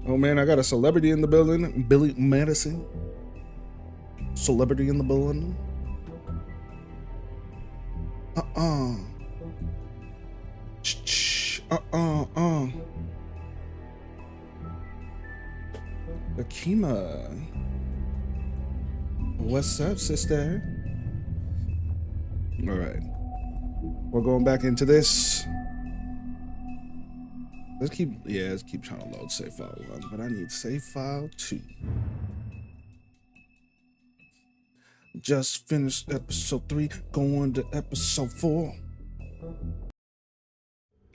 Oh man, I got a celebrity in the building. Billy Madison. Celebrity in the building. Akima. What's up, sister? All right. We're going back into this. Let's keep trying to load save file 1, but I need save file 2. Just finished episode 3, going to episode 4.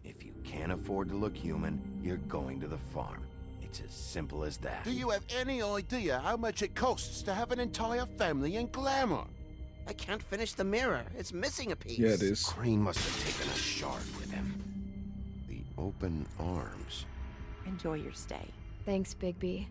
If you can't afford to look human, you're going to the farm. It's as simple as that. Do you have any idea how much it costs to have an entire family in glamour? I can't finish the mirror. It's missing a piece. Yeah, it is. Crane must have taken a shard with him. The open arms. Enjoy your stay. Thanks, Bigby.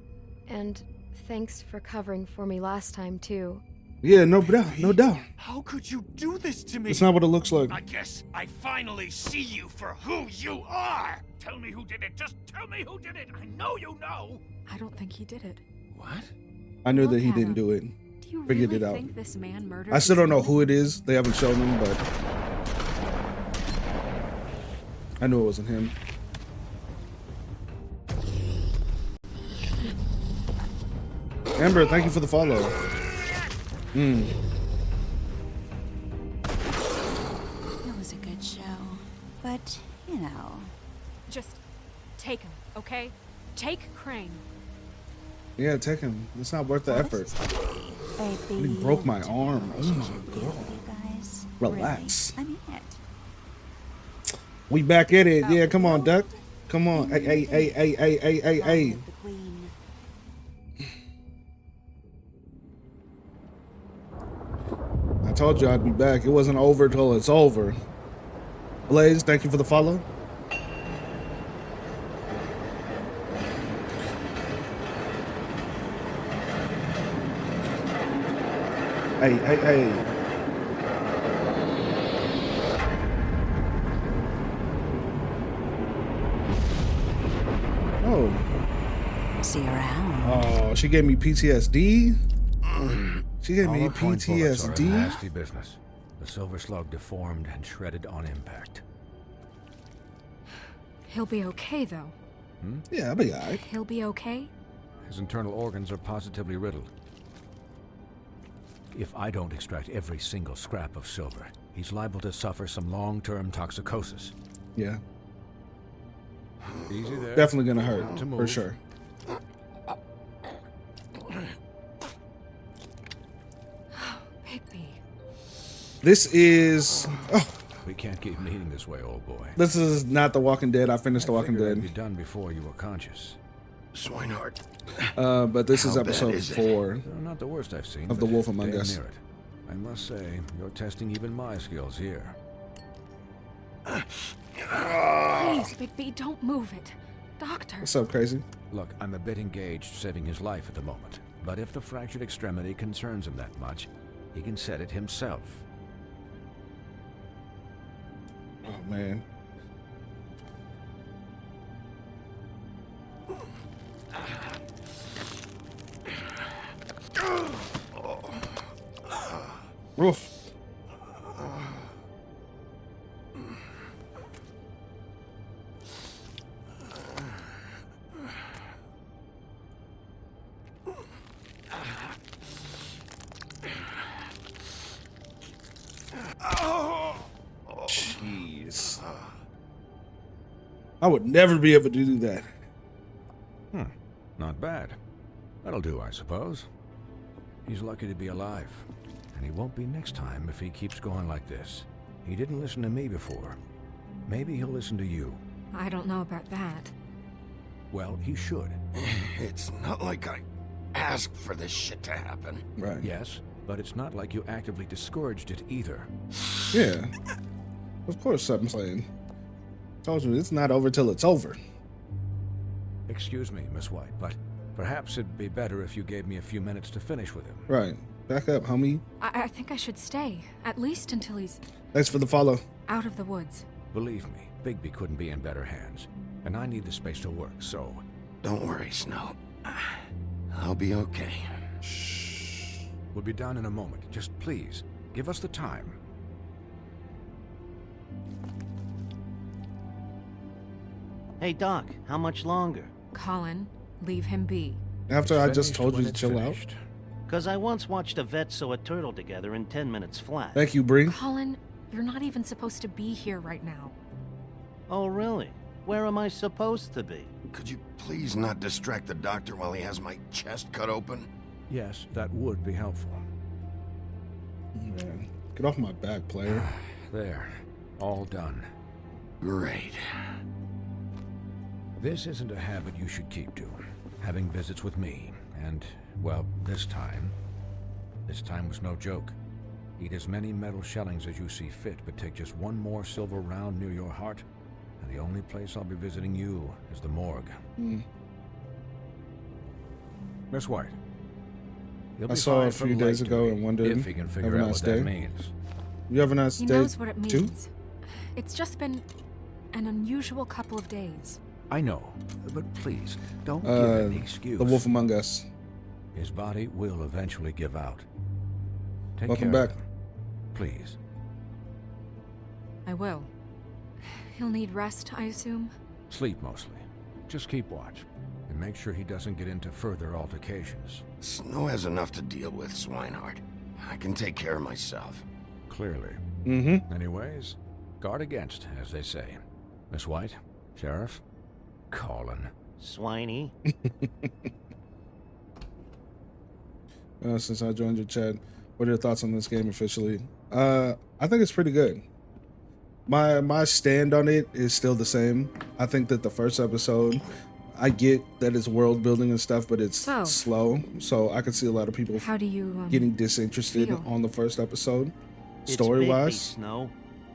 And thanks for covering for me last time, too. Yeah, no doubt, no doubt. How could you do this to me? It's not what it looks like. I guess I finally see you for who you are. Tell me who did it. Just tell me who did it. I know you know. I don't think he did it. What? I knew that Look he at didn't him. do it. Do you Figured really it out. think this man murdered I still don't know his who it is. They haven't shown him, but I knew it wasn't him. Amber, thank you for the follow. It was a good show, but, you know. Just take him, okay? Take Crane. Yeah, take him. It's not worth the effort. Baby, He broke my arm. Oh my god. you guys. Relax. Really, I mean it. We back at it. Yeah, come on, Duck. Come on. Hey. The queen. I told you I'd be back. It wasn't over till it's over. Blaze, thank you for the follow. Hey. Oh. See you around. Oh, she gave me PTSD. She gave me Hollow-point bullets are a PTSD. nasty business. The silver slug deformed and shredded on impact. He'll be okay, though. Yeah, I'll be alright. He'll be okay? His internal organs are positively riddled. If I don't extract every single scrap of silver, he's liable to suffer some long-term toxicosis. Yeah, Easy there. definitely gonna hurt To for move. sure. Bigby. This is We can't keep meeting this way, old boy. this is not The Walking Dead. I finished The Walking Figured it'd be Dead, done before you were conscious. Swinehart. but this is How bad episode is it? 4. Not the worst I've seen. Of The but Wolf Among damn Us. near it. I must say, you're testing even my skills here. Please, Bigby, don't move it. Doctor. What's up, Crazy? Look, I'm a bit engaged saving his life at the moment. But if the fractured extremity concerns him that much, he can set it himself. Oh man. Oof. I would never be able to do that. Not bad. That'll do, I suppose. He's lucky to be alive. And he won't be next time if he keeps going like this. He didn't listen to me before. Maybe he'll listen to you. I don't know about that. Well, he should. It's not like I asked for this shit to happen. Right. Yes, but it's not like you actively discouraged it either. Yeah. Of course I'm playing. Told you, it's not over till it's over. Excuse me, Miss White, but perhaps it'd be better if you gave me a few minutes to finish with him. Right. Back up, homie. I think I should stay, at least until he's Thanks for the follow. out of the woods. Believe me, Bigby couldn't be in better hands. And I need the space to work, so... Don't worry, Snow. I'll be okay. We'll be done in a moment. Just please, give us the time. Hey, Doc, how much longer? Colin, leave him be. After I just Finished told when you to it's chill finished. Because I once watched a vet sew a turtle together in 10 minutes flat. out. Thank you, Bree. Colin, you're not even supposed to be here right now. Oh, really? Where am I supposed to be? Could you please not distract the doctor while he has my chest cut open? Yes, that would be helpful. Man, get off my back, player. There. All done. Great. This isn't a habit you should keep to. Having visits with me. And, well, this time was no joke. Eat as many metal shellings as you see fit, but take just one more silver round near your heart, and the only place I'll be visiting you is the morgue. Miss White. You'll I be saw fine a from few days light ago duty, and wondered, if he can have figure a out nice what day. that means. You have a nice He day knows what it too? means. It's just been an unusual couple of days. I know, but please, don't give him the excuse. The Wolf Among Us. His body will eventually give out. Take Welcome care back. of him, please. I will. He'll need rest, I assume. Sleep mostly. Just keep watch. And make sure he doesn't get into further altercations. Snow has enough to deal with, Swinehart. I can take care of myself. Clearly. Mm-hmm. Anyways, guard against, as they say. Miss White, Sheriff, Colin. Swiney? Since I joined your chat, what are your thoughts on this game officially? I think it's pretty good. My stand on it is still the same. I think that the first episode, I get that it's world building and stuff, but it's So. slow. So I can see a lot of people How do you, getting disinterested feel? on the first episode, It's story Bigby, wise. Snow.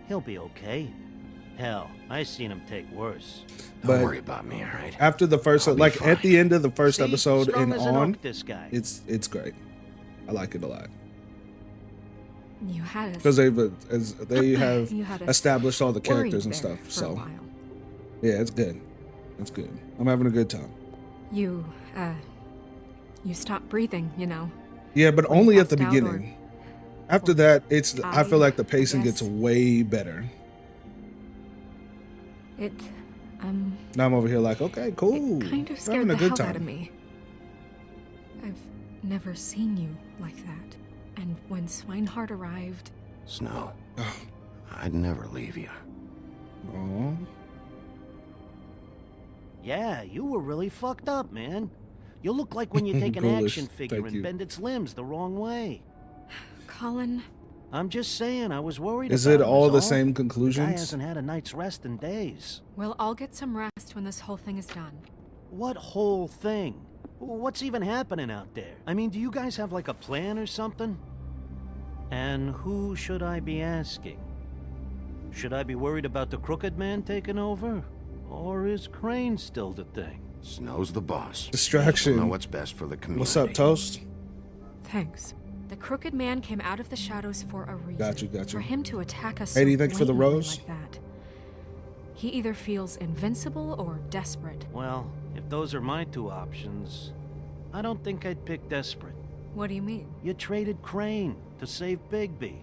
He'll be okay. Hell, I seen him take worse. Don't But worry about me, alright? after the first, I'll be like at fine. the end of the first See? episode Strong and as an on, oak, this guy. it's great. I like it a lot You had us. because they have You had us established all the worried characters and there stuff. for a So while. yeah, it's good. It's good. I'm having a good time. You stopped breathing, you know. Yeah, but When you only at the passed out, or- beginning. After that, I feel like the pacing guess. gets way better. It, Now I'm over here like, okay, cool. it kind of We're scared having the a good hell time. out of me. I've never seen you like that. And when Swinehart arrived, Snow, Oh, I'd never leave you. aw. Yeah, you were really fucked up, man. You look like when you take an Ghoulish. action figure Thank and you. bend its limbs the wrong way. Colin, I'm just saying, I was worried Is about it him, all is the same The guy conclusions? hasn't had a night's rest in days. we'll all get some rest when this whole thing is done. What whole thing? What's even happening out there? I mean, do you guys have like a plan or something? And who should I be asking? Should I be worried about the Crooked Man taking over? Or is Crane still the thing? Snow's the boss. Distraction. He'll know what's best for the community. What's up, Toast? Thanks. The Crooked Man came out of the shadows for a reason. Got you. For him to attack us Hey, do so you think for the blatantly rose? like that. He either feels invincible or desperate. Well, if those are my two options, I don't think I'd pick desperate. What do you mean? You traded Crane to save Bigby.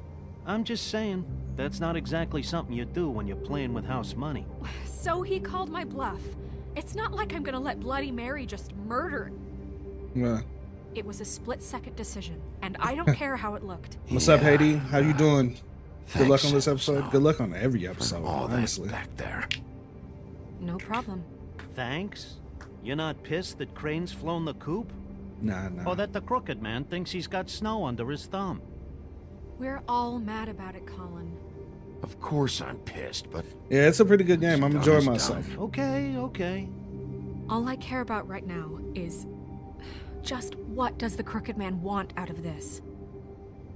I'm just saying, that's not exactly something you do when you're playing with house money. So he called my bluff. It's not like I'm gonna let Bloody Mary just murder. Yeah. It was a split-second decision, and I don't care how it looked. What's up, Haiti? How you doing? Good luck Thanks, on this episode. Snow, Good luck on every for episode, all honestly. that back there. No problem. Thanks? You're not pissed that Crane's flown the coop? Nah. Or that the Crooked Man thinks he's got snow under his thumb? We're all mad about it, Colin. Of course I'm pissed, but Yeah, it's a pretty good game. I'm Done enjoying is myself. done. Okay. All I care about right now is just what does the Crooked Man want out of this?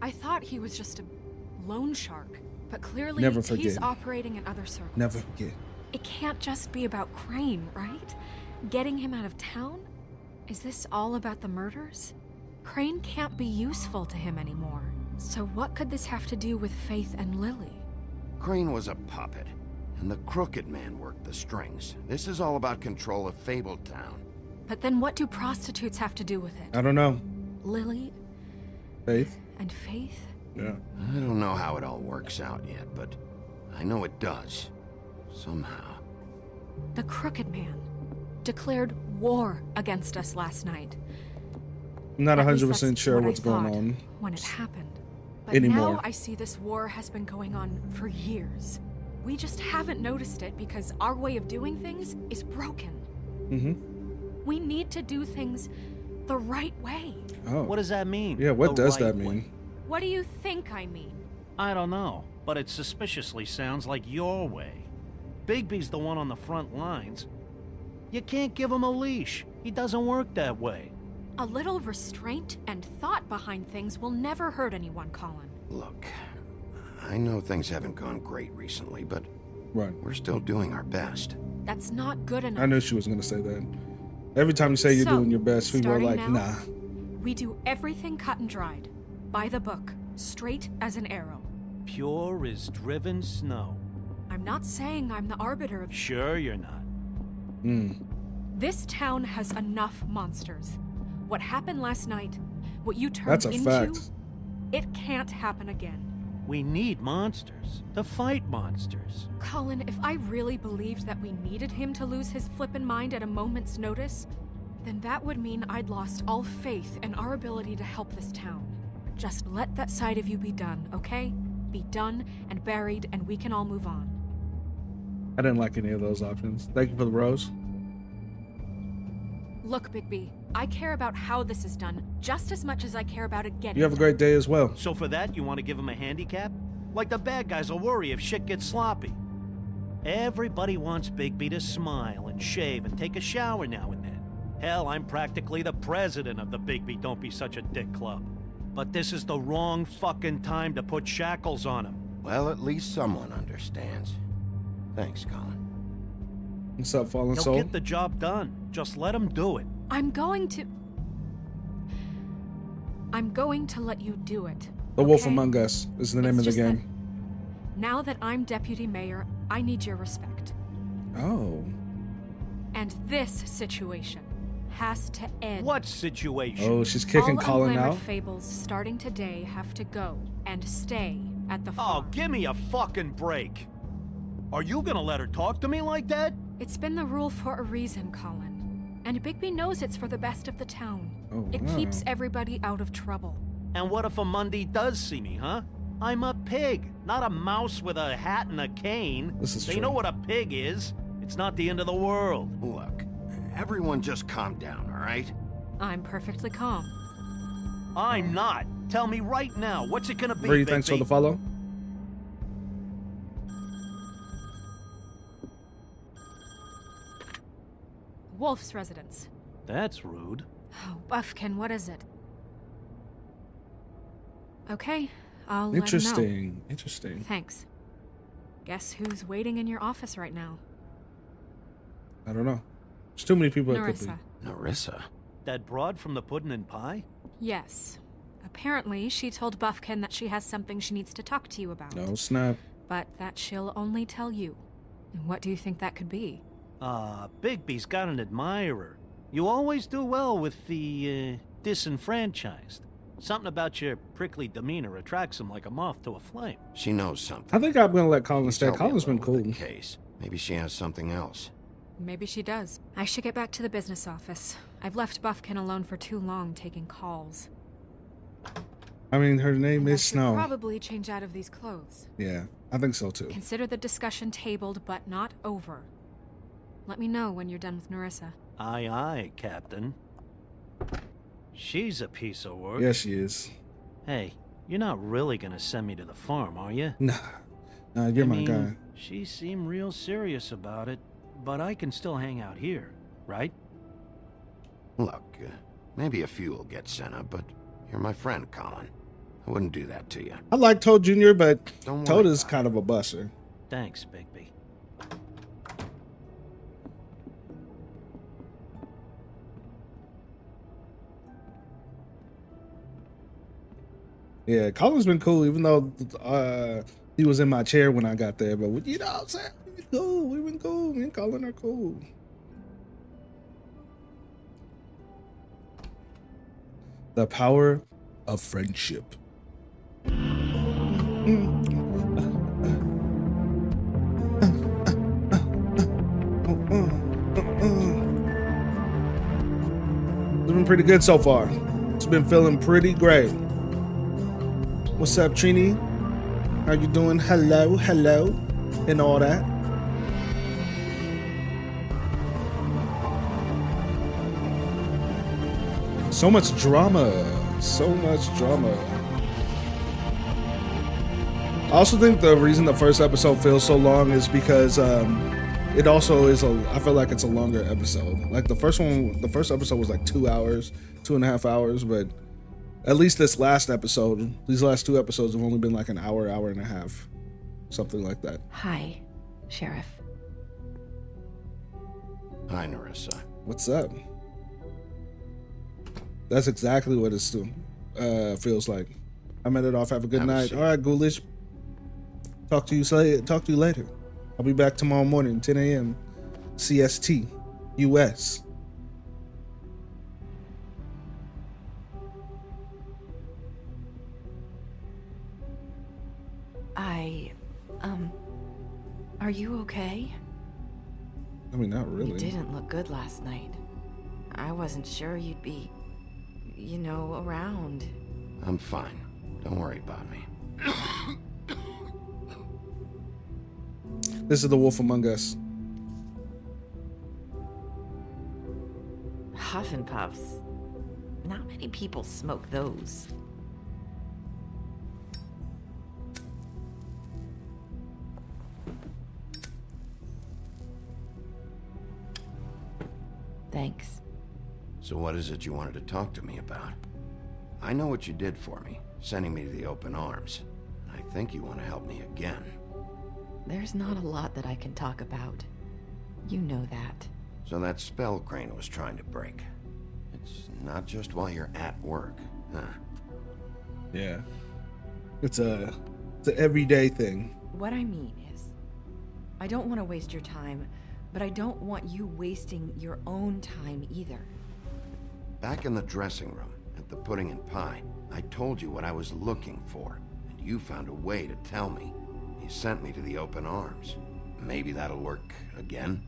I thought he was just a loan shark, but clearly Never he's forget. operating in other circles. Never forget. It can't just be about Crane, right? Getting him out of town? Is this all about the murders? Crane can't be useful to him anymore. So what could this have to do with Faith and Lily? Crane was a puppet, and the Crooked Man worked the strings. This is all about control of Fabletown. But then what do prostitutes have to do with it? I don't know. Lily Faith? and Faith? Yeah. I don't know how it all works out yet, but I know it does. Somehow. The Crooked Man declared war against us last night. I'm not At least 100% that's sure what I what's going thought on when it happened. But anymore. now I see this war has been going on for years. We just haven't noticed it because our way of doing things is broken. Mm-hmm. We need to do things the right way. Oh. What does that mean? Yeah, what The does that right way? mean? What do you think I mean? I don't know, but it suspiciously sounds like your way. Bigby's the one on the front lines. You can't give him a leash. He doesn't work that way. A little restraint and thought behind things will never hurt anyone, Colin. Look, I know things haven't gone great recently, but Right. we're still doing our best. That's not good enough. I knew she was going to say that. Every time you say you're So, doing your best, people are starting like, now, nah. We do everything cut and dried. By the book. Straight as an arrow. Pure as driven snow. I'm not saying I'm the arbiter of... Sure you're not. This town has enough monsters. What happened last night, what you turned That's a into, fact. it can't happen again. We need monsters to fight monsters. Colin, if I really believed that we needed him to lose his flippin' mind at a moment's notice, then that would mean I'd lost all faith in our ability to help this town. Just let that side of you be done, okay? Be done and buried, and we can all move on. I didn't like any of those options. Thank you for the rose. Look, Bigby, I care about how this is done just as much as I care about it getting You have a done. great day as well. So for that, you want to give him a handicap? Like the bad guys will worry if shit gets sloppy. Everybody wants Bigby to smile and shave and take a shower now and then. Hell, I'm practically the president of the Bigby Don't Be Such a Dick Club. But this is the wrong fucking time to put shackles on him. Well, at least someone understands. Thanks, Colin. What's up, Fallen He'll Soul? get the job done. Just let him do it. I'm going to let you do it. The Wolf okay? Among Us is the name It's of the just that game. Now that I'm deputy mayor, I need your respect. Oh. And this situation has to end. What situation? Oh, she's kicking All Colin unglamored out. fables starting today have to go and stay at the Oh, farm. give me a fucking break. Are you gonna let her talk to me like that? It's been the rule for a reason, Colin. And Bigby knows it's for the best of the town. Oh, It wow. keeps everybody out of trouble. And what if a Monday does see me, huh? I'm a pig, not a mouse with a hat and a cane. This is They true. know what a pig is. It's not the end of the world. Look, everyone just calm down, all right? I'm perfectly calm. I'm not. Tell me right now, what's it gonna be, Bree, thanks for Bigby? the follow. Wolf's residence. That's rude. Oh, Buffkin, what is it? Okay, I'll let him know. Interesting. Interesting. Thanks. Guess who's waiting in your office right now? I don't know. There's too many people that could be. Narissa. Narissa. That broad from the puddin' and pie? Yes. Apparently, she told Buffkin that she has something she needs to talk to you about. No snap. But that she'll only tell you. And what do you think that could be? Bigby's got an admirer. You always do well with the, disenfranchised. Something about your prickly demeanor attracts him like a moth to a flame. She knows something. I think I'm gonna let Colin stay. Help me Colin's been along with cool. the case. Maybe she has something else. Maybe she does. I should get back to the business office. I've left Buffkin alone for too long taking calls. I mean, her name And I is should Snow. probably change out of these clothes. Yeah, I think so too. Consider the discussion tabled but not over. Let me know when you're done with Nerissa. Aye, aye, Captain. She's a piece of work. Yes, she is. Hey, you're not really gonna send me to the farm, are you? Nah, you're I my mean, guy. She seemed real serious about it, but I can still hang out here, right? Look, maybe a few will get sent up, but you're my friend, Colin. I wouldn't do that to you. I like Toad Jr., but Don't Toad worry is about kind of a buster. Thanks, Bigby. Yeah, Colin's been cool, even though he was in my chair when I got there. But you know what I'm saying? We've been cool. We've been cool. Me and Colin are cool. The power of friendship. It's been pretty good so far. It's been feeling pretty great. What's up, Trini? How you doing? Hello, hello, and all that. So much drama. So much drama. I also think the reason the first episode feels so long is because it also is I feel like it's a longer episode. Like the first episode was like 2 hours, 2.5 hours, but at least this last episode, these last 2 episodes have only been like an hour, hour and a half. Something like that. Hi, Sheriff. Hi, Nerissa. What's up? That's exactly what it feels like. I'm at it off. Have a good Have a night. seat. All right, Ghoulish. Talk to you later. I'll be back tomorrow morning, 10 a.m. CST, US. Are you okay? I mean, not really. You didn't look good last night. I wasn't sure you'd be, around. I'm fine. Don't worry about me. This is the Wolf Among Us. Huff and Puffs. Not many people smoke those. Thanks. So what is it you wanted to talk to me about? I know what you did for me, sending me to the open arms. I think you want to help me again. There's not a lot that I can talk about. You know that. So that spell Crane was trying to break. It's not just while you're at work, huh? Yeah. It's an everyday thing. What I mean is, I don't want to waste your time, but I don't want you wasting your own time either. Back in the dressing room, at the Pudding and Pie, I told you what I was looking for, and you found a way to tell me. You sent me to the open arms. Maybe that'll work again?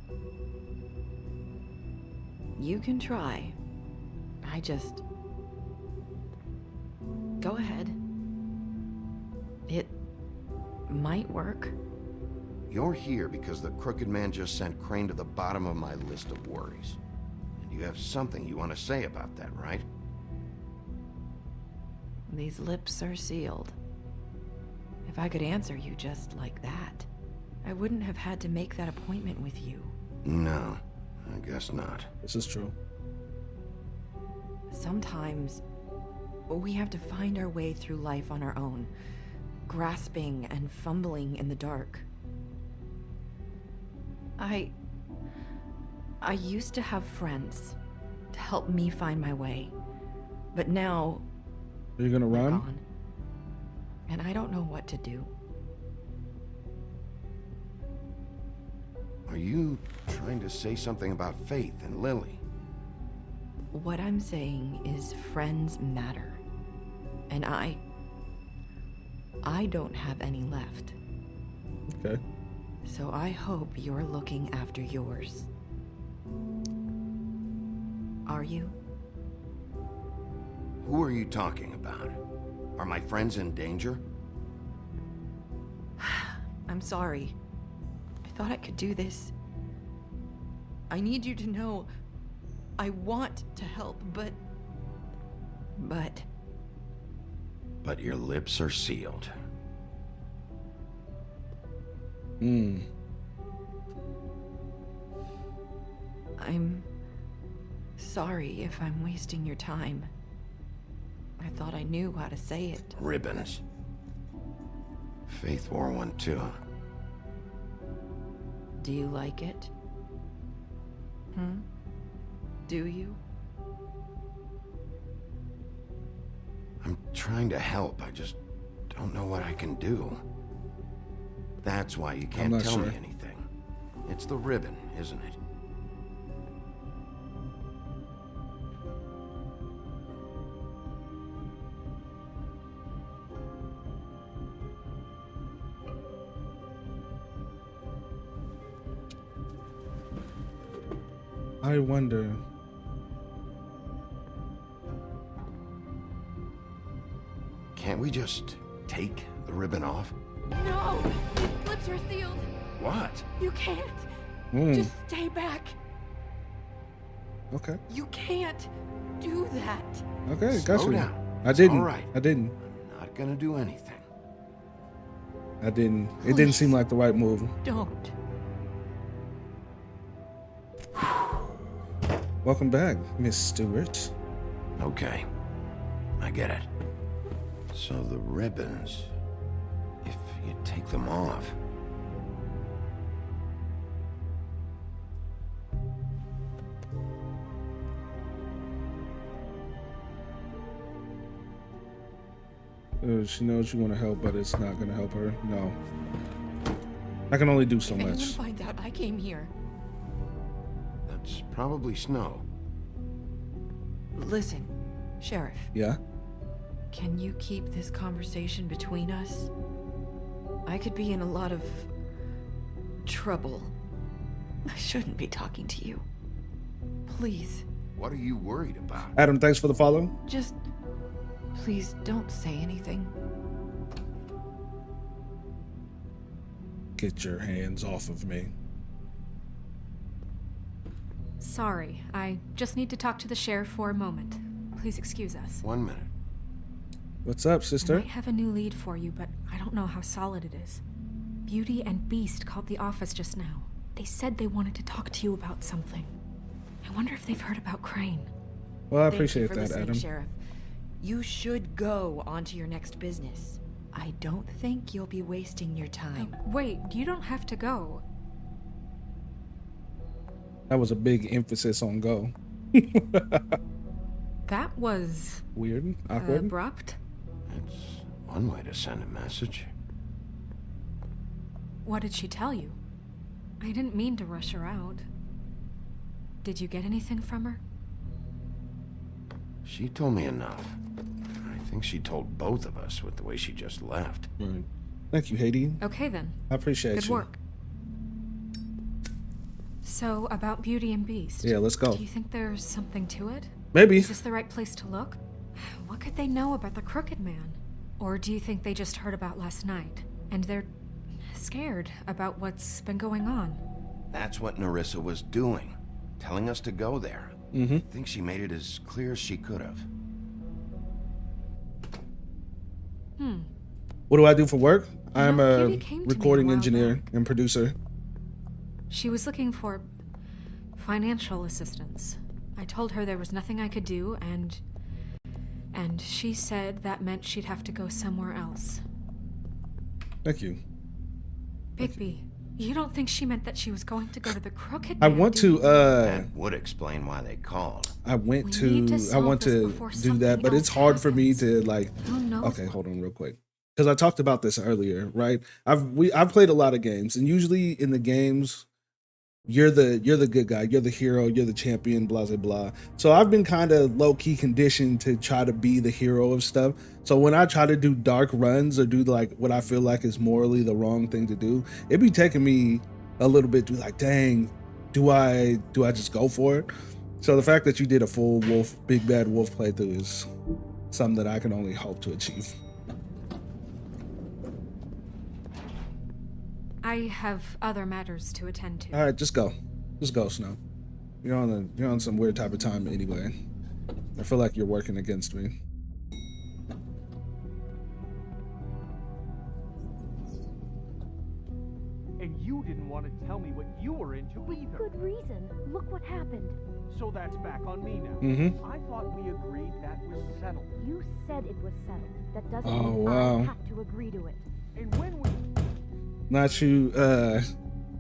You can try. I just... Go ahead. It might work. You're here because the Crooked Man just sent Crane to the bottom of my list of worries. And you have something you want to say about that, right? These lips are sealed. If I could answer you just like that, I wouldn't have had to make that appointment with you. No, I guess not. This is true. Sometimes we have to find our way through life on our own, grasping and fumbling in the dark. I used to have friends to help me find my way, but now Are you gonna they're run? gone, and I don't know what to do. Are you trying to say something about Faith and Lily? What I'm saying is friends matter, and I don't have any left. Okay. So I hope you're looking after yours. Are you? Who are you talking about? Are my friends in danger? I'm sorry. I thought I could do this. I need you to know I want to help, but But your lips are sealed. I'm sorry if I'm wasting your time. I thought I knew how to say it. Ribbons. Faith wore one too. Do you like it? Do you? I'm trying to help. I just don't know what I can do. That's why you can't not tell me sure. anything. It's the ribbon, isn't it? I wonder. Can't we just take the ribbon off? No! His lips are sealed. What? You can't. Just stay back. Okay. You can't do that. Okay, Slow got you. down. I It's didn't. all right. I didn't. I'm not gonna do anything. I didn't. It didn't seem like the right move. Don't. Welcome back, Miss Stewart. Okay. I get it. So the ribbons, if you take them off. She knows you want to help, but it's not going to help her. No. I can only do so If anyone much. finds out I came here. That's probably Snow. Listen, Sheriff, Yeah? can you keep this conversation between us? I could be in a lot of trouble. I shouldn't be talking to you. Please, What are you worried about? Adam, thanks for the follow. just please don't say anything. Get your hands off of me. Sorry, I just need to talk to the sheriff for a moment. Please excuse us. 1 minute. What's up, I sister? might have a new lead for you, but I don't know how solid it is. Beauty and Beast called the office just now. They said they wanted to talk to you about something. I wonder if they've heard about Crane. Well, I Thank you appreciate for that, listening, Adam. Sheriff. You should go on to your next business. I don't think you'll be wasting your time. Wait, you don't have to go. That was a big emphasis on go. That was Weird? Awkward? abrupt. It's one way to send a message. What did she tell you? I didn't mean to rush her out. Did you get anything from her? She told me enough. I think she told both of us with the way she just left. Right. Thank you, Haiti. Okay then. I appreciate Good you. work. So, about Beauty and Beast. Yeah, let's go. Do you think there's something to it? Maybe. Is this the right place to look? What could they know about the Crooked Man? Or do you think they just heard about last night, and they're scared about what's been going on? That's what Nerissa was doing. Telling us to go there. I think she made it as clear as she could have. What do I do for work? I'm know, a Beauty came to me a recording while engineer back. and producer. She was looking for financial assistance. I told her there was nothing I could do, and she said that meant she'd have to go somewhere else. Thank you. Bigby, you don't think she meant that she was going to go to the Crooked I Man, want do to you? That would explain why they called. I We want need to I solve want this to before do something that, but it's else hard for me happens. to like Who knows okay, what- hold on real quick. Because I talked about this earlier, right? I've played a lot of games, and usually in the games, you're the good guy, you're the hero, you're the champion, blah blah blah. So I've been kind of low key conditioned to try to be the hero of stuff. So when I try to do dark runs or do like what I feel like is morally the wrong thing to do, it be taking me a little bit to be like, dang, do I just go for it? So the fact that you did a full big bad wolf playthrough is something that I can only hope to achieve. I have other matters to attend to. All right, just go. Just go, Snow. You're on some weird type of time anyway. I feel like you're working against me. And you didn't want to tell me what you were into either. Good reason. Look what happened. So that's back on me now. Mm-hmm. I thought we agreed that was settled. You said it was settled. That doesn't Oh, mean wow. I have to agree to it. And when we... Not you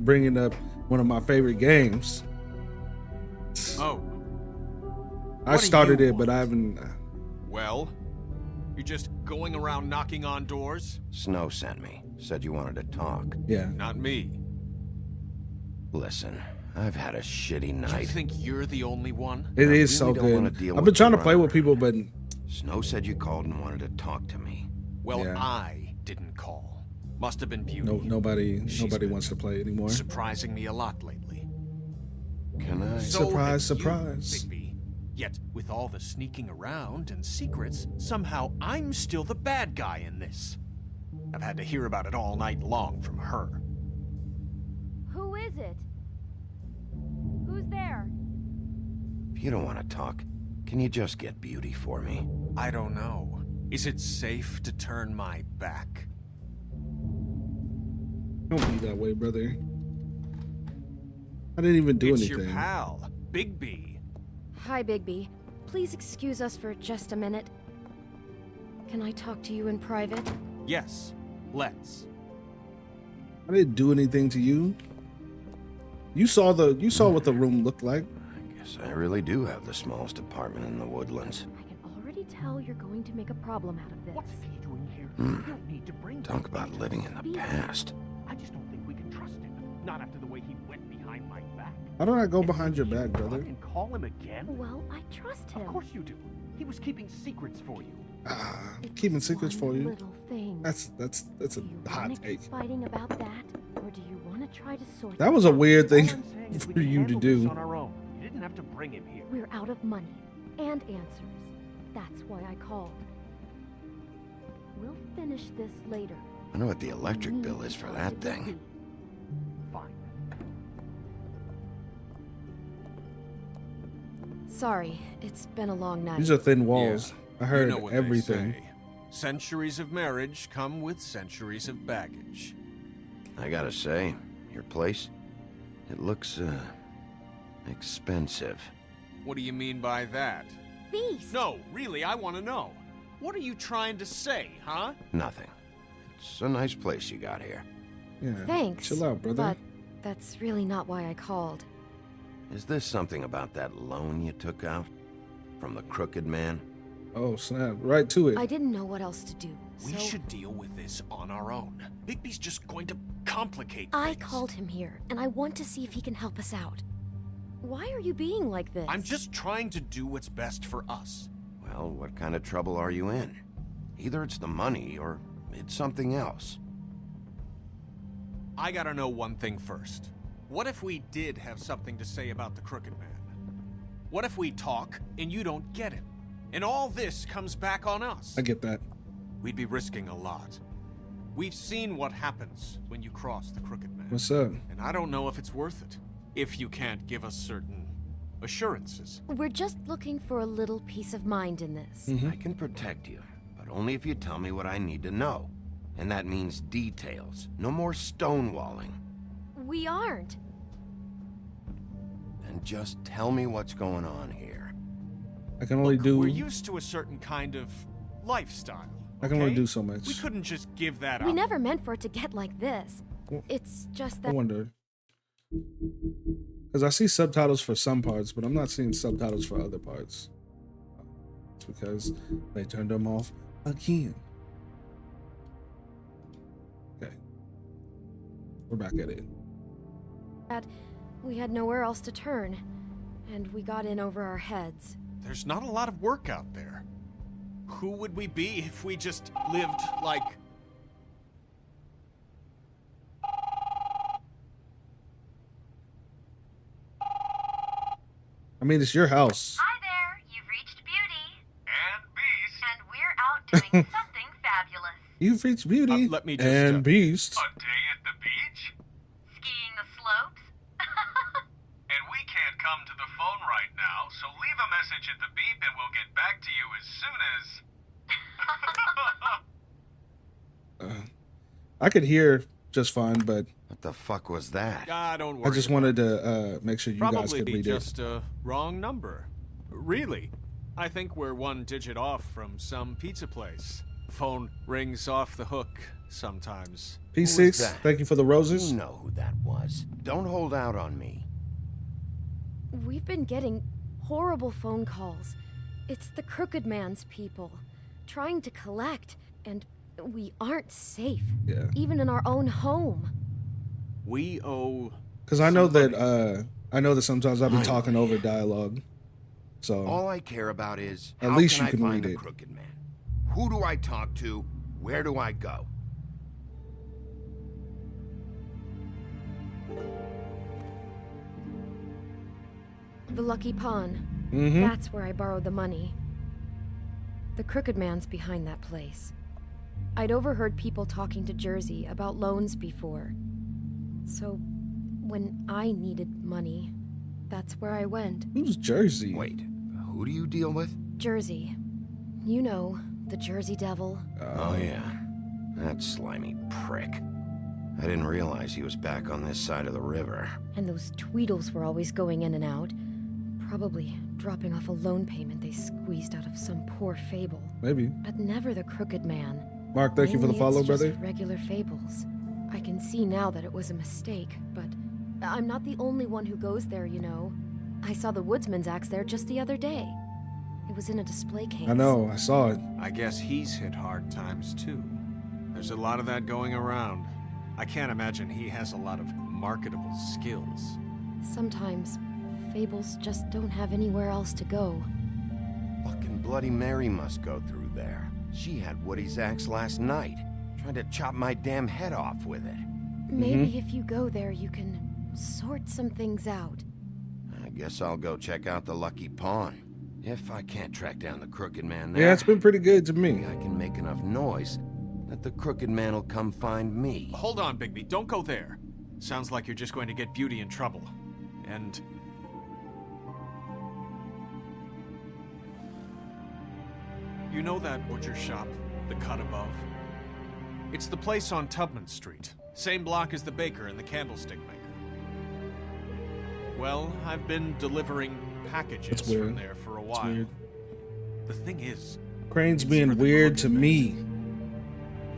bringing up one of my favorite games. Oh, I started you it, but want? I haven't. well? You're just going around knocking on doors? Snow sent me. Said you wanted to talk. Yeah. Not me. Listen, I've had a shitty You night. think you're the only one? It I is so really don't wanna good. deal I've with been trying to the play with runner. people, but Snow said you called and wanted to talk to me. Well, Yeah. I didn't call. Must have been Beauty. nobody She's been wants to play anymore. surprising me a lot lately. Can I? So Surprise, have you, surprise. Bigby. Yet, with all the sneaking around and secrets, somehow I'm still the bad guy in this. I've had to hear about it all night long from her. Who is it? Who's there? If you don't want to talk, can you just get Beauty for me? I don't know. Is it safe to turn my back? Don't be that way, brother. I didn't even do It's anything. your pal, Bigby. Hi, Bigby. Please excuse us for just a minute. Can I talk to you in private? Yes, let's. I didn't do anything to you. You saw what the room looked like. I guess I really do have the smallest apartment in the Woodlands. I can already tell you're going to make a problem out of this. What's he doing here? Hmm. You don't need to bring Talk about living in the past. I just don't think we can trust him. Not after the way he went behind my back. How do I go behind your back, brother? And call him again? Well, I trust him. Of course you do. He was keeping secrets for you. Keeping secrets One for you. Little thing. That's Do you a hot want to take. keep fighting about that, or do you want to try to sort That was a this out? weird All thing I'm saying is we for can you to handle this do. on our own. You didn't have to bring him here. We're out of money and answers. That's why I called. We'll finish this later. I know what the electric bill is for that thing. Fine. Sorry, it's been a long night. These are thin walls. I heard You know what they everything. say. Centuries of marriage come with centuries of baggage. I gotta say, your place, it looks, expensive. What do you mean by that? Beast! No, really, I want to know. What are you trying to say, huh? Nothing. It's a nice place you got here. Yeah. Thanks. Chill out, brother. But that's really not why I called. Is this something about that loan you took out? From the crooked man? Oh snap! Right to it. I didn't know what else to do. We so should deal with this on our own. Bigby's just going to complicate I things. called him here, and I want to see if he can help us out. Why are you being like this? I'm just trying to do what's best for us. Well, what kind of trouble are you in? Either it's the money or it's something else. I gotta know one thing first. What if we did have something to say about the Crooked Man? What if we talk and you don't get him? And all this comes back on us? I get that. We'd be risking a lot. We've seen what happens when you cross the Crooked Man. What's up? And I don't know if it's worth it. If you can't give us certain assurances. We're just looking for a little peace of mind in this. I can protect you, but only if you tell me what I need to know. And that means details. No more stonewalling. We aren't. Then just tell me what's going on here. I can only do. We're used to a certain kind of lifestyle. I can only okay? do so much. We couldn't just give that We up. never meant for it to get like this. It's just I that wonder. Because I see subtitles for some parts, but I'm not seeing subtitles for other parts. It's because they turned them off again. Okay. We're back at it. we had nowhere else to turn, and we got in over our heads. There's not a lot of work out there. Who would we be if we just lived like... I mean, it's your house. Hi there, you've reached Beauty. And Beast. And we're out doing something fabulous. You've reached Beauty let me just, and Beast. A day at the beach? Skiing the slopes? And we can't come to the right now, so leave a message at the beep and we'll get back to you as soon as... I could hear just fine, but What the fuck was that? Don't worry. I just wanted to make sure you guys Probably could read just a wrong number. Really, I think we're one digit off from some pizza place. Phone rings off the hook sometimes. it. P6, thank you for the roses. You know who that was. Don't hold out on me. We've been getting horrible phone calls. It's the Crooked Man's people, trying to collect, and we aren't safe. Yeah. Even in our own home. We owe... Because I know that sometimes I've been talking over dialogue. So All I care about is At how least can you can I find read the it. Crooked Man? Who do I talk to? Where do I go? The Lucky Pawn. Mhm. That's where I borrowed the money. The Crooked Man's behind that place. I'd overheard people talking to Jersey about loans before. So, when I needed money, that's where I went. Who's Jersey? Wait, who do you deal with? Jersey. You know, the Jersey Devil. Oh yeah, that slimy prick. I didn't realize he was back on this side of the river. And those Tweedles were always going in and out. Probably dropping off a loan payment they squeezed out of some poor fable. Maybe. But never the Crooked Man. Mark, thank you for the Mainly follow, it's just brother. regular fables. I can see now that it was a mistake, but I'm not the only one who goes there, you know. I saw the Woodsman's axe there just the other day. It was in a display case. I know, I saw it. I guess he's hit hard times too. There's a lot of that going around. I can't imagine he has a lot of marketable skills. Sometimes fables just don't have anywhere else to go. Fucking Bloody Mary must go through there. She had Woody's axe last night, trying to chop my damn head off with it. Maybe if you go there, you can sort some things out. I guess I'll go check out the Lucky Pawn. If I can't track down the Crooked Man there, Yeah, it's been pretty good to me. maybe I can make enough noise that the Crooked Man will come find me. Hold on, Bigby. Don't go there. Sounds like you're just going to get Beauty in trouble. And... You know that butcher shop, the cut above? It's the place on Tubman Street. Same block as the baker and the candlestick maker. Well, I've been delivering packages That's weird. from there for a It's while. weird. The thing is, Crane's it's being for the weird to Crooked me.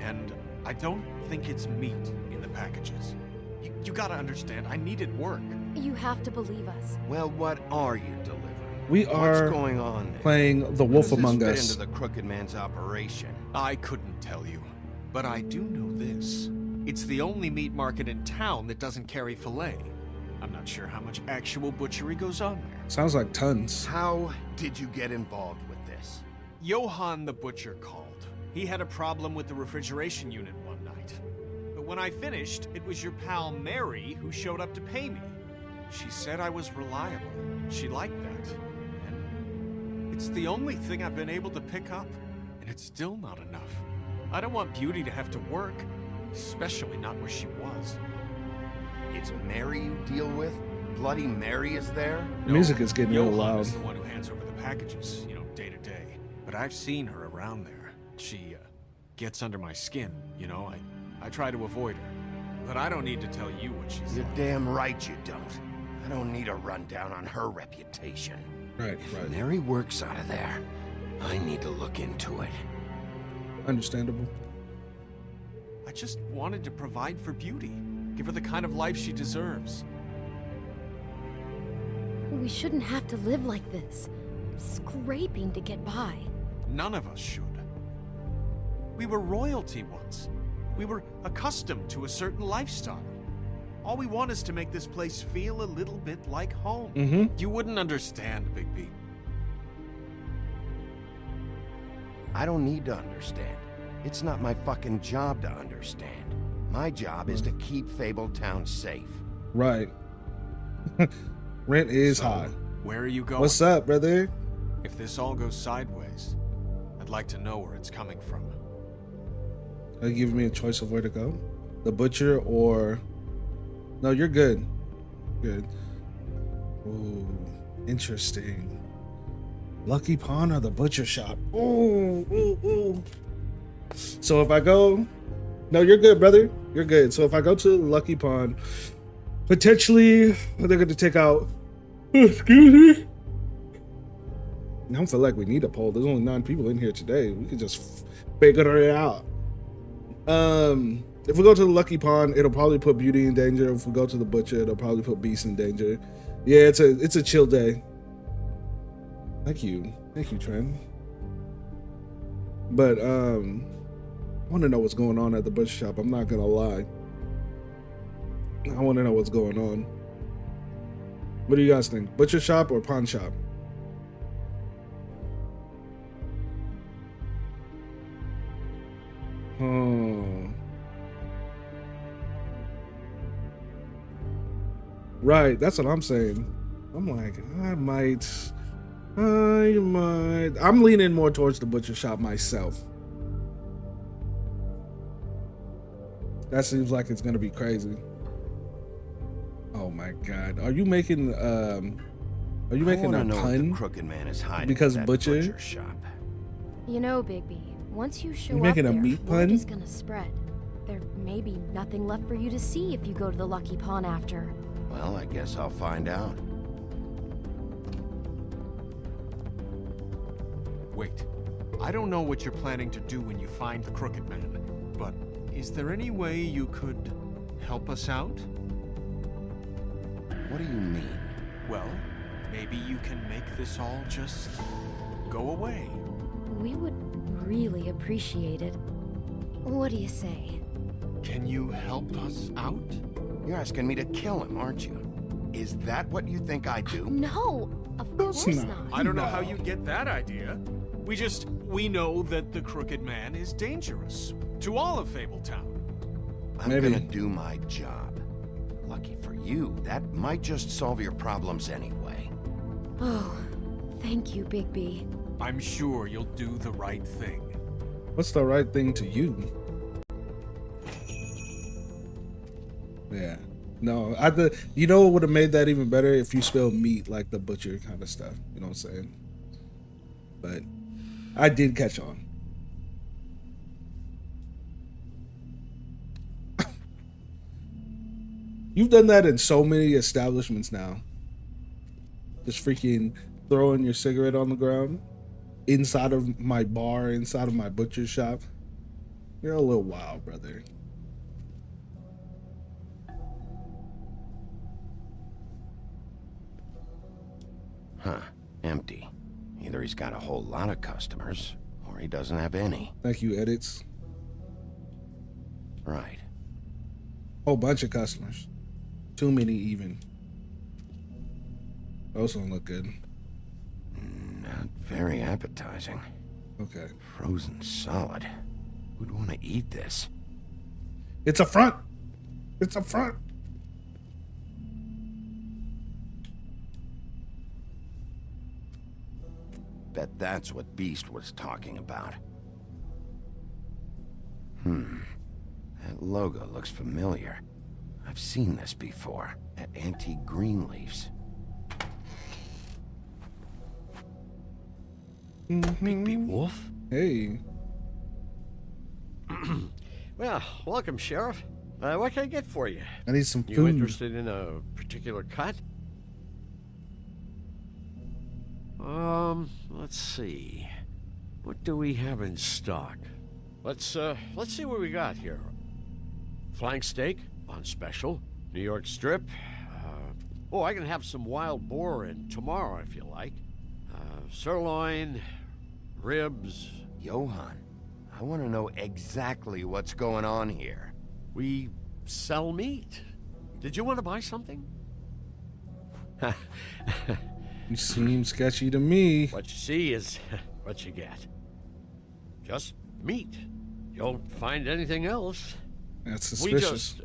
and I don't think it's meat in the packages. You gotta understand, I needed work. You have to believe us. Well, what are you delivering? We What's are going on there? playing The How Wolf does this Among fit Us. into the Crooked Man's operation? I couldn't tell you, but I do know this. It's the only meat market in town that doesn't carry filet. I'm not sure how much actual butchery goes on there. Sounds like tons. How did you get involved with this? Johann the butcher called. He had a problem with the refrigeration unit one night. But when I finished, it was your pal Mary who showed up to pay me. She said I was reliable. She liked that. And it's the only thing I've been able to pick up. And it's still not enough. I don't want Beauty to have to work, especially not where she was. It's Mary you deal with? Bloody Mary is there? The music is getting real Johann loud. is the one who hands over the packages, day to day. But I've seen her around there. She gets under my skin, I try to avoid her. But I don't need to tell you what she's You're like. damn right you don't. I don't need a rundown on her reputation. Right, If right. Mary works out of there, I need to look into it. Understandable. I just wanted to provide for Beauty. Give her the kind of life she deserves. We shouldn't have to live like this. Scraping to get by. None of us should. We were royalty once. We were accustomed to a certain lifestyle. All we want is to make this place feel a little bit like home. Mm-hmm. You wouldn't understand, Bigby. I don't need to understand. It's not my fucking job to understand. My job is to keep Fabletown safe. Right. Rent is So, high. Where are you going? What's up, brother? If this all goes sideways, I'd like to know where it's coming from. Are you giving me a choice of where to go? The butcher or... No, you're good. Good. Ooh. Interesting. Lucky Pawn or the butcher shop? Ooh, ooh, ooh. So if I go, no, you're good, brother. You're good. So if I go to Lucky Pawn, potentially they're going to take out. Excuse me. I don't feel like we need a poll. There's only 9 people in here today. We could just figure it out. If we go to the Lucky Pawn, it'll probably put Beauty in danger. If we go to the butcher, it'll probably put Beast in danger. Yeah, it's a chill day. Thank you, Trent. But I want to know what's going on at the butcher shop. I'm not gonna lie. I want to know what's going on. What do you guys think? Butcher shop or pawn shop? Right, that's what I'm saying. I'm like, I might. I'm leaning more towards the butcher shop myself. That seems like it's gonna be crazy. Oh my god, are you making a pun? The Crooked Man is hiding because at that butcher shop. You know, Bigby, once you show You up making a there, meat word pun? is gonna spread. There may be nothing left for you to see if you go to the Lucky Pawn after. Well, I guess I'll find out. Wait. I don't know what you're planning to do when you find the Crooked Man, but is there any way you could help us out? What do you mean? Well, maybe you can make this all just go away. We would really appreciate it. What do you say? Can you help us out? You're asking me to kill him, aren't you? Is that what you think I do? No, of course not. I don't know how you get that idea. We know that the Crooked Man is dangerous to all of Fabletown. I'm gonna do my job. Lucky for you, that might just solve your problems anyway. Oh, thank you, Bigby. I'm sure you'll do the right thing. What's the right thing to you? Yeah. No, you know what would have made that even better if you spell meat like the butcher kind of stuff. You know what I'm saying? But I did catch on. You've done that in so many establishments now. Just freaking throwing your cigarette on the ground inside of my bar, inside of my butcher shop. You're a little wild, brother. Huh. Empty. Either he's got a whole lot of customers, or he doesn't have any. Thank you, edits. Right. Whole bunch of customers. Too many even. Those don't look good. Not very appetizing. Okay. Frozen solid. Who'd want to eat this? It's a front. It's a front. Bet that's what Beast was talking about. That logo looks familiar. I've seen this before at Antique Greenleaf's. Bigby Wolf? Hey. Well, welcome, Sheriff. What can I get for you? I need some You food. interested in a particular cut? Let's see. What do we have in stock? Let's see what we got here. Flank steak on special. New York strip. Oh, I can have some wild boar in tomorrow if you like. Sirloin, ribs. Johan, I want to know exactly what's going on here. We sell meat. Did you want to buy something? You seem sketchy to me. What you see is what you get. Just meat. You won't find anything else. That's suspicious.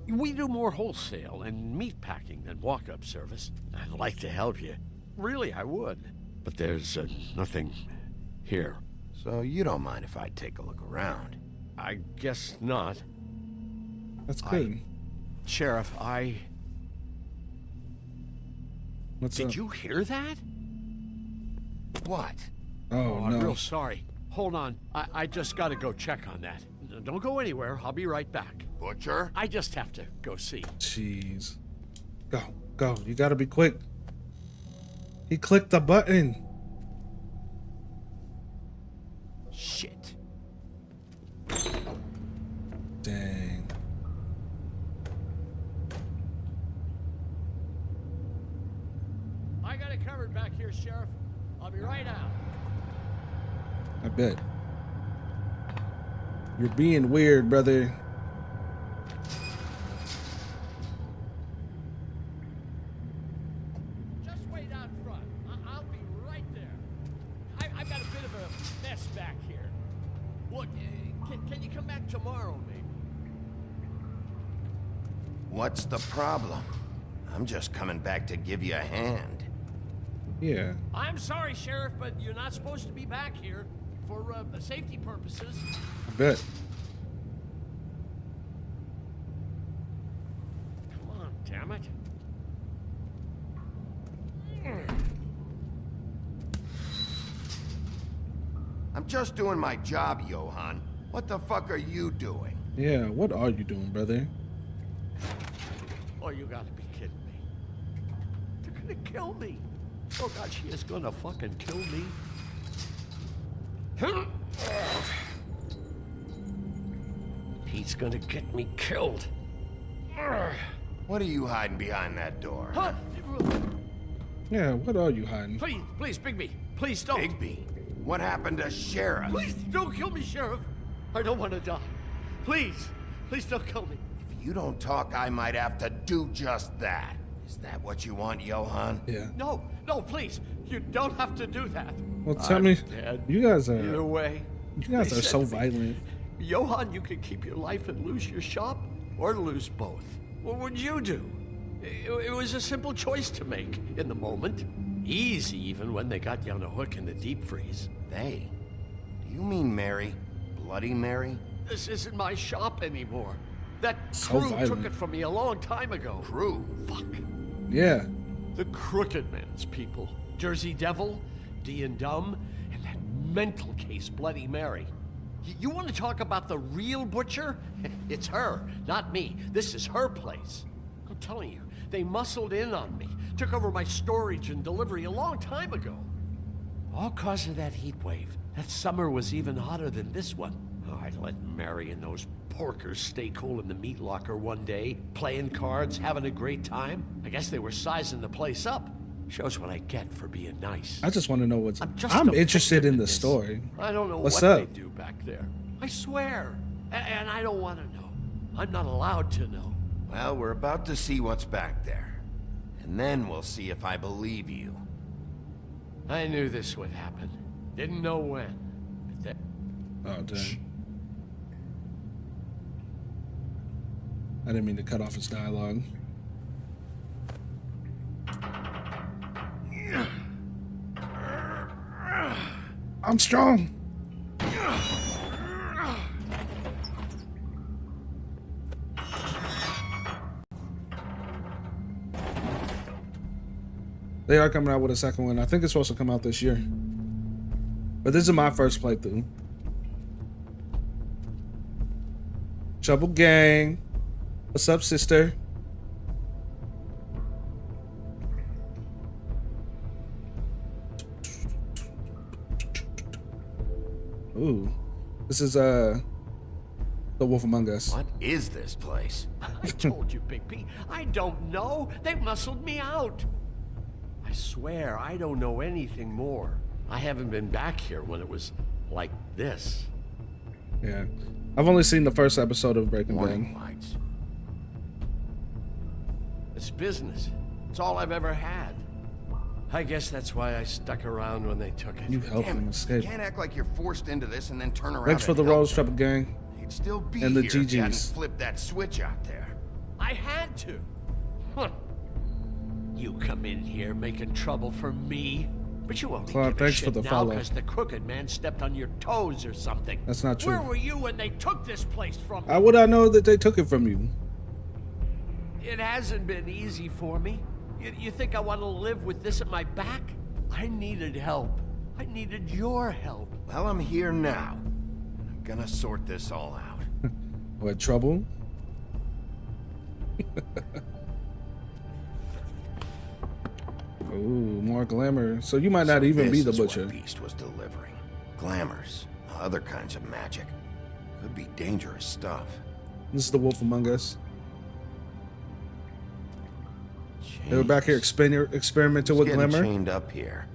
We do more wholesale and meat packing than walk-up service. I'd like to help you. Really, I would. But there's nothing here. So you don't mind if I take a look around? I guess not. That's good. Sheriff, What's Did up? you hear that? What? Oh, I'm no. real sorry. Hold on. I just gotta go check on that. Don't go anywhere. I'll be right back. Butcher? I just have to go see. Jeez. Go. You gotta be quick. He clicked the button. Shit. Dang. I got it covered back here, Sheriff. I'll be right out. I bet. You're being weird, brother. Just wait out front. I'll be right there. I've got a bit of a mess back here. Look, can you come back tomorrow, maybe? What's the problem? I'm just coming back to give you a hand. Yeah. I'm sorry, Sheriff, but you're not supposed to be back here for safety purposes. I bet. Come on, damn it. I'm just doing my job, Johan. What the fuck are you doing? Yeah, what are you doing, brother? Oh, you gotta be kidding me. They're gonna kill me. Oh God, she is gonna fucking kill me. He's gonna get me killed. What are you hiding behind that door? Huh? Yeah, what are you hiding? Please, Bigby. Please don't. Bigby? What happened to Sheriff? Please don't kill me, Sheriff. I don't want to die. Please don't kill me. If you don't talk, I might have to do just that. Is that what you want, Johan? Yeah. No, please. You don't have to do that. Well, tell I'm me, dead. you guys are. Either way. You guys They are so said to me, violent. Johan, you could keep your life and lose your shop, or lose both. What would you do? It was a simple choice to make in the moment. Easy, even when they got you on a hook in the deep freeze. They? Do you mean Mary? Bloody Mary? This isn't my shop anymore. That So crew violent. took it from me a long time ago. Crew? Fuck. Yeah. The Crooked Man's people. Jersey Devil, D and Dumb, and that mental case, Bloody Mary. You want to talk about the real butcher? It's her, not me. This is her place. I'm telling you, they muscled in on me, took over my storage and delivery a long time ago. All cause of that heat wave. That summer was even hotter than this one. Oh, I let Mary and those porkers stay cool in the meat locker one day, playing cards, having a great time. I guess they were sizing the place up. Shows what I get for being nice. I just want to know what's. just I'm a interested victim in the this. story. I don't know What's what up? they do back there. I swear. And I don't want to know. I'm not allowed to know. Well, we're about to see what's back there. And then we'll see if I believe you. I knew this would happen. Didn't know when. But Oh, dang. I didn't mean to cut off his dialogue. I'm strong. They are coming out with a second one. I think it's supposed to come out this year. But this is my first playthrough. Trouble Gang. What's up, sister? Ooh. This is The Wolf Among Us. What is this place? I told you, Bigby. I don't know. They muscled me out. I swear, I don't know anything more. I haven't been back here when it was like this. Yeah. I've only seen the first episode of Breaking Warning Bad. lights. It's business. It's all I've ever had. I guess that's why I stuck around when they took it. You helped Damn him it. escape. Can't act like you're forced into this and then turn around. Thanks for and the help rose, them. Trouble Gang. You'd still be And the here if you hadn't GGs. flipped that switch out there. I had to. Huh. You come in here making trouble for me, but you only Claude, give a thanks shit for the now follow. because the Crooked Man stepped on your toes or something. That's not true. Where were you when they took this place from me? How would I know that they took it from you? It hasn't been easy for me. You think I want to live with this at my back? I needed help. I needed your help. Well, I'm here now. I'm gonna sort this all out. What, trouble? Ooh, more glamour. So you might not even be the butcher. What Beast was delivering. Glamours, other kinds of magic. Could be dangerous stuff. This is the Wolf Among Us. They were back here experimenting with glamour. Chained up here.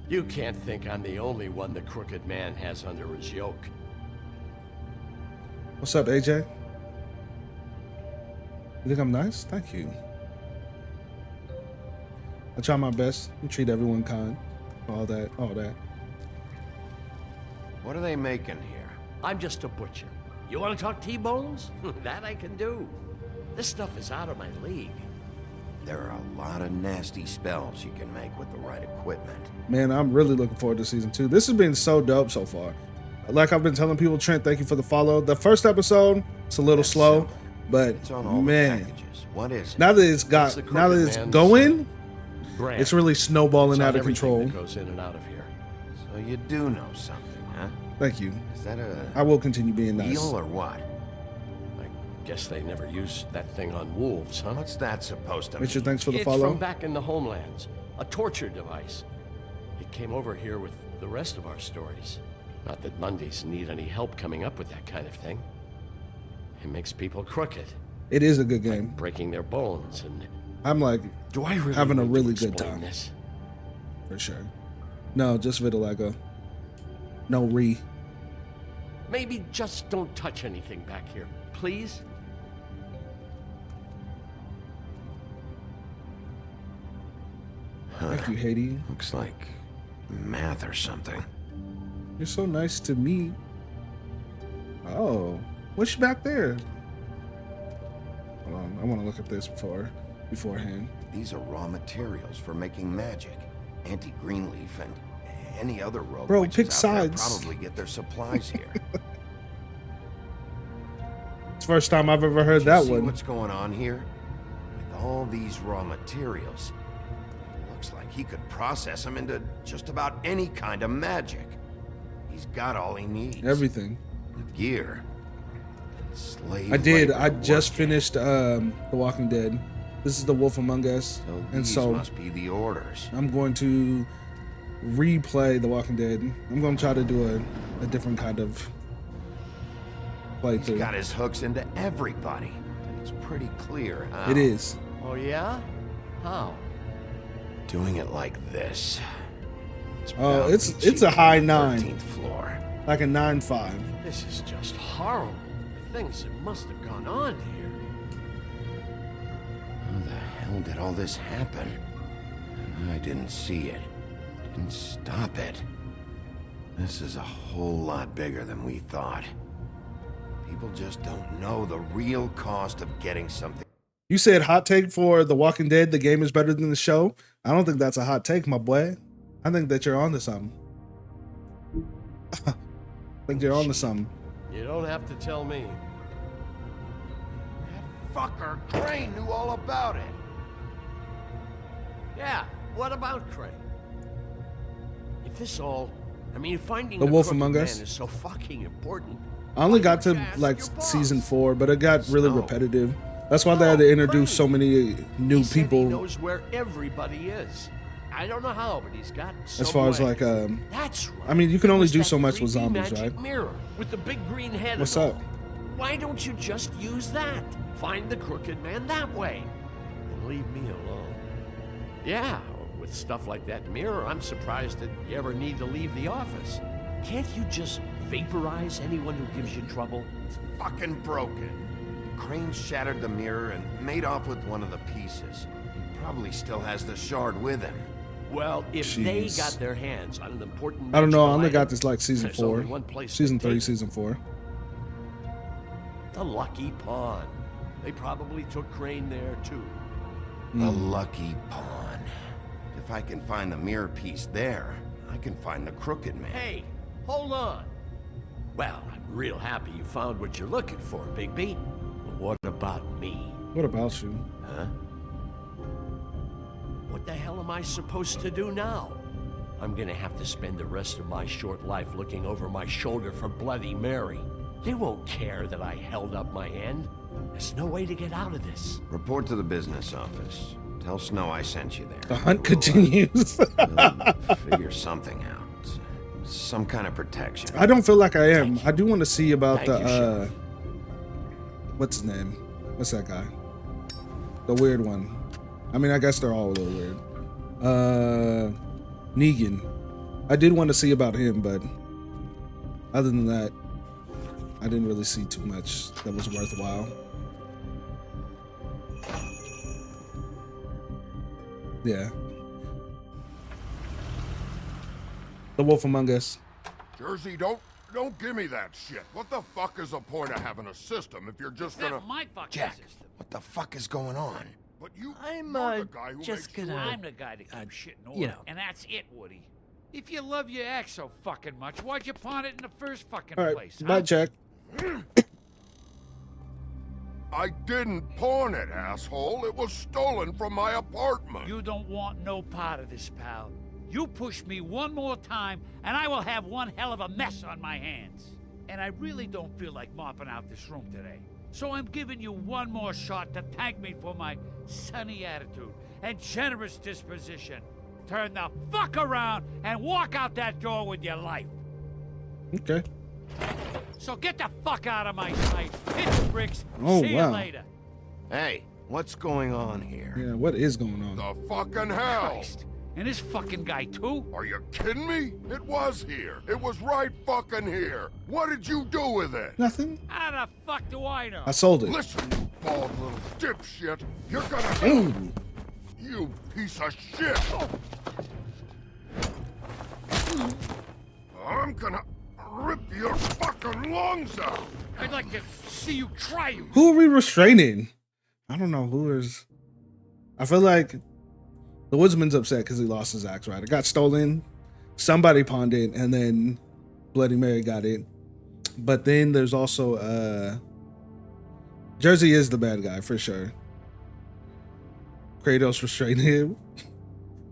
You can't think I'm the only one the Crooked Man has under his yoke. What's up, AJ? You think I'm nice? Thank you. I try my best and treat everyone kind. All that. What are they making here? I'm just a butcher. You want to talk T-bones? That I can do. This stuff is out of my league. There are a lot of nasty spells you can make with the right equipment. Man, I'm really looking forward to season 2. This has been so dope so far. Like I've been telling people, Trent, thank you for the follow. The first episode, it's a little slow, but it's on all man, the packages. What is it? now that it's going, brand. it's really snowballing It's out on of control. everything that goes in and out of here. So you do know something, huh? Thank you. Is that a I will continue being nice. deal or what? I guess they never used that thing on wolves, huh? What's that supposed to mean? Richard, thanks for the It's follow. from back in the homelands. A torture device. It came over here with the rest of our stories. Not that Mondays need any help coming up with that kind of thing. It makes people crooked. It is a good game. Like breaking their bones and... I'm like Do I really having a need to really good explain time. This? For sure. No, just vitiligo. No re. Maybe just don't touch anything back here, please? Thank you, Haiti. Looks like math or something. You're so nice to me. Oh, what's back there? Hold on, I want to look at this beforehand. These are raw materials for making magic. Anti-Greenleaf and any other rogue Bro, witches pick out there sides. probably get their supplies here. It's the first time I've ever heard Do you that see one. what's going on here? With all these raw materials, it looks like he could process them into just about any kind of magic. He's got all he needs. Everything. The gear. Slave I did. labor I to just work finished The Walking Dead. This is The Wolf Among Us, So and these so must be the orders. I'm going to replay The Walking Dead. I'm going to try to do a different kind of He's playthrough. got his hooks into everybody. And it's pretty clear how. It is. Oh yeah? How? Doing it like this. Oh, bound it's to be it's a cheating high on the 9, 13th floor. like a 9.5. This is just horrible. The things that must have gone on here. How the hell did all this happen? I didn't see it. Didn't stop it. This is a whole lot bigger than we thought. People just don't know the real cost of getting something. You said hot take for The Walking Dead, the game is better than the show. I don't think that's a hot take, my boy. I think that you're on to something. I think you're on to something. You don't have to tell me. That fucker Crane knew all about it. Yeah, what about Crane? If this all... I mean, finding The Wolf Crooked Among Man Us? is so fucking important. I only why got don't to you ask like your boss? season 4, but it got really Snow. repetitive. That's why they had to introduce so many new He said he people knows where everybody is. I don't know how, but he's got as far as some like way. That's right. I mean, you can It only was do that so much with creepy zombies, magic right? mirror with the big green head. What's and up? all. Why don't you just use that? Find the Crooked Man that way, and leave me alone. Yeah, with stuff like that mirror, I'm surprised that you ever need to leave the office. Can't you just vaporize anyone who gives you trouble? It's fucking broken. Crane shattered the mirror and made off with one of the pieces. He probably still has the shard with him. Well, if they Jeez. got their hands on an important I don't know. I magical only got item, this like season there's 4, only one place to season 3, take it. season 4. The Lucky Pawn. They probably took Crane there too. The Lucky Pawn. If I can find the mirror piece there, I can find the Crooked Man. Hey, hold on. Well, I'm real happy you found what you're looking for, Bigby. But what about me? What about you? Huh? what the hell am I supposed to do now? I'm gonna have to spend the rest of my short life looking over my shoulder for Bloody Mary. They won't care that I held up my end. There's no way to get out of this. Report to the business office. Tell Snow I sent you there. The hunt continues. We'll figure something out. Some kind of protection. I don't feel like I am. I do want to see about Thank you, the what's his name? What's that guy? The weird one. I mean, I guess they're all a little weird. Negan. I did want to see about him, but other than that, I didn't really see too much that was worthwhile. Yeah. The Wolf Among Us. Jersey, don't give me that shit. What the fuck is the point of having a system if you're just gonna... my fucking Jack, system. what the fuck is going on? But you, I'm you're the guy who just makes gonna. sure- I'm the guy that keeps shit in order, you know. and that's it, Woody. If you love your ex so fucking much, why'd you pawn it in the first fucking All right, place? bye, Jack. I didn't pawn it, asshole. It was stolen from my apartment. You don't want no part of this, pal. You push me one more time, and I will have one hell of a mess on my hands. And I really don't feel like mopping out this room today. So I'm giving you one more shot to thank me for my sunny attitude and generous disposition. Turn the fuck around and walk out that door with your life. Okay. So get the fuck out of my sight. Hit the bricks. Oh, See wow. you later. Hey, what's going on here? Yeah, what is going on? The fucking hell! Christ. And this fucking guy, too? Are you kidding me? It was here. It was right fucking here. What did you do with it? Nothing. How the fuck do I know? I sold it. Listen, you bald little dipshit. You're gonna... Ooh. You piece of shit! I'm gonna rip your fucking lungs out! I'd like to see you try you. Who are we restraining? I don't know who is. I feel like the Woodsman's upset because he lost his axe, right? It got stolen. Somebody pawned it, and then Bloody Mary got it. But then there's also Jersey is the bad guy for sure. Kratos restraining him.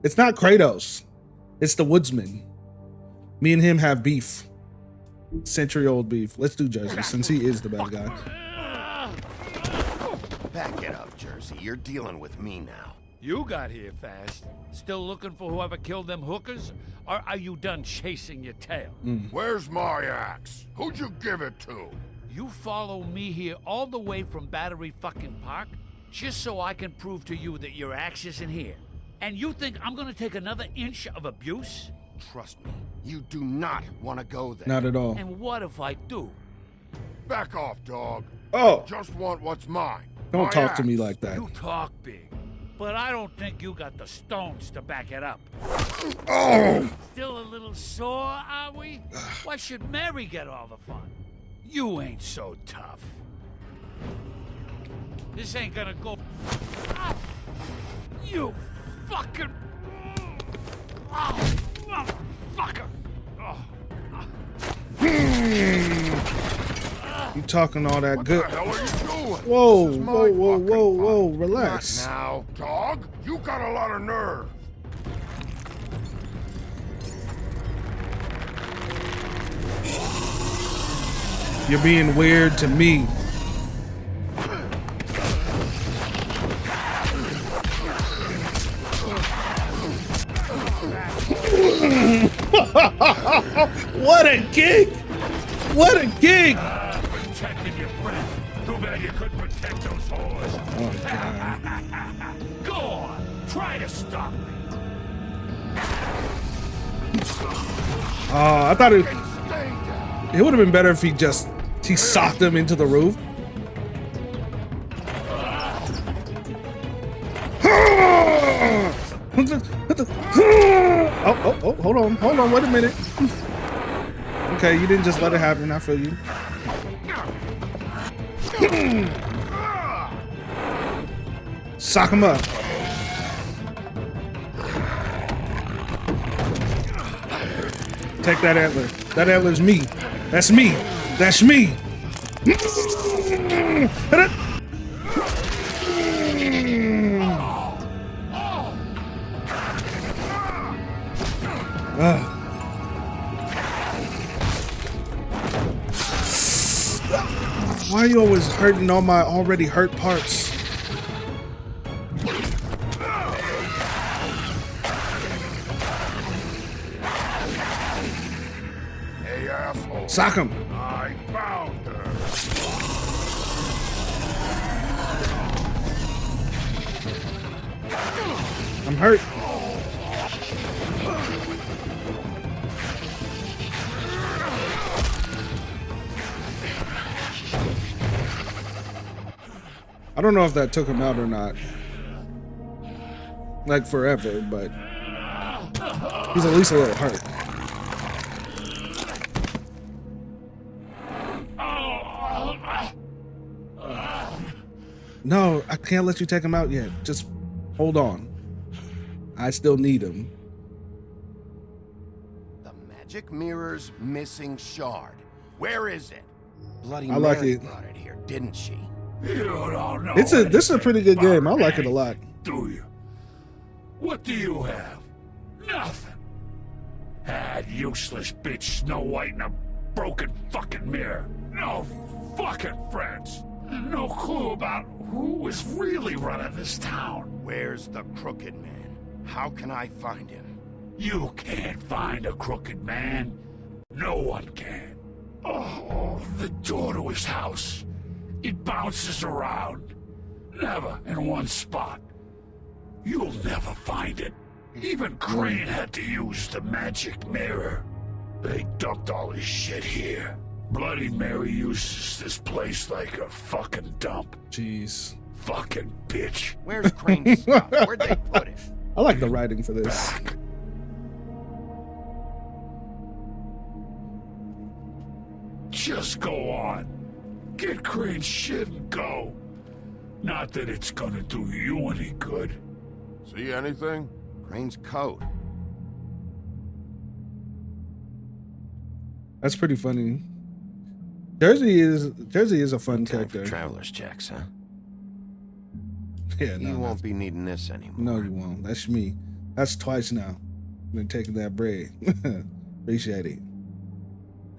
It's not Kratos. It's the Woodsman. Me and him have beef. Century-old beef. Let's do Jersey since he is the bad guy. Back it up, Jersey. You're dealing with me now. You got here fast. Still looking for whoever killed them hookers? Or are you done chasing your tail? Where's my axe? Who'd you give it to? You follow me here all the way from Battery fucking Park just so I can prove to you that your axe isn't here. And you think I'm gonna take another inch of abuse? Trust me, you do not want to go there. Not at all. And what if I do? Back off, dog. Oh. Just want what's mine. Don't My talk to me axe. like that. You talk big, but I don't think you got the stones to back it up. Oh! Still a little sore, are we? Why should Mary get all the fun? You ain't so tough. This ain't gonna go. Ah! You fucking. Oh, motherfucker! Oh. You talking all that good? What the hell are you doing? Whoa, This is my whoa, whoa, fucking whoa, fight. whoa, relax. Not now, dog. You got a lot of nerve. You're being weird to me. What a gig! What a gig! Protecting your friend. Too bad you couldn't protect those whores. Oh, God. Go on. Try to stop me. I thought it would have been better if he socked him into the roof. Oh, hold on, wait a minute. Okay, you didn't just let it happen, I feel you. Sock him up. Take that antler. That antler's me. That's me. That's me. you always hurting all my already hurt parts? Hey, asshole. Sock him. I found her. I'm hurt. I don't know if that took him out or not. Like forever, but he's at least a little hurt. No, I can't let you take him out yet. Just hold on. I still need him. The magic mirror's missing shard. Where is it? Bloody I like Mary it. brought it here, didn't she? You don't know. This is a pretty good game. I like it a lot. Do you? What do you have? Nothing. That useless bitch Snow White and a broken fucking mirror. No fucking friends. No clue about who was really running this town. Where's the Crooked Man? How can I find him? You can't find a crooked man. No one can. Oh, the door to his house. It bounces around. Never in one spot. You'll never find it. Even Crane had to use the magic mirror. They dumped all his shit here. Bloody Mary uses this place like a fucking dump. Jeez. Fucking bitch. Where's Crane's stuff? Where'd they put it? I like the writing for this. Just go on. Get Crane's shit and go. Not that it's gonna do you any good. See anything? Crane's coat. That's pretty funny. Jersey is a fun Time for character. traveler's checks, huh? Yeah, You won't be needing this anymore. No, you won't. That's me. That's twice now. Been taking that bread. Appreciate it.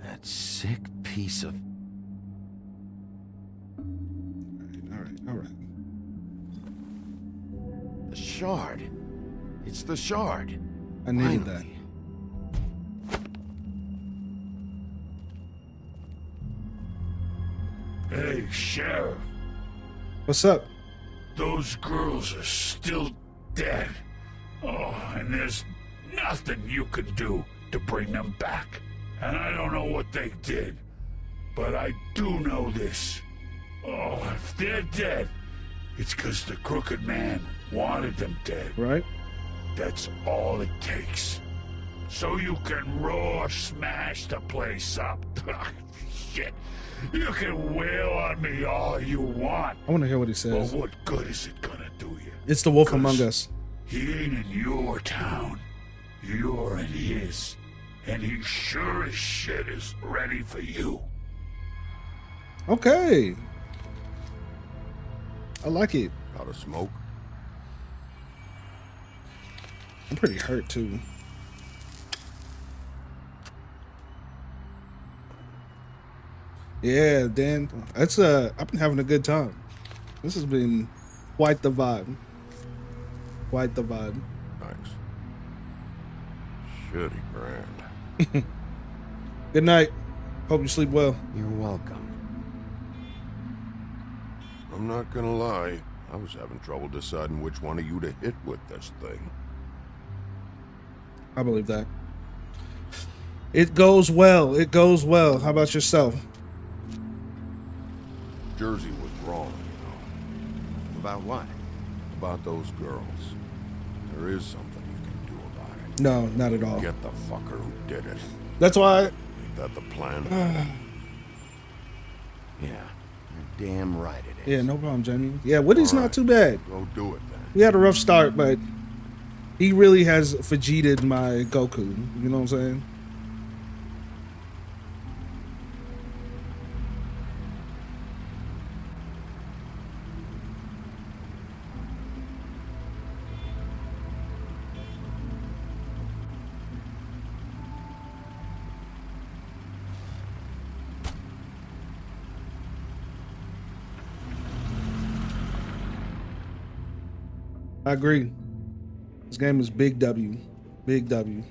That sick piece of... All right. The shard. It's the shard. I needed that. Hey, Sheriff. What's up? Those girls are still dead. Oh, and there's nothing you can do to bring them back. And I don't know what they did, but I do know this. Oh, if they're dead, it's because the Crooked Man wanted them dead. Right? That's all it takes. So you can raw smash the place up. Shit. You can wail on me all you want. I want to hear what he says. But what good is it gonna do you? It's the Wolf Among Us. He ain't in your town. You're in his. And he sure as shit is ready for you. Okay. I like it. Got a smoke? I'm pretty hurt too. Yeah, Dan. I've been having a good time. This has been quite the vibe. Quite the vibe. Thanks. Shitty brand. Good night. Hope you sleep well. You're welcome. I'm not gonna lie. I was having trouble deciding which one of you to hit with this thing. I believe that. It goes well. It goes well. How about yourself? Jersey was wrong, you know. About what? About those girls. There is something you can do about it. No, not at all. Get the fucker who did it. That's why. Ain't that the plan? Yeah, you're damn right it is. Yeah, no problem, Jamie. Yeah, Woody's not too bad. Go do it then. We had a rough start, but he really has Vegeta'd my Goku. You know what I'm saying? I agree. This game is big W. Big W.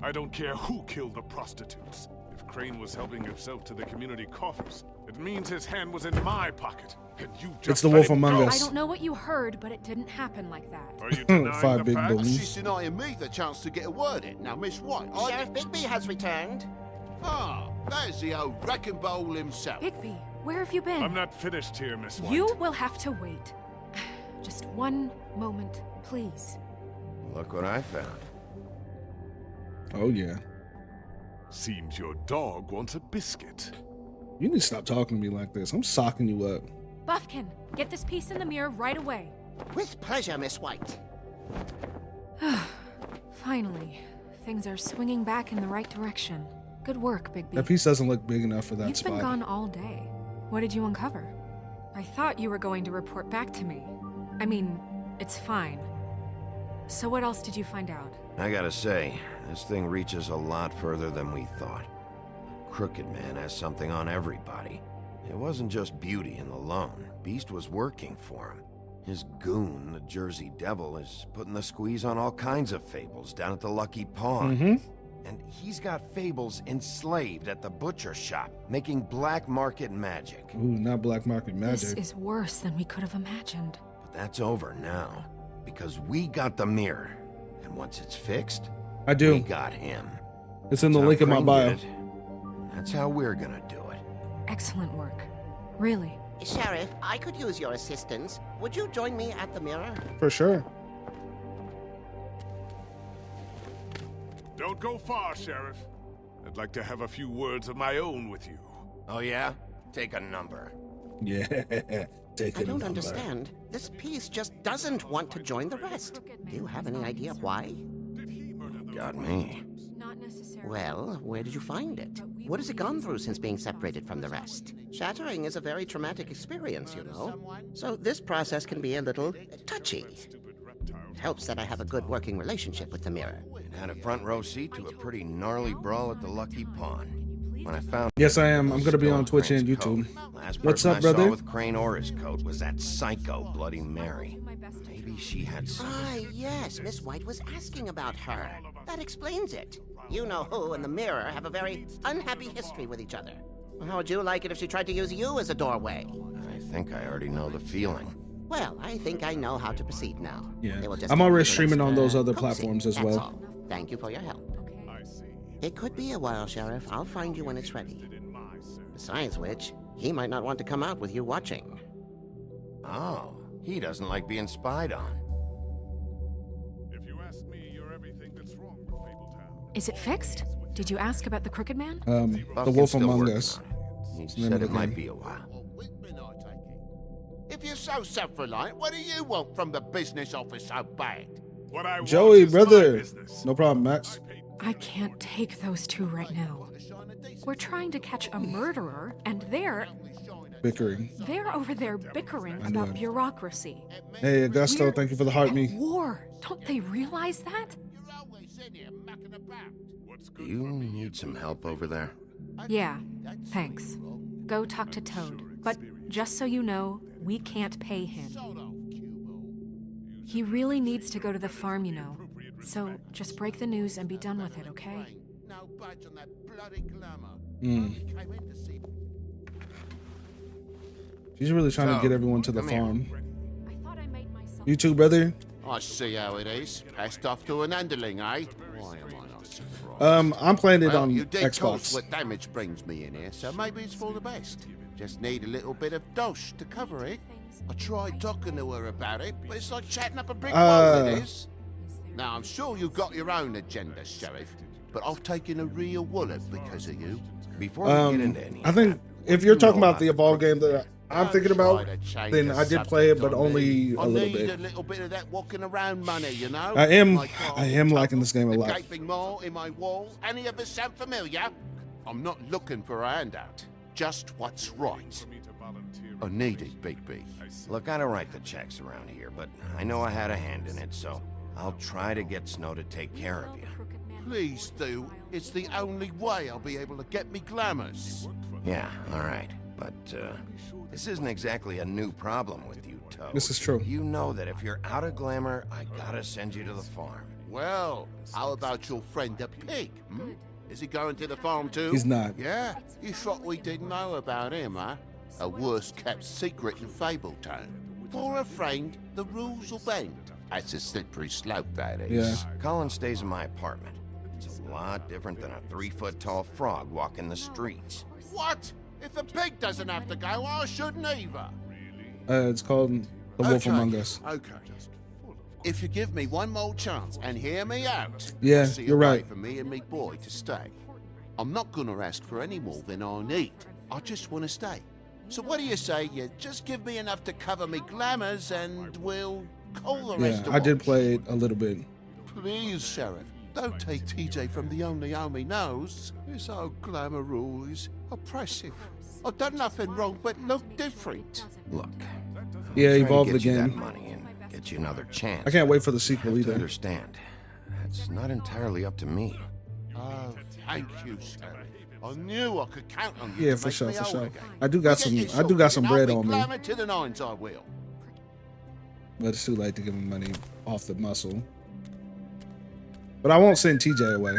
I don't care who killed the prostitutes. If Crane was helping himself to the community coffers, it means his hand was in my pocket. And you just It's the let Wolf him Among go. Us. I don't know what you heard, but it didn't happen like that. Are you denying Five the big facts? balloons. She's denying me the chance to get a word in. Now, Miss White, Sheriff Bigby has returned. Ah, there's the old wrecking bowl himself. Bigby, where have you been? I'm not finished here, Miss White. You will have to wait. Just one moment, please. Look what I found. Oh, yeah. Seems your dog wants a biscuit. You need to stop talking to me like this. I'm socking you up. Buffkin, get this piece in the mirror right away. With pleasure, Miss White. Finally, things are swinging back in the right direction. Good work, Bigby. That piece doesn't look big enough for that You've spot. been gone all day. What did you uncover? I thought you were going to report back to me. I mean, it's fine. So what else did you find out? I gotta say, this thing reaches a lot further than we thought. The Crooked Man has something on everybody. It wasn't just Beauty and the Lone. Beast was working for him. His goon, the Jersey Devil, is putting the squeeze on all kinds of fables down at the Lucky Pawn. And he's got fables enslaved at the butcher shop, making black market magic. Ooh, not black market This magic. is worse than we could have imagined. But that's over now, because we got the mirror. And once it's fixed, I do. we got him. It's in the That's link how in my Crane bio. did it. That's how we're gonna do it. Excellent work. Really. Sheriff, I could use your assistance. Would you join me at the mirror? For sure. Don't go far, Sheriff. I'd like to have a few words of my own with you. Oh yeah? Take a number. Yeah. Take I it. don't understand. This piece just doesn't want to join the rest. Do you have any idea why? Got me. Not necessarily. Well, where did you find it? What has it gone through since being separated from the rest? Shattering is a very traumatic experience, you know. So this process can be a little touchy. It helps that I have a good working relationship with the mirror. It had a front row seat to a pretty gnarly brawl at the Lucky Pawn. When I found Yes, I am. I'm gonna be still on in Twitch Crane's and YouTube. coat. Last What's person up, I brother? saw with Crane or his coat was that psycho Bloody Mary. Maybe she had some. Ah, yes, Miss White was asking about her. That explains it. You know who and the mirror have a very unhappy history with each other. How would you like it if she tried to use you as a doorway? I think I already know the feeling. Well, I think I know how to proceed now. Yeah. They will just I'm keep already things, streaming on those other cozy, platforms as that's well. all. Thank you for your help. It could be a while, Sheriff. I'll find you when it's ready. Besides which, he might not want to come out with you watching. Oh, he doesn't like being spied on. If you ask me, you're everything that's wrong with Fabletown. Is it fixed? Did you ask about the Crooked Man? The Buffkin's Wolf still Among working Us. on it. It's He the name said of it the might game. be a while. If you're so self-reliant, what do you want from the business office so bad? What I Joey, want is my brother. business. No problem, Max. I can't take those two right now. We're trying to catch a murderer, and they're Bickering. over there bickering I knew about it. bureaucracy. Hey, Augusto, We're thank you for the heart at me. war. Don't they realize that? Do you need some help over there? Yeah, thanks. Go talk to Toad. But just so you know, we can't pay him. He really needs to go to the farm, you know. So just break the news and be done with it, okay? No budge on that bloody glamour. Mm. She's really trying to get everyone to the come here. farm. You too, brother. I see how it is. Passed off to an underling, eh? Why am I not surprised? I'm playing it Well, on you did cause Xbox. what damage brings me in here, so maybe it's for the best. Just need a little bit of dosh to cover it. I tried talking to her about it, but it's like chatting up a brick wall, it is. Now, I'm sure you've got your own agenda, Sheriff, but I've taken a real wallet because of you. Before we get into any I think if you're talking about the Evolve game that I'm thinking about, then I did play it, but only a I little need bit. a little bit of that walking around money, you know? I am Like, liking this game a the lot. gaping mole in my wall. Any of us sound familiar? I'm not looking for a handout. Just what's right. I need it, Bigby. Look, I don't write the checks around here, but I know I had a hand in it, so I'll try to get Snow to take care of you. Please do. It's the only way I'll be able to get me glamours. Yeah, all right. But, this isn't exactly a new problem with you, Toad. This is true. You know that if you're out of glamour, I gotta send you to the farm. Well, how about your friend the pig? Hmm? Is he going to the farm too? He's not. Yeah? You thought we didn't know about him, huh? A worst-kept secret in Fabletown. For a friend, the rules will bend. That's a slippery slope, that is. Yeah. Colin stays in my apartment. It's a lot different than a 3-foot-tall frog walking the streets. What? If the pig doesn't have to go, I shouldn't either. It's called The Wolf Among Us. Okay. If you give me one more chance and hear me out, Yeah, I'll see you're a way right. for me and me boy to stay. I'm not gonna ask for any more than I need. I just want to stay. So what do you say? You just give me enough to cover me glamours, and we'll call the rest. Yeah, I did play it a little bit. Please, Sheriff, don't take TJ from the only home he knows. This old glamour rule is oppressive. I've done nothing wrong but look different. Look. Yeah, I'm trying to evolved get you again. that money and get you another chance. I can't wait for the sequel You have to either. understand, that's not entirely up to me. Oh, thank you, Sheriff. I knew I could count on you Yeah, to for make sure, me for whole sure. again. I do got We'll get some. you I do got sorted, some and I'll bread be on me, glamour to the nines, I will. but it's too late to give him money off the muscle. But I won't send TJ away.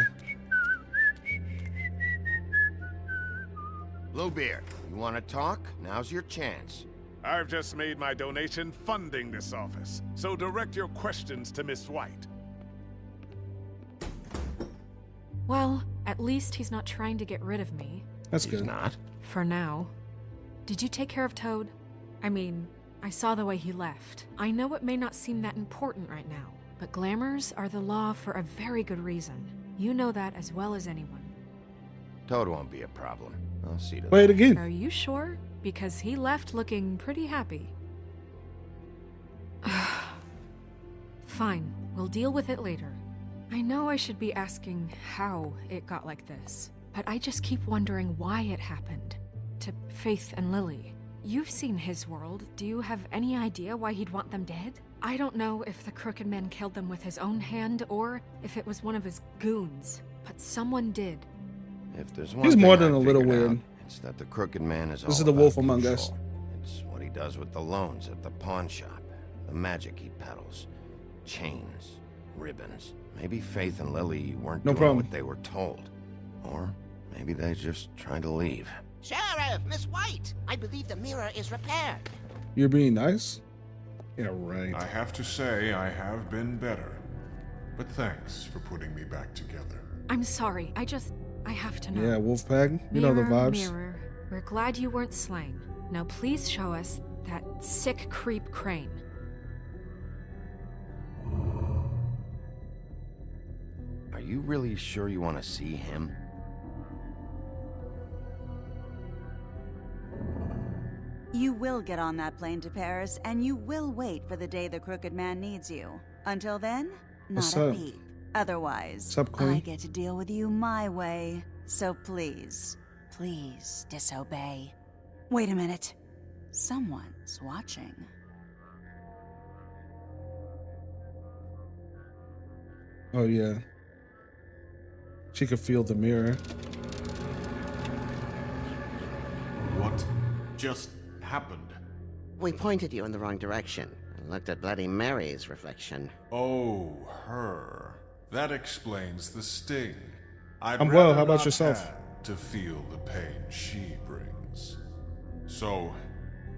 Bluebeard, you want to talk? Now's your chance. I've just made my donation funding this office, so direct your questions to Miss White. Well, at least he's not trying to get rid of me. That's He's good. not. For now. Did you take care of Toad? I mean, I saw the way he left. I know it may not seem that important right now, but glamours are the law for a very good reason. You know that as well as anyone. Toad won't be a problem. I'll see to Play it that. again. Are you sure? Because he left looking pretty happy. Fine, we'll deal with it later. I know I should be asking how it got like this, but I just keep wondering why it happened. To Faith and Lily. You've seen his world. Do you have any idea why he'd want them dead? I don't know if the Crooked Man killed them with his own hand or if it was one of his goons, but someone did. If there's one He's thing more than I a little figured out, weird. it's that the Crooked Man is This all is the about Wolf Among Us. control. It's what he does with the loans at the pawn shop, the magic he peddles, chains, ribbons. Maybe Faith and Lily weren't No doing problem. what they were told. Or maybe they're just trying to leave. Sheriff, Miss White, I believe the mirror is repaired. You're being nice? Yeah, right. I have to say I have been better. But thanks for putting me back together. I'm sorry, I have to know. Yeah, Wolfpack. You know the Mirror, vibes. Mirror, we're glad you weren't slain. Now please show us that sick creep Crane. Are you really sure you want to see him? You will get on that plane to Paris, and you will wait for the day the Crooked Man needs you. Until then, not What's a up? peep. Otherwise, What's up, Queen? I get to deal with you my way. So please, please disobey. Wait a minute. Someone's watching. Oh yeah. She could feel the mirror. What just happened? We pointed you in the wrong direction and looked at Bloody Mary's reflection. Oh, her. That explains the sting. I'd I'm well, rather how about not yourself? have to feel the pain she brings. So,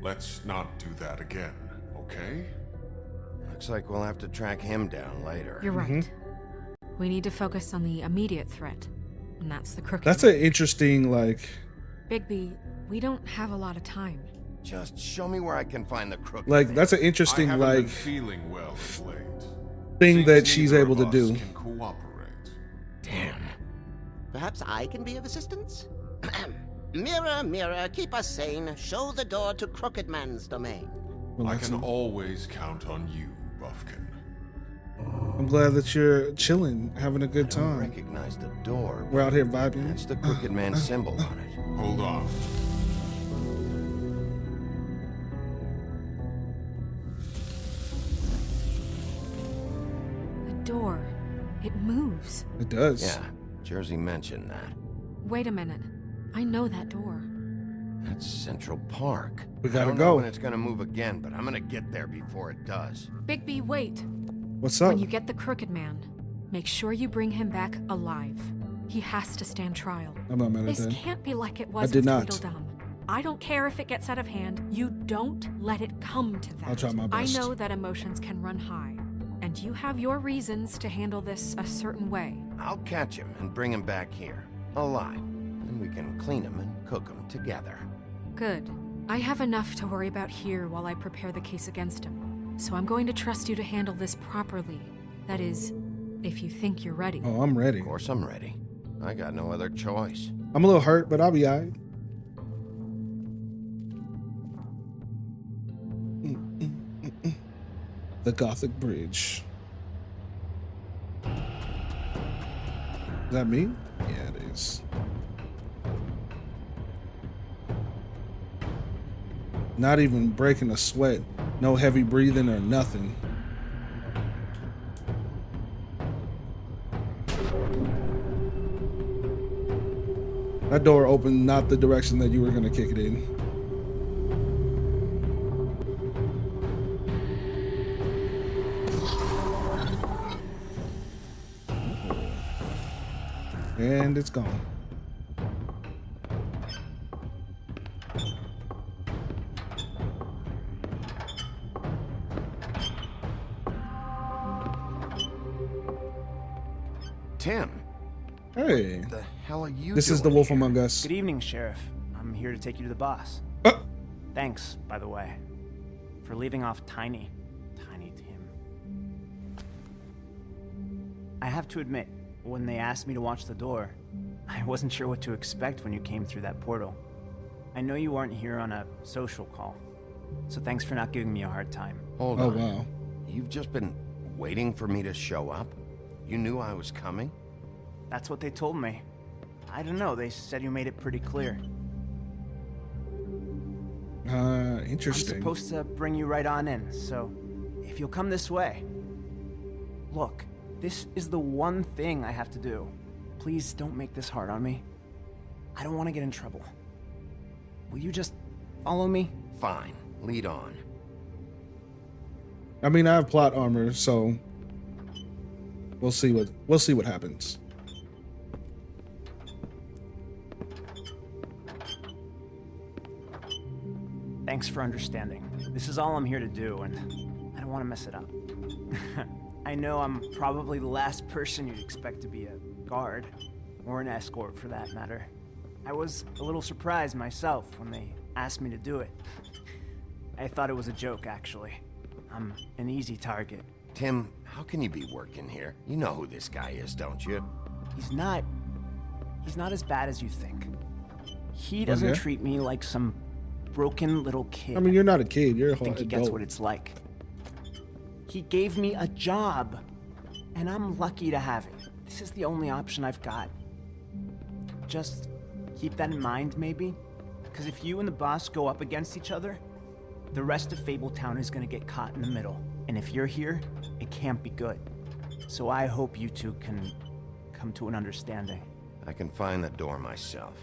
let's not do that again, okay? Looks like we'll have to track him down later. You're right. We need to focus on the immediate threat, and that's the Crooked That's Man. an interesting, like, Bigby, we don't have a lot of time. Just show me where I can find the Crooked like Man. that's an interesting, I haven't like, been feeling well of late. thing Seems that she's neither able of to us do. can cooperate. Damn. Perhaps I can be of assistance? Mirror, mirror, keep us sane. Show the door to Crooked Man's domain. I can always count on you, Buffkin. I'm glad that you're chilling, having a good I don't time. recognize the door. We're out here vibing. It's the Crooked Man symbol on it. Hold on. The door. It moves. It does. Yeah, Jersey mentioned that. Wait a minute. I know that door. That's Central Park. We gotta I don't know go. when it's gonna move again, but I'm gonna get there before it does. Bigby, wait. What's up? When you get the Crooked Man, make sure you bring him back alive. He has to stand trial. I'm not mad at This that. can't be like it was I did with not. Tweedledum. I don't care if it gets out of hand. You don't let it come to that. I'll try my I best. know that emotions can run high, and you have your reasons to handle this a certain way. I'll catch him and bring him back here, alive. And we can clean him and cook him together. Good. I have enough to worry about here while I prepare the case against him. So I'm going to trust you to handle this properly. That is, if you think you're ready. Oh, I'm ready. Of course I'm ready. I got no other choice. I'm a little hurt, but I'll be alright. The Gothic Bridge. Is that me? Yeah, it is. Not even breaking a sweat. No heavy breathing or nothing. That door opened not the direction that you were gonna kick it in. And it's gone. Tim. Hey. What the hell are you This is the doing Wolf here? Among Us. Good evening, Sheriff. I'm here to take you to the boss. Thanks, by the way, for leaving off Tiny Tim. I have to admit, when they asked me to watch the door, I wasn't sure what to expect when you came through that portal. I know you aren't here on a social call, so thanks for not giving me a hard time. Hold Oh, on. wow. You've just been waiting for me to show up? You knew I was coming? That's what they told me. I don't know, they said you made it pretty clear. Interesting. I'm supposed to bring you right on in, so if you'll come this way. Look, this is the one thing I have to do. Please don't make this hard on me. I don't want to get in trouble. Will you just follow me? Fine, lead on. I mean, I have plot armor, so we'll see what happens. Thanks for understanding. This is all I'm here to do, and I don't want to mess it up. I know I'm probably the last person you'd expect to be a guard, or an escort for that matter. I was a little surprised myself when they asked me to do it. I thought it was a joke, actually. I'm an easy target. Tim, how can you be working here? You know who this guy is, don't you? He's not as bad as you think. He doesn't Okay. treat me like some broken little kid. I mean, you're not a kid. You're a I think he whole gets adult. what it's like. He gave me a job, and I'm lucky to have it. This is the only option I've got. Just keep that in mind, maybe? Because if you and the boss go up against each other, the rest of Fabletown is gonna get caught in the middle. And if you're here, it can't be good. So I hope you two can come to an understanding. I can find the door myself.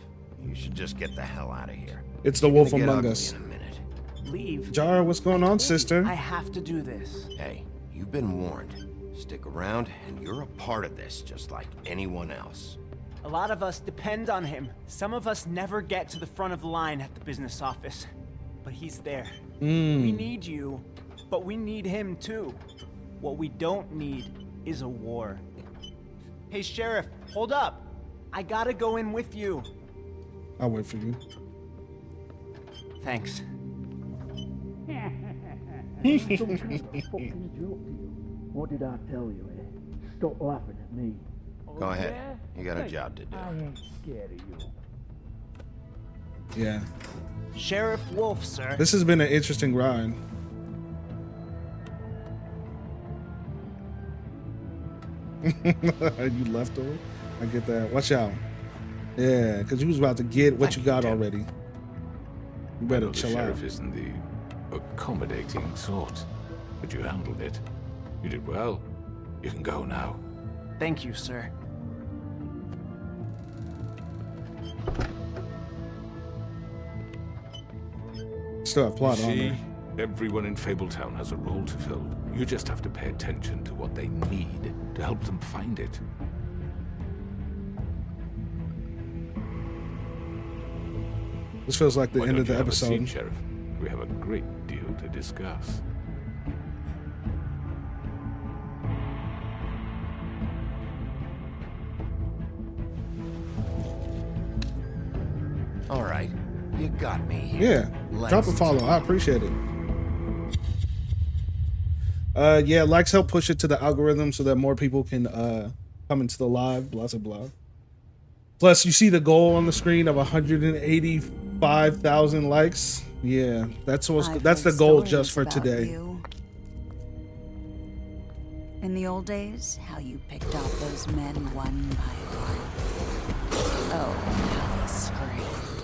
You should just get the hell out of here. It's the You're Wolf gonna get Among ugly Us. in a minute. Leave. Jar, what's going on, sister? I have to do this. Hey, you've been warned. Stick around, and you're a part of this, just like anyone else. A lot of us depend on him. Some of us never get to the front of the line at the business office. But he's there. We need you, but we need him too. What we don't need is a war. Hey, Sheriff, hold up. I gotta go in with you. I'll wait for you. Thanks. What did I tell you, eh? Stop laughing at me. Go ahead. You got a job to do. I ain't scared of you. Yeah. Sheriff Wolf, sir. This has been an interesting ride. You left over? I get that. Watch out. Yeah, because you was about to get what you got already. You I better know the chill out. sheriff isn't the accommodating sort, but you handled it. You did well. You can go now. Thank you, sir. Still have plot on See, there. everyone in Fabletown has a role to fill. You just have to pay attention to what they need to help them find it. This feels like the Why end don't of the you have a episode. seat, Sheriff? We have a great deal to discuss. All right, you got me here. Yeah, drop a follow. I appreciate it. Yeah, likes help push it to the algorithm so that more people can come into the live. Blah blah blah. Plus, you see the goal on the screen of 185,000 likes. Yeah, that's the goal just for today. You. In the old days, how you picked off those men one by one. Oh, how they screamed.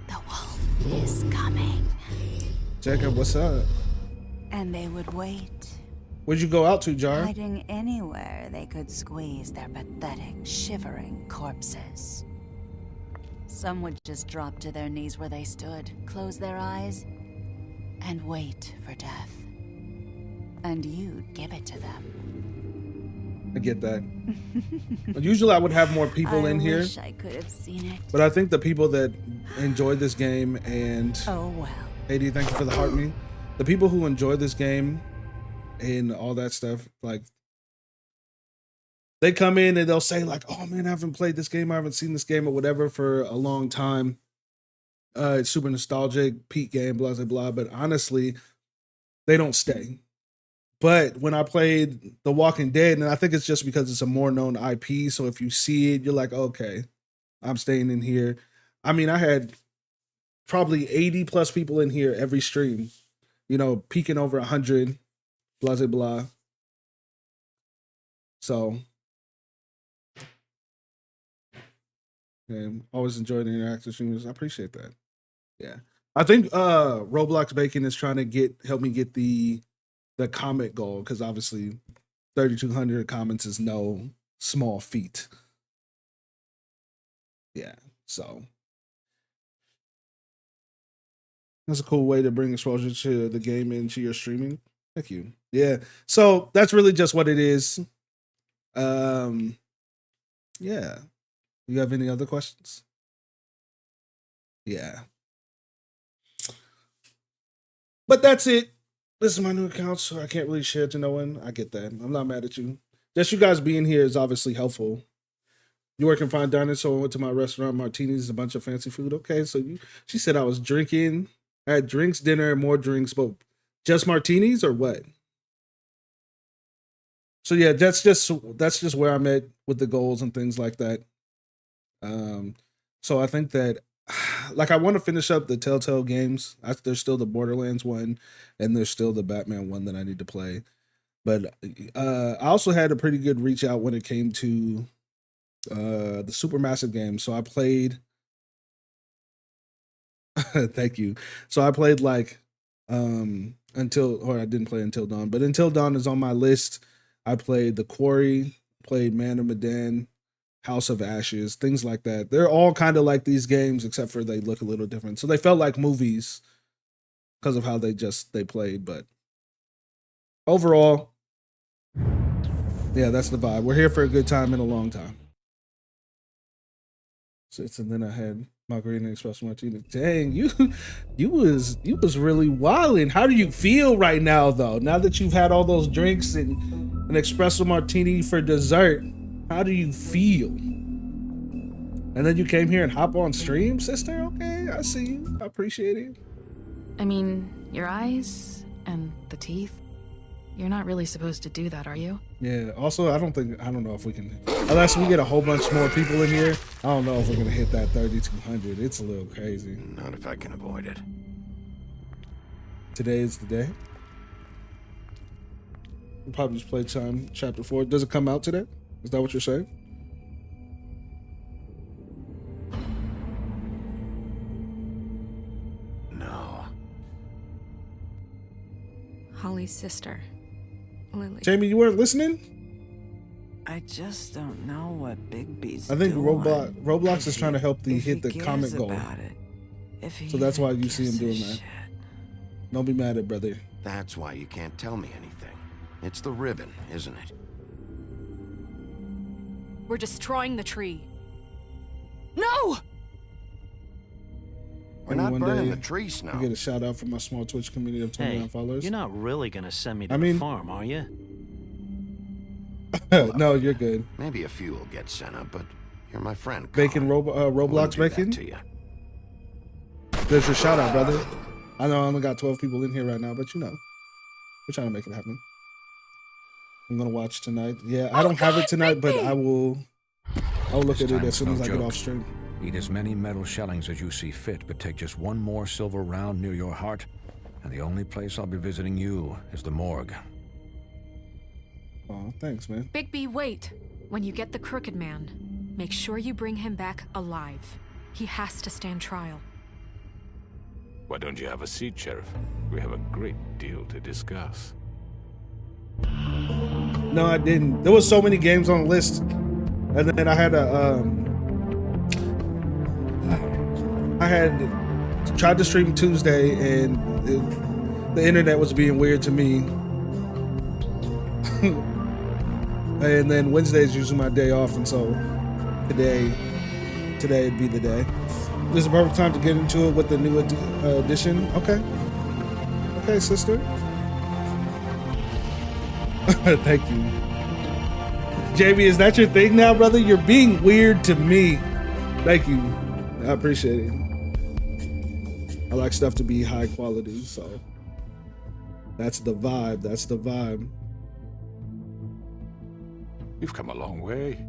The wolf is coming. Jacob, what's up? And they would wait, Where'd you go out to, Jar? hiding anywhere they could squeeze their pathetic, shivering corpses. Some would just drop to their knees where they stood, close their eyes, and wait for death. And you'd give it to them. I get that. Usually I would have more people in here. I wish I could have seen it. But I think the people that enjoyed this game and... Oh, well. AD, thank you for the heart me. The people who enjoy this game and all that stuff, like, they come in and they'll say like, oh man, I haven't played this game, I haven't seen this game or whatever for a long time. It's super nostalgic, peak game, blah, blah, blah. But honestly, they don't stay. But when I played The Walking Dead, and I think it's just because it's a more known IP, so if you see it, you're like, okay, I'm staying in here. I mean, I had probably 80 plus people in here every stream, you know, peaking over 100, blah, blah, blah. So, yeah, always enjoy the interactive streamers. I appreciate that. Yeah. I think Roblox Bacon is trying to help me get the comment goal, because obviously 3,200 comments is no small feat. Yeah, so that's a cool way to bring exposure to the game into your streaming. Thank you. Yeah, so that's really just what it is. Yeah. You have any other questions? Yeah. But that's it. This is my new account, so I can't really share to no one. I get that. I'm not mad at you. Just you guys being here is obviously helpful. You work in fine dining, so I went to my restaurant, Martinis, a bunch of fancy food. Okay, so she said I was drinking. I had drinks, dinner, more drinks, but just martinis or what? So yeah, that's just where I'm at with the goals and things like that. So I think that, like, I want to finish up the Telltale games. There's still the Borderlands one, and there's still the Batman one that I need to play. But I also had a pretty good reach out when it came to the Supermassive game. So I played. Thank you. So I played like I didn't play Until Dawn, but Until Dawn is on my list. I played The Quarry, played Man of Medan, House of Ashes, things like that. They're all kind of like these games, except for they look a little different. So they felt like movies because of how they played. But overall, yeah, that's the vibe. We're here for a good time in a long time. So then I had Margarita and Espresso Martini. Dang, you was really wilding. How do you feel right now, though? Now that you've had all those drinks and an espresso martini for dessert, how do you feel? And then you came here and hop on stream, sister? Okay, I see you. I appreciate it. I mean, your eyes and the teeth. You're not really supposed to do that, are you? Yeah, also, I don't know if we can, unless we get a whole bunch more people in here, I don't know if we're going to hit that 3,200. It's a little crazy. Not if I can avoid it. Today is the day. We'll probably just play chapter 4. Does it come out today? Is that what you're saying? No. Holly's sister, Lily. Jamie, you weren't listening? I just don't know what Bigby's I think doing. Roblox is trying to help hit the comment goal. If he So that's why even you see him gives a doing that. shit. Don't be mad at brother. That's why you can't tell me anything. It's the ribbon, isn't it? We're destroying the tree. No! We're not burning the tree, Snow. I get a shout out from my small Twitch community of 29 followers. You're not really gonna send me to the farm, are you? No, you're good. Maybe a few will get sent up, but you're my friend. Bacon Roblox bacon. To you. There's your shout out, brother. I know I only got 12 people in here right now, but you know, we're trying to make it happen. I'm gonna watch tonight. Yeah, I don't have it tonight, but I'll look at it as soon as I get off stream. Eat as many metal shellings as you see fit, but take just one more silver round near your heart, and the only place I'll be visiting you is the morgue. Oh, thanks, man. Bigby, wait. When you get the Crooked Man, make sure you bring him back alive. He has to stand trial. Why don't you have a seat, Sheriff? We have a great deal to discuss. No, I didn't. There was so many games on the list, and then I had tried to stream Tuesday, and the internet was being weird to me. And then Wednesday is usually my day off, and so today would be the day. This is the perfect time to get into it with the new edition. Okay, sister. Thank you. JB, is that your thing now, brother? You're being weird to me. Thank you. I appreciate it. I like stuff to be high quality, so that's the vibe. That's the vibe. You've come a long way.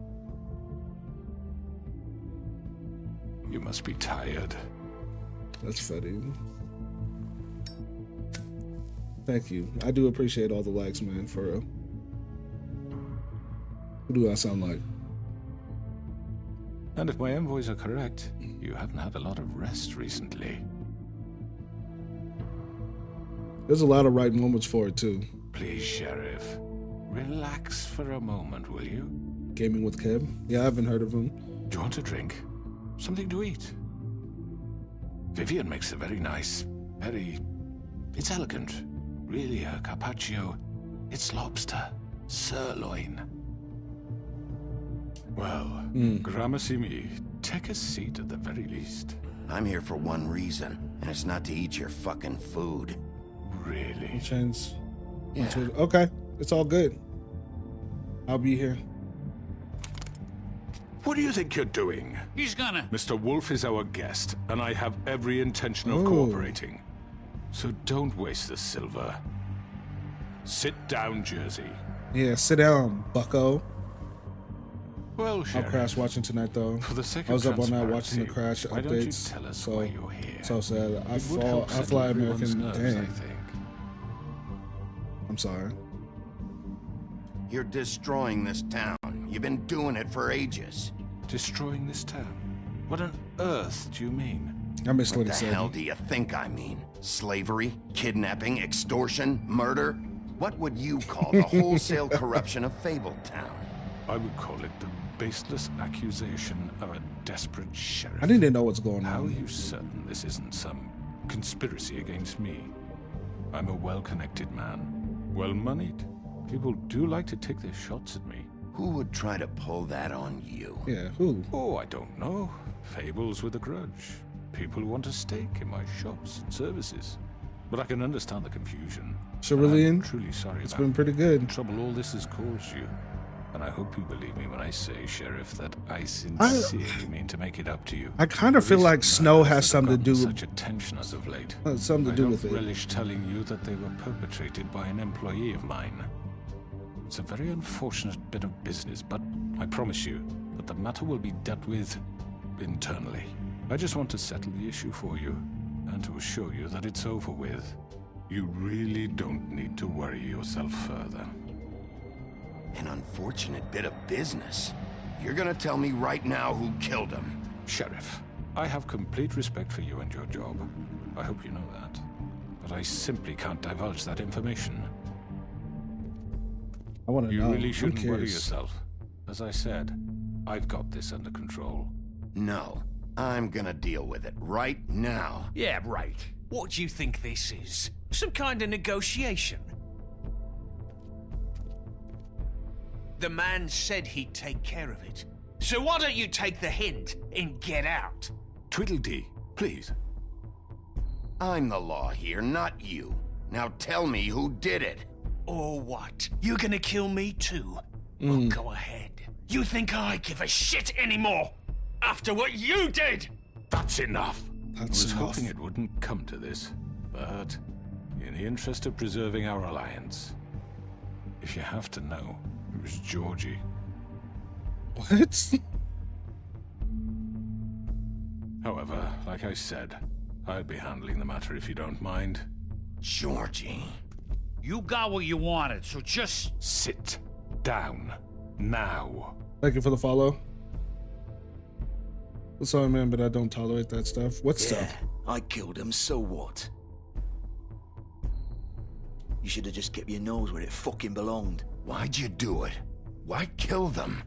You must be tired. That's funny. Thank you. I do appreciate all the likes, man, for real. Who do I sound like? And if my envoys are correct, you haven't had a lot of rest recently. There's a lot of right moments for it, too. Please, Sheriff. Relax for a moment, will you? Gaming with Kev? Yeah, I haven't heard of him. Do you want a drink? Something to eat? Vivian makes a very nice, it's elegant. Really a carpaccio. It's lobster. Sirloin. Well, Gramercy me, take a seat at the very least. I'm here for one reason, and it's not to eat your fucking food. Really? Change. Yeah. Okay, it's all good. I'll be here. What do you think you're doing? He's gonna... Mr. Wolf is our guest, and I have every intention of cooperating. So don't waste the silver. Sit down, Jersey. Yeah, sit down, bucko. Well, I'll Sheriff, crash watching tonight, though. For the sake I was of up all night watching the transparency, crash why don't you updates. tell us why you're here? So sad. I It would help fly settle everyone's American. nerves, Dang. I think. I'm sorry. You're destroying this town. You've been doing it for ages. Destroying this town? What on earth do you mean? I missed what he What the said. hell do you think I mean? Slavery? Kidnapping? Extortion? Murder? What would you call the wholesale corruption of Fabletown? I would call it the baseless accusation of a desperate sheriff. I didn't know what's going How are on. you certain this isn't some conspiracy against me? I'm a well-connected man, well-moneyed. People do like to take their shots at me. Who would try to pull that on you? Yeah, who? Oh, I don't know. Fables with a grudge. People who want a stake in my shops and services. But I can understand the confusion. Cerulean? I'm truly sorry It's about been pretty good. the trouble all this has caused you. And I hope you believe me when I say, Sheriff, that I sincerely mean to make it up to you. I kind of At feel least like none Snow of us has have something to do gotten with such attention as of late. something to do with I it. don't relish telling you that they were perpetrated by an employee of mine. It's a very unfortunate bit of business, but I promise you that the matter will be dealt with internally. I just want to settle the issue for you and to assure you that it's over with. You really don't need to worry yourself further. An unfortunate bit of business. You're gonna tell me right now who killed him. Sheriff, I have complete respect for you and your job. I hope you know that. But I simply can't divulge that information. I want to You know. really Who shouldn't worry cares? yourself. As I said, I've got this under control. No, I'm gonna deal with it right now. Yeah, right. What do you think this is? Some kind of negotiation? The man said he'd take care of it. So why don't you take the hint and get out? Tweedledee, please. I'm the law here, not you. Now tell me who did it. Or what? You're gonna kill me too? Well, go ahead. You think I give a shit anymore? After what you did? That's enough. That's I was enough. hoping it wouldn't come to this, but in the interest of preserving our alliance, if you have to know, it was Georgie. What? However, like I said, I'll be handling the matter if you don't mind. Georgie. You got what you wanted, so just sit down now. Thank you for the follow. Sorry, man, but I don't tolerate that stuff. What stuff? I killed him, so what? You should have just kept your nose where it fucking belonged. Why'd you do it? Why kill them?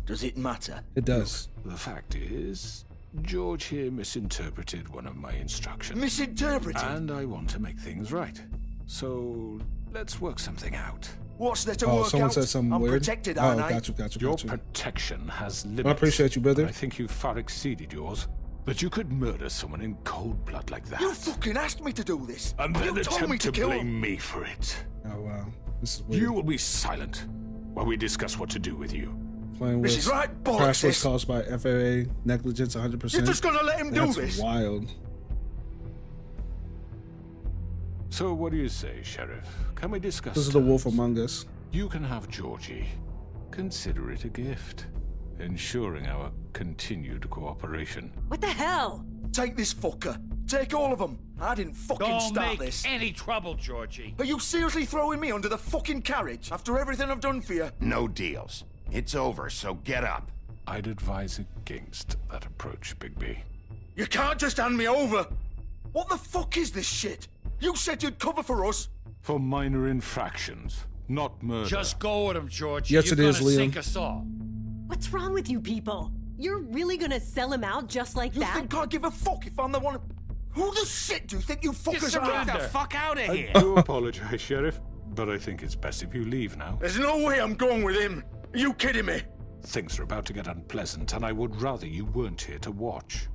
Does it matter? It does. The fact is, George here misinterpreted one of my instructions. Misinterpreted? And I want to make things right. So, let's work something out. What's there to Oh, work someone out? said something I'm weird. protected, Oh, aren't I? got you. Your protection has limits. I appreciate you, brother. I think you far exceeded yours. That you could murder someone in cold blood like that. You fucking asked me to do this. And then you told me attempt to to kill blame him. me for it. Oh, wow. This is weird. You will be silent while we discuss what to do with you. Playing This with is right, bollocks, crash was this. caused by FAA negligence 100%. You're just gonna let him do That's this? wild. So what do you say, Sheriff? Can we discuss This is the wolf terms? among us. You can have Georgie. Consider it a gift, ensuring our continued cooperation. What the hell? Take this fucker. Take all of them. I didn't fucking don't start make this. any trouble, Georgie. Are you seriously throwing me under the fucking carriage after everything I've done for you? No deals. It's over, so get up. I'd advise against that approach, Bigby. You can't just hand me over. What the fuck is this shit? You said you'd cover for us. For minor infractions, not murder. Just go with him, Georgie. Yes, You're it is, gonna Liam. sink us all. What's wrong with you people? You're really gonna sell him out just like You that? think I give a fuck if I'm the one? Who the shit do you think you fuckers are? Get the fuck out of here! I do apologize, Sheriff, but I think it's best if you leave now. There's no way I'm going with him. Are you kidding me? Things are about to get unpleasant, and I would rather you weren't here to watch.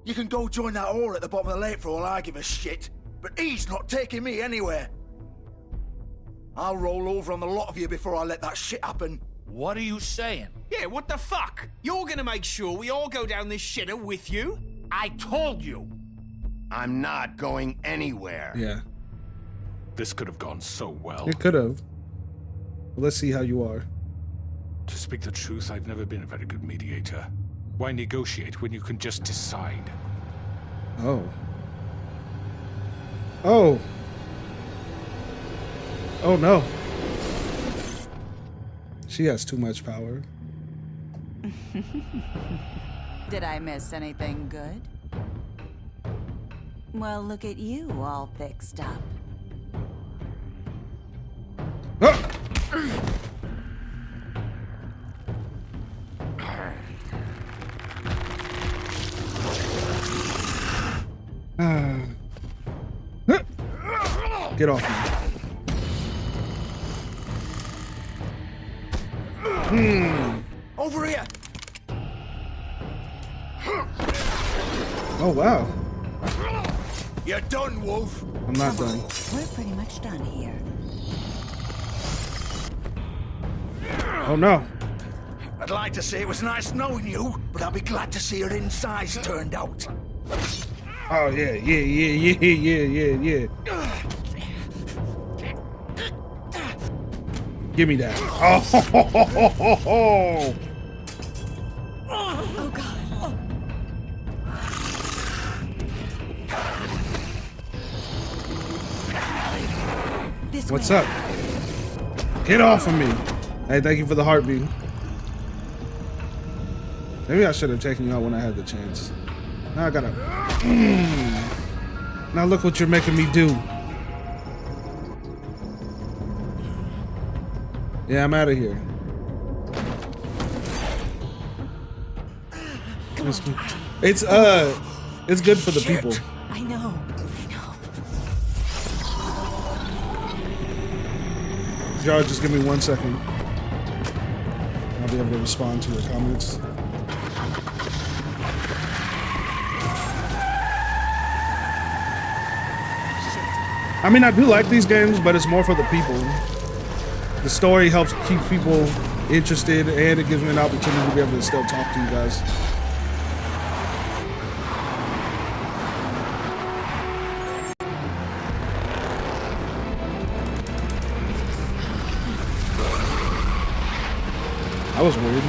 You can go join that whore at the bottom of the lake for all I give a shit. But he's not taking me anywhere. I'll roll over on the lot of you before I let that shit happen. What are you saying? Yeah, what the fuck? You're gonna make sure we all go down this shitter with you? I told you. I'm not going anywhere. Yeah, This could have gone so well. it could have. Let's see how you are. To speak the truth, I've never been a very good mediator. Why negotiate when you can just decide? Oh. Oh. Oh no. She has too much power. Did I miss anything good? Well, look at you all fixed up. Get off me. Over here! Oh wow. You're done, Wolf. I'm not done. We're pretty much done here. Oh no. I'd like to say it was nice knowing you, but I'll be glad to see your insides turned out. Oh yeah. Give me that. Oh. Oh god. This What's way. up? Get off of me. Hey, thank you for the heartbeat. Maybe I should have taken you out when I had the chance. Now I gotta... Now look what you're making me do. Yeah, I'm out of here. It's good for the people. I know. Jar, just give me 1 second. I'll be able to respond to your comments. I mean, I do like these games, but it's more for the people. The story helps keep people interested, and it gives me an opportunity to be able to still talk to you guys. I was worried.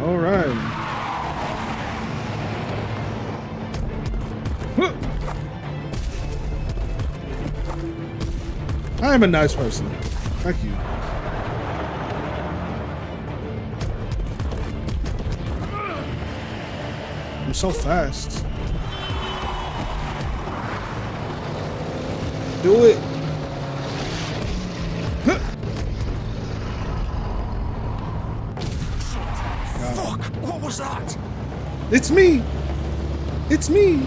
All right. I am a nice person. Thank you. I'm so fast. Do it. Fuck! What was that? It's me. It's me.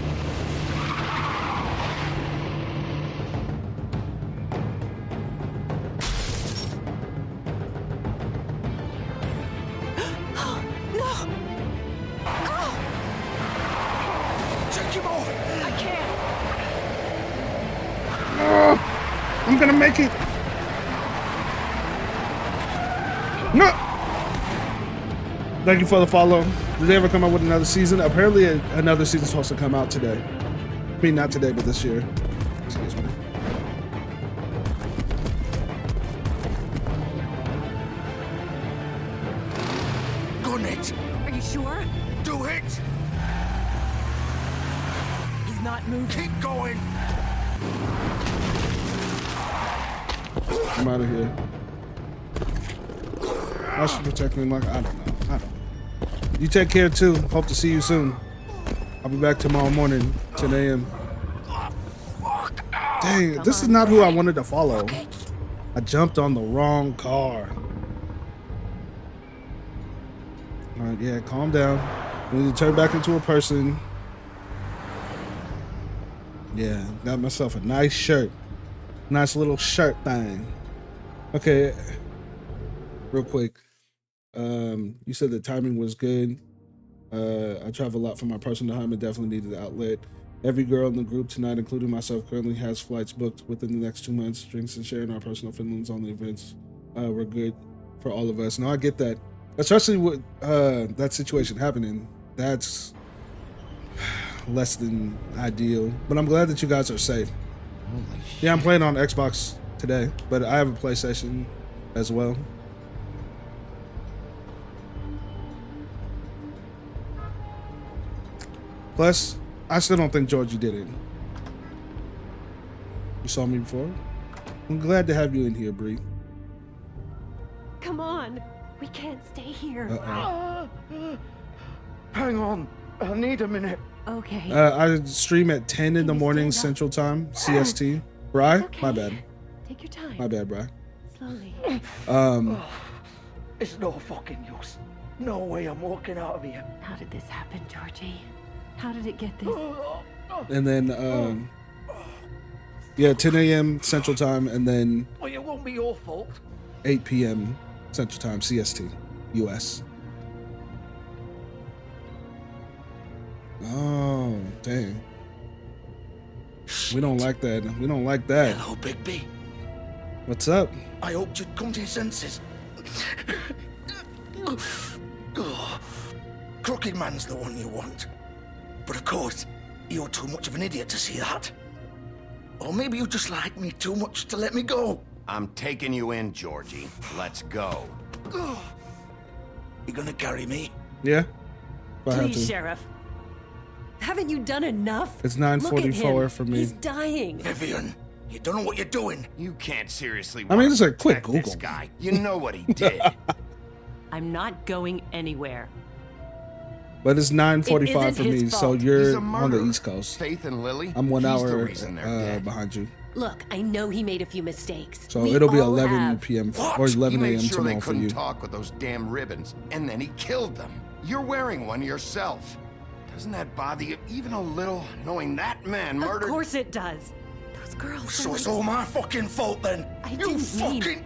I'm gonna make it. No. Thank you for the follow. Did they ever come out with another season? Apparently, another season's supposed to come out today. I mean, not today, but this year. Excuse me. Gun it. Are you sure? Do it. He's not moving. Keep going. I'm out of here. I should protect me, Mike. I don't know. You take care too. Hope to see you soon. I'll be back tomorrow morning, 10 a.m. Dang, this is not who I wanted to follow. I jumped on the wrong car. All right, yeah, calm down. We need to turn back into a person. Yeah, got myself a nice shirt. Nice little shirt thing. Okay, real quick. You said the timing was good. I travel a lot for my personal time and definitely needed the outlet. Every girl in the group tonight, including myself, currently has flights booked within the next 2 months. Drinks and sharing our personal feelings on the events were good for all of us. Now I get that, especially with that situation happening. That's less than ideal, but I'm glad that you guys are safe. Yeah, I'm playing on Xbox today, but I have a PlayStation as well. Plus, I still don't think Georgie did it. You saw me before? I'm glad to have you in here, Bree. Come on. We can't stay here. Hang on. I need a minute. Okay. I stream at 10 in the morning Central Time, CST. Bri? Okay. My bad. Take your time. My bad, Bri. Slowly. It's no fucking use. No way I'm walking out of here. How did this happen, Georgie? How did it get this? And then, yeah, 10 a.m. Central Time, and then Well, it won't be your fault. 8 p.m. Central Time, CST, US. Oh, dang. We don't like that. We don't like that. Hello, Bigby. What's up? I hoped you'd come to your senses. Crooked Man's the one you want. But of course, you're too much of an idiot to see that. Or maybe you just like me too much to let me go. I'm taking you in, Georgie. Let's go. You gonna carry me? Yeah. If I have Please, to. Sheriff. Haven't you done enough? It's Look at 9:44 him. for me. He's dying. Vivian, You don't know what you're doing. You can't seriously I mean, it's a quick protect this Google. guy. You know what he did. I'm not going anywhere. But it's 9:45 It for isn't me, his so fault. He's you're a on murderer. the East Coast. Faith and Lily. I'm 1 he's the hour reason they're dead. behind you. Look, I know he made a few mistakes. So We it'll be all 11 have. p.m. What? or 11 He made a.m. sure they tomorrow for couldn't you. talk with those damn ribbons, and then he killed them. You're wearing one yourself. Doesn't that bother you even a little, knowing that man murdered? Of course it does. Those girls. So it's all my fucking fault then. You fucking.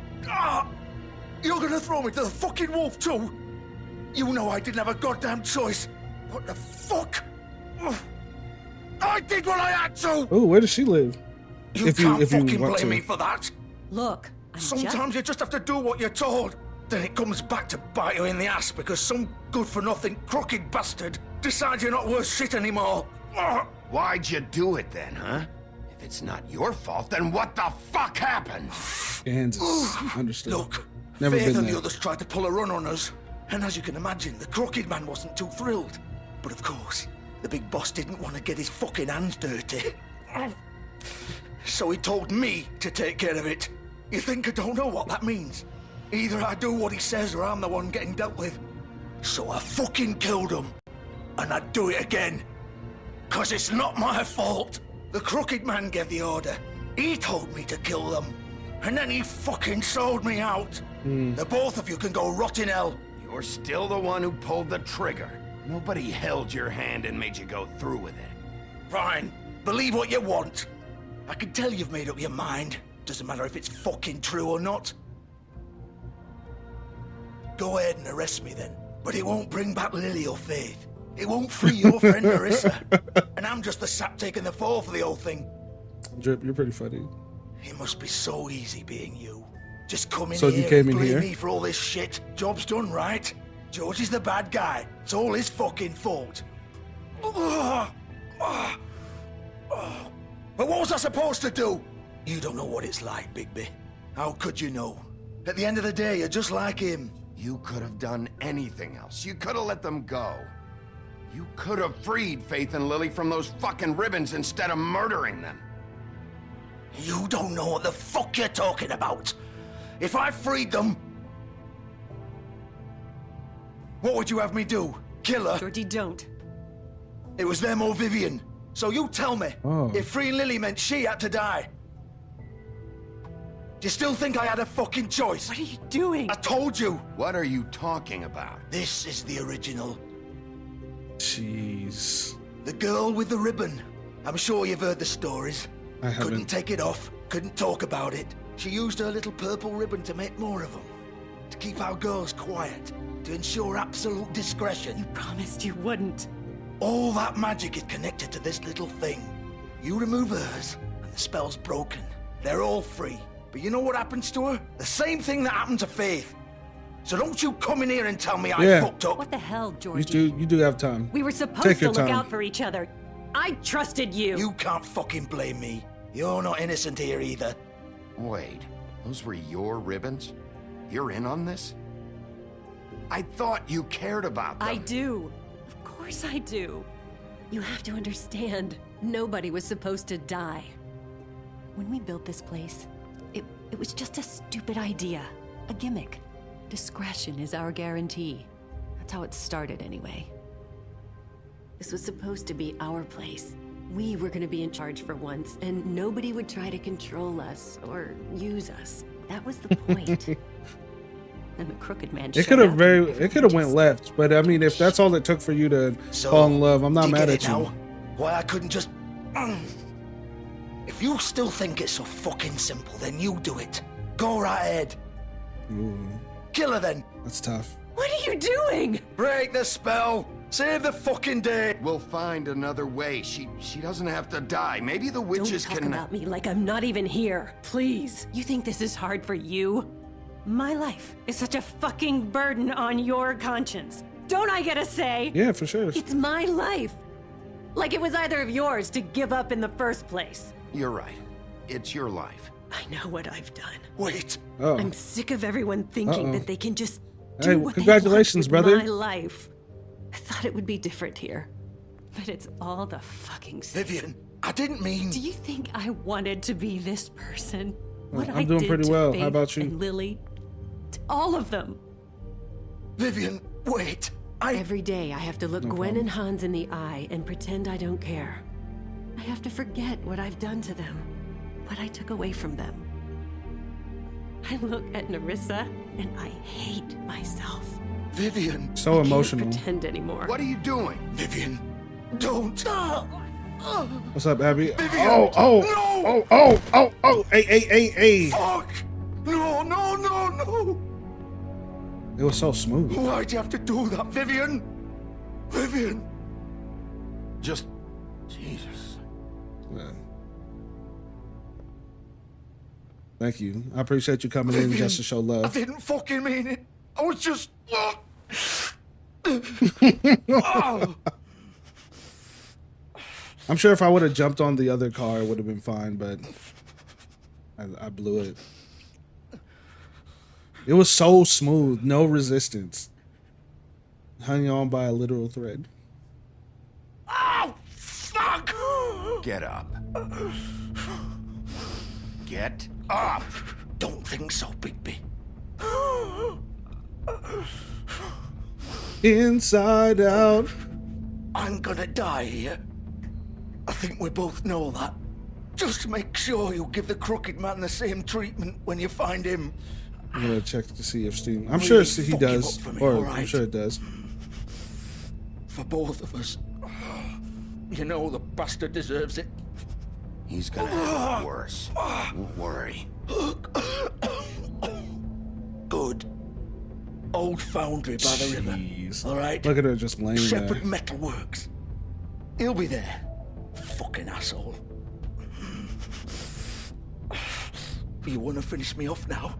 You're gonna throw me to the fucking wolf too? You know I didn't have a goddamn choice. What the fuck? I did what I had to. Oh, where does she live? You can't fucking want blame to. me for that. Look, Sometimes you just have to do what you're told. Then it comes back to bite you in the ass because some good-for-nothing crooked bastard decides you're not worth shit anymore. Why'd you do it then, huh? If it's not your fault, then what the fuck happened? Kansas. Understood. Look, Never Faith been and there. the others tried to pull a run on us. And as you can imagine, the crooked man wasn't too thrilled. But of course, the big boss didn't want to get his fucking hands dirty. So he told me to take care of it. You think I don't know what that means? Either I do what he says or I'm the one getting dealt with. So I fucking killed him. And I'd do it again. 'Cause it's not my fault. The crooked man gave the order. He told me to kill them. And then he fucking sold me out. The both of you can go rot in hell. You're still the one who pulled the trigger. Nobody held your hand and made you go through with it. Fine. Believe what you want. I can tell you've made up your mind. Doesn't matter if it's fucking true or not. Go ahead and arrest me then. But it won't bring back Lily or Faith. It won't free your friend Marissa. And I'm just the sap taking the fall for the whole thing. Drip, you're pretty funny. It must be so easy being you. Just come in So here you came and in blame here? me for all this shit. Job's done, right? George is the bad guy. It's all his fucking fault. But what was I supposed to do? You don't know what it's like, Bigby. How could you know? At the end of the day, you're just like him. You could have done anything else. You could have let them go. You could have freed Faith and Lily from those fucking ribbons instead of murdering them. You don't know what the fuck you're talking about. If I freed them... What would you have me do? Kill her? Georgie, don't. It was them or Vivian. So you tell me, Oh. if freeing Lily meant she had to die. Do you still think I had a fucking choice? What are you doing? I told you. What are you talking about? This is the original. Jeez. The girl with the ribbon. I'm sure you've heard the stories. I haven't. Couldn't take it off. Couldn't talk about it. She used her little purple ribbon to make more of them. To keep our girls quiet. To ensure absolute discretion. You promised you wouldn't. All that magic is connected to this little thing. You remove hers, and the spell's broken. They're all free. But you know what happens to her? The same thing that happened to Faith. So don't you come in here and tell me I Yeah. fucked up. What the hell, Georgie? You do have time. We were supposed Take to your look time. out for each other. I trusted you. You can't fucking blame me. You're not innocent here either. Wait, those were your ribbons? You're in on this? I thought you cared about them. I do. Of course I do. You have to understand, nobody was supposed to die. When we built this place, it was just a stupid idea. A gimmick. Discretion is our guarantee. That's how it started anyway. This was supposed to be our place. We were gonna be in charge for once, and nobody would try to control us or use us. That was the point. And the crooked man It showed could have up. it could have went left, but I mean, if that's all it took for you to fall in love, I'm do not you mad get at it you. now? Why I couldn't just... If you still think it's so fucking simple, then you do it. Go right ahead. Ooh, Kill her then. that's tough. What are you doing? Break the spell. Save the fucking day. We'll find another way. She doesn't have to die. Maybe the witches Don't talk can... about me like I'm not even here. Please. You think this is hard for you? My life is such a fucking burden on your conscience. Don't I get a say? Yeah, for sure. It's my life. Like it was either of yours to give up in the first place. You're right. It's your life. I know what I've done. Wait. Oh. I'm sick of everyone thinking Uh-oh. that they can just Hey, do what congratulations, they want brother. with my life. I thought it would be different here. But it's all the fucking same. Vivian, I didn't mean... Do you think I wanted to be this person? What I'm doing pretty well. How about you? And Lily? To all of them. Vivian, wait. Every day I have to look Gwen and Hans in the eye and pretend I don't care. I have to forget what I've done to them, what I took away from them. I look at Nerissa and I hate myself. Vivian. So emotional. I can't pretend anymore. What are you doing? Vivian, don't. What's up, Abby? Vivian, Oh, hey. Fuck! No. It was so smooth. Why'd you have to do that, Vivian? Vivian. Just... Jesus. Man. Thank you. I appreciate you coming in just to show love. I didn't fucking mean it. I was just... I'm sure if I would have jumped on the other car, it would have been fine, but I blew it. It was so smooth, no resistance. Hung on by a literal thread. Oh, fuck! Get up. Get up! Don't think so, Bigby. Inside out. I'm gonna die here. I think we both know that. Just make sure you give the Crooked Man the same treatment when you find him. I'm gonna check to see if Steam... I'm sure he does. Or I'm sure it does. For both of us. You know the bastard deserves it. He's gonna have it worse. Don't worry. Good. Old foundry by the river. All right? Look at her just laying there. Shepherd Metal Works. He'll be there. Fucking asshole. You want to finish me off now?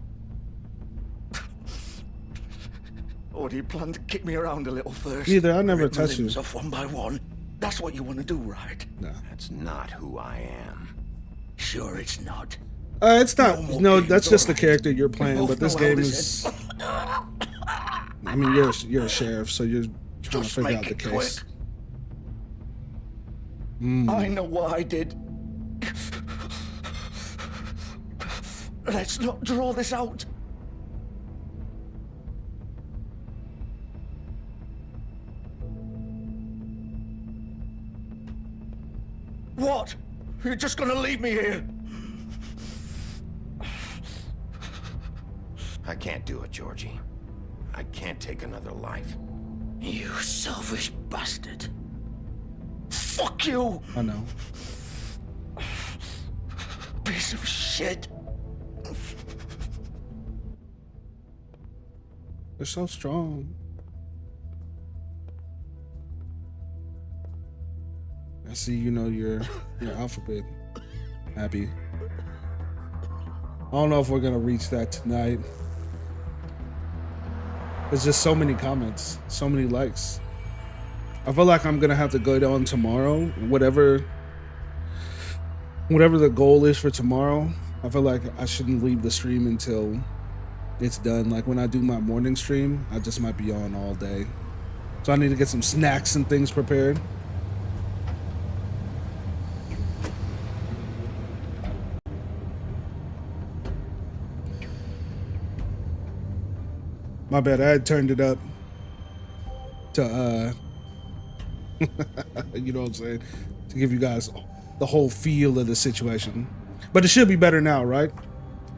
Or do you plan to kick me around a little first? Neither. I never touched you. Off one by one. That's what you want to do, right? No. That's not who I am. Sure it's not. It's not. No, that's just the character you're playing. But this game is. I mean, you're a sheriff, so you're trying to figure out the case. I know what I did. Let's not draw this out. What? You're just gonna leave me here? I can't do it, Georgie. I can't take another life. You selfish bastard. Fuck you! I know. Piece of shit. They're so strong. I see you know your alphabet, Abby. I don't know if we're gonna reach that tonight. There's just so many comments, so many likes. I feel like I'm gonna have to go down tomorrow, whatever the goal is for tomorrow. I feel like I shouldn't leave the stream until it's done. Like when I do my morning stream, I just might be on all day. So I need to get some snacks and things prepared. My bad, I had turned it up to, you know what I'm saying? To give you guys the whole feel of the situation. But it should be better now, right?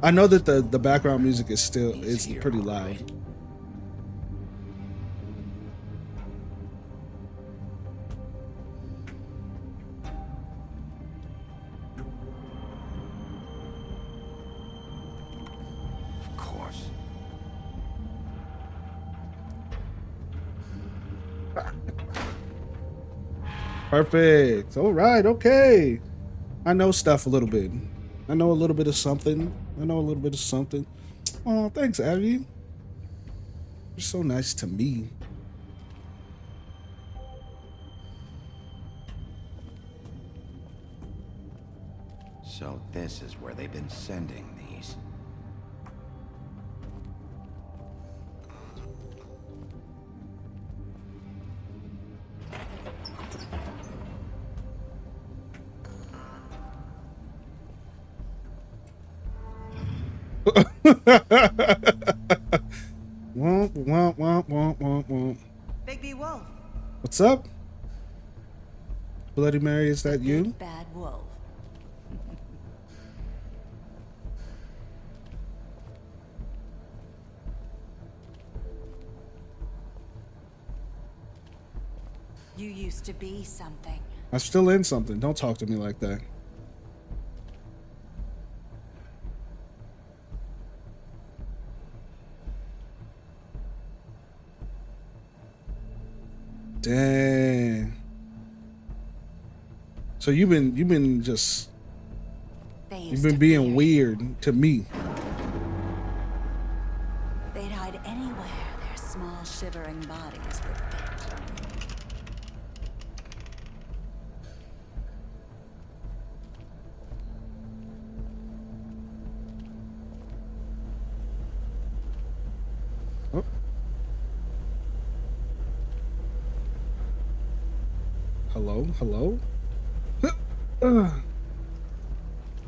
I know that the background music is pretty loud. Of course. Perfect. All right. Okay. I know stuff a little bit. I know a little bit of something. Oh, thanks, Abby. You're so nice to me. So this is where they've been sending these. Womp, womp, womp, womp, womp, womp. Bigby Wolf. What's up? Bloody Mary, is that you? Big bad wolf. You used to be something. I'm still in something. Don't talk to me like that. Dang. So you've been just you've been being weird to me. They'd hide anywhere their small shivering bodies would fit. Oh. Hello, hello.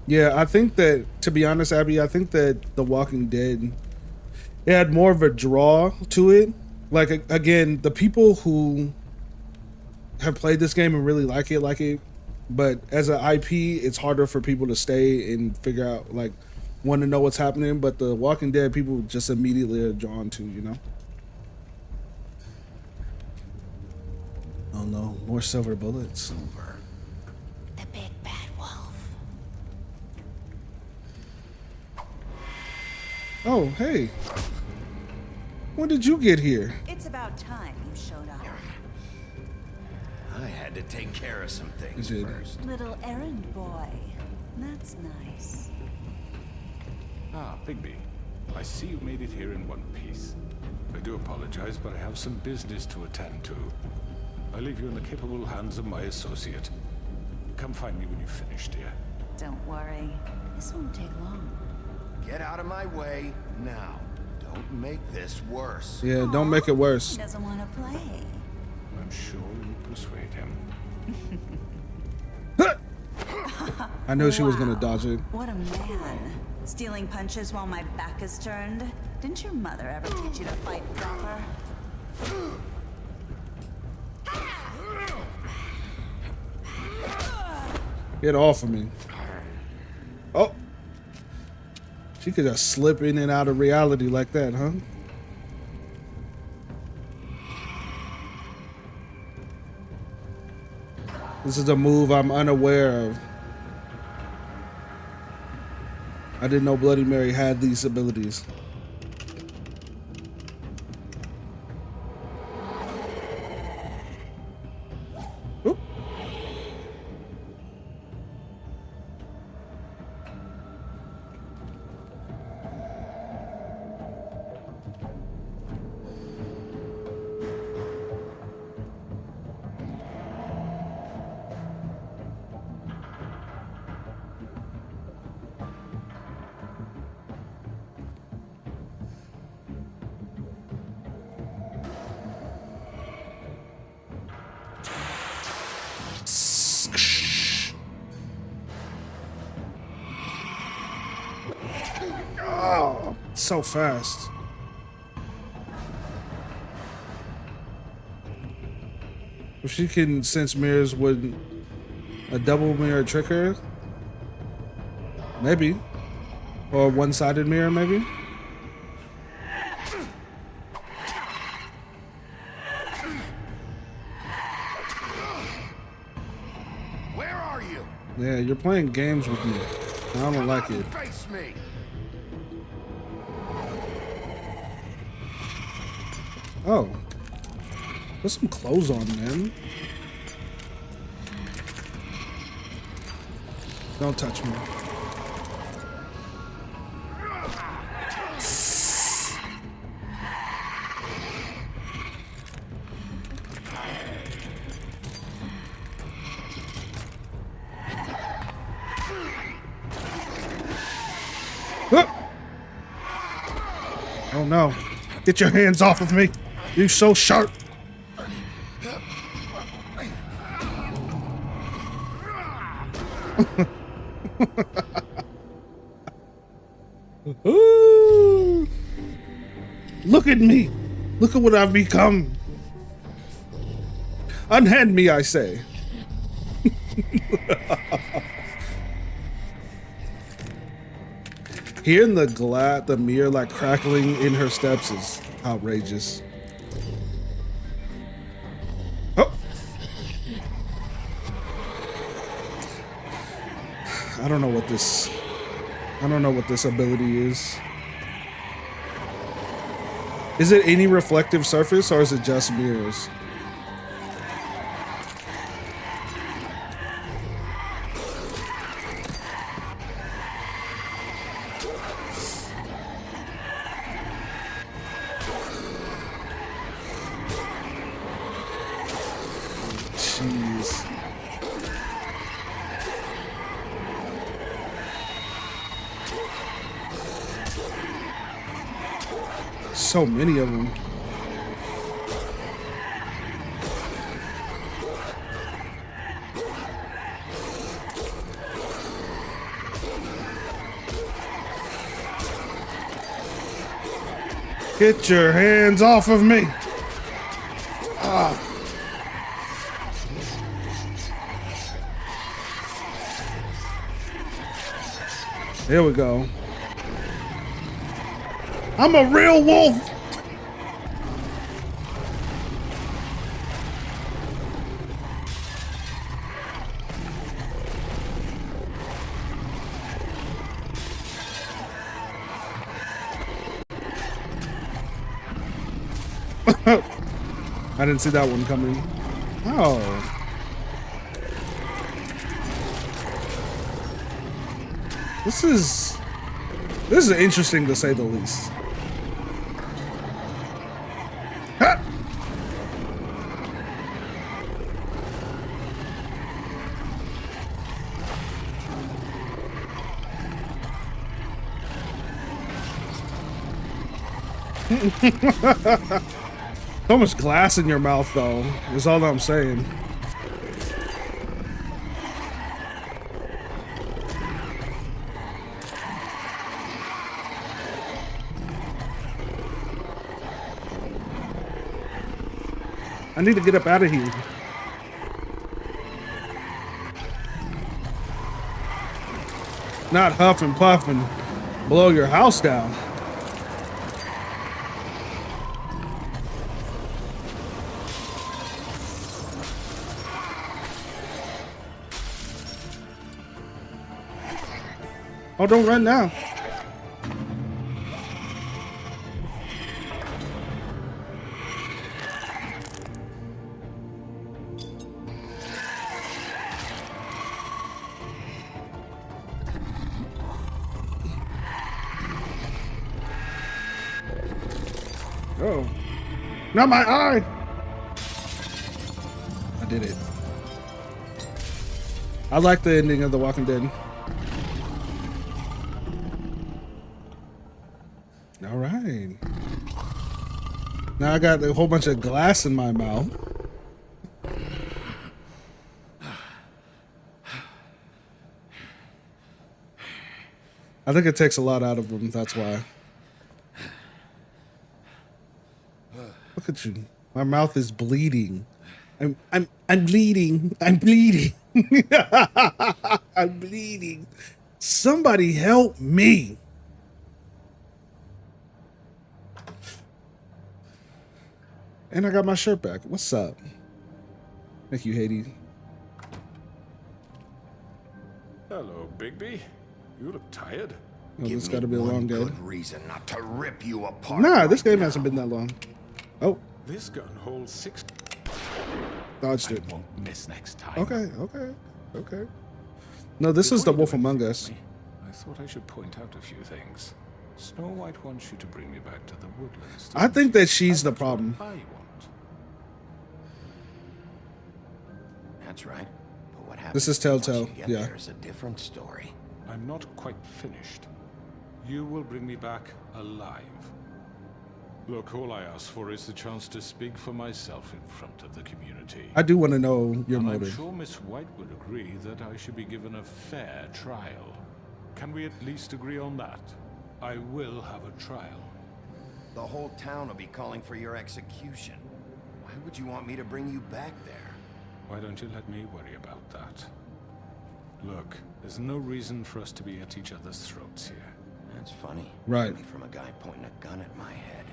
Yeah, I think that, to be honest, Abby, I think that The Walking Dead, it had more of a draw to it. Like, again, the people who have played this game and really like it, but as an IP, it's harder for people to stay and figure out, like, want to know what's happening. But The Walking Dead, people just immediately are drawn to, you know? Oh no, more silver bullets. Silver. The big bad wolf. Oh, hey. When did you get here? It's about time you showed up. I had to take care of some things You did. first. Little errand boy. That's nice. Ah, Bigby. I see you made it here in one piece. I do apologize, but I have some business to attend to. I leave you in the capable hands of my associate. Come find me when you've finished, dear. Don't worry. This won't take long. Get out of my way now. Don't make this worse. Yeah, don't make it worse. He doesn't want to play. I'm sure you'll persuade him. I knew she was gonna dodge it. What a man. Stealing punches while my back is turned? Didn't your mother ever teach you to fight proper? Get off of me. Oh. She could just slip in and out of reality like that, huh? This is a move I'm unaware of. I didn't know Bloody Mary had these abilities. Oop. Oh, so fast. If she can sense mirrors, would a double mirror trick her? Maybe. Or a one-sided mirror, maybe? Where are you? Yeah, you're playing games with me. I don't like it. Face me. Oh. Put some clothes on, man. Don't touch me. Oh no. Get your hands off of me. You're so sharp. Ooh. Look at me. Look at what I've become. Unhand me, I say. Hearing the mirror like crackling in her steps is outrageous. Oh. I don't know what this ability is. Is it any reflective surface or is it just mirrors? Jeez. So many of them. Get your hands off of me. Ah. There we go. I'm a real wolf. I didn't see that one coming. Oh. This is interesting to say the least. Ha! So much glass in your mouth, though, is all I'm saying. I need to get up out of here. Not huff and puff and blow your house down. Oh, don't run now. Oh, not my eye. I did it. I like the ending of The Walking Dead. All right. Now I got a whole bunch of glass in my mouth. I think it takes a lot out of them, that's why. Look at you. My mouth is bleeding. I'm bleeding. I'm bleeding. I'm bleeding. Somebody help me. And I got my shirt back. What's up? Thank you, Hades. Hello, Bigby. You look tired. Oh, this got to be a long game. Good reason not to rip you apart. Nah, this game hasn't been that long. Oh. This gun holds 6. Dodged it. Won't miss next time. Okay. No, this is The Wolf Among Us. I thought I should point out a few things. Snow White wants you to bring me back to the woodlands. I think that she's the problem. I want. That's right. But what happens? This is Telltale. once you get Yeah. There's a different story. I'm not quite finished. You will bring me back alive. Look, all I ask for is the chance to speak for myself in front of the community. I do want to know your And motive. I'm sure Miss White would agree that I should be given a fair trial. Can we at least agree on that? I will have a trial. The whole town will be calling for your execution. Why would you want me to bring you back there? Why don't you let me worry about that? Look, there's no reason for us to be at each other's throats here. That's funny. Right. Coming from a guy pointing a gun at my head.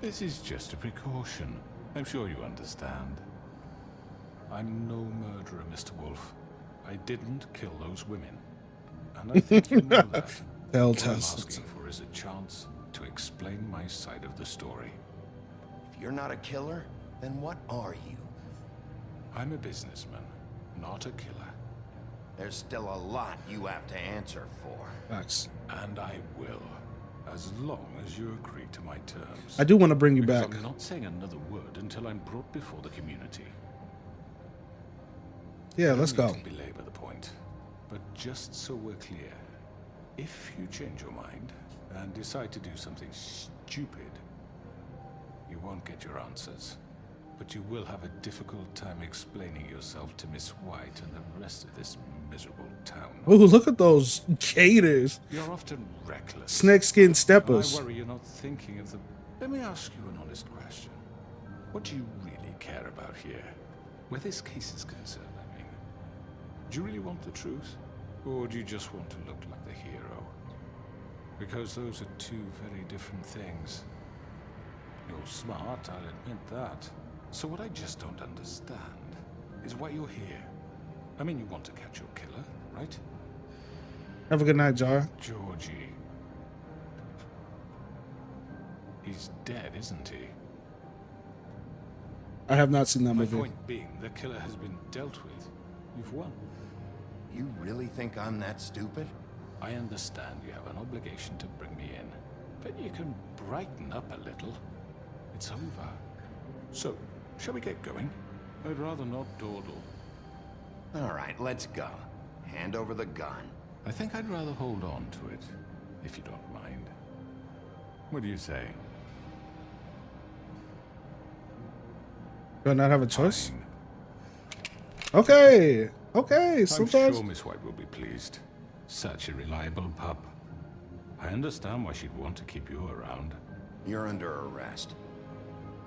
This is just a precaution. I'm sure you understand. I'm no murderer, Mr. Wolf. I didn't kill those women. And I think you know that. Hell All I'm test. asking for is a chance to explain my side of the story. If you're not a killer, then what are you? I'm a businessman, not a killer. There's still a lot you have to answer for. Facts. And I will, as long as you agree to my terms. I do want to bring you Because back. I'm not saying another word until I'm brought before the community. Yeah, let's I don't go. need to belabor the point, but just so we're clear, if you change your mind and decide to do something stupid, you won't get your answers. But you will have a difficult time explaining yourself to Miss White and the rest of this miserable town. Oh, look at those gators. You're often reckless. Snakeskin steppers. I worry you're not thinking of the... Let me ask you an honest question. What do you really care about here? Where this case is concerned, I mean. Do you really want the truth? Or do you just want to look like the hero? Because those are two very different things. You're smart, I'll admit that. So what I just don't understand is why you're here. I mean, you want to catch your killer, right? Have a good night, Jar. Georgie. He's dead, isn't he? I have not seen that My movie. point being, the killer has been dealt with. You've won. You really think I'm that stupid? I understand you have an obligation to bring me in, but you can brighten up a little. It's over. So, shall we get going? I'd rather not dawdle. All right, let's go. Hand over the gun. I think I'd rather hold on to it, if you don't mind. What do you say? Do I not have a choice? Okay. Okay. I'm Sometimes. sure Miss White will be pleased. Such a reliable pup. I understand why she'd want to keep you around. You're under arrest.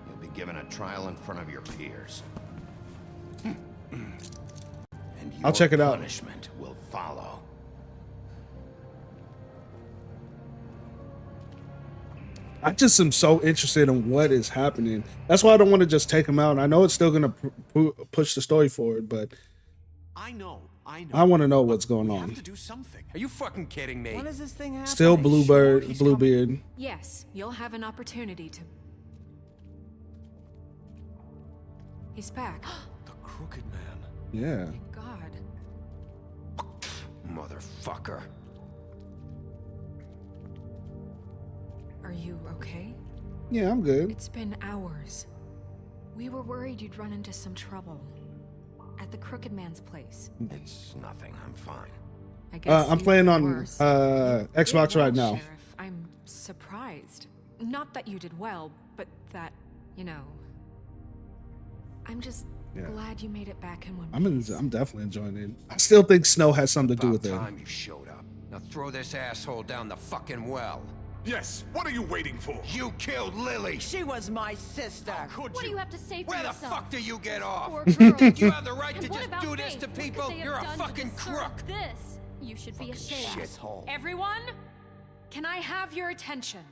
You'll be given a trial in front of your peers. And I'll check it out. punishment will follow. I just am so interested in what is happening. That's why I don't want to just take him out. I know it's still going to push the story forward, but I know. I want to know what's going We have on. to do something. Are you fucking kidding me? When does this thing happen? Still Bluebeard. Yes, you'll have an opportunity to... He's back. The Crooked Man. Yeah. God. Motherfucker. Are you okay? Yeah, I'm good. It's been hours. We were worried you'd run into some trouble. At the Crooked Man's place. It's nothing. I'm fine. I guess I'm you playing did on worse. Xbox right now. Sheriff, I'm surprised. Not that you did well, but that, you know... I'm just Yeah. glad you made it back in one I'm definitely enjoying it. I still think Snow has something to do with it. Time you showed up. Now throw this asshole down the fucking well. Yes, what are you waiting for? You killed Lily! She was my sister. What do you have to say for Where the yourself? fuck do you get off? Poor girl. Think you have the right And to what just about do this Faith? to What could people? they have You're a done to fucking deserve crook! This. You should be ashamed. Shithole. Everyone, can I have your attention?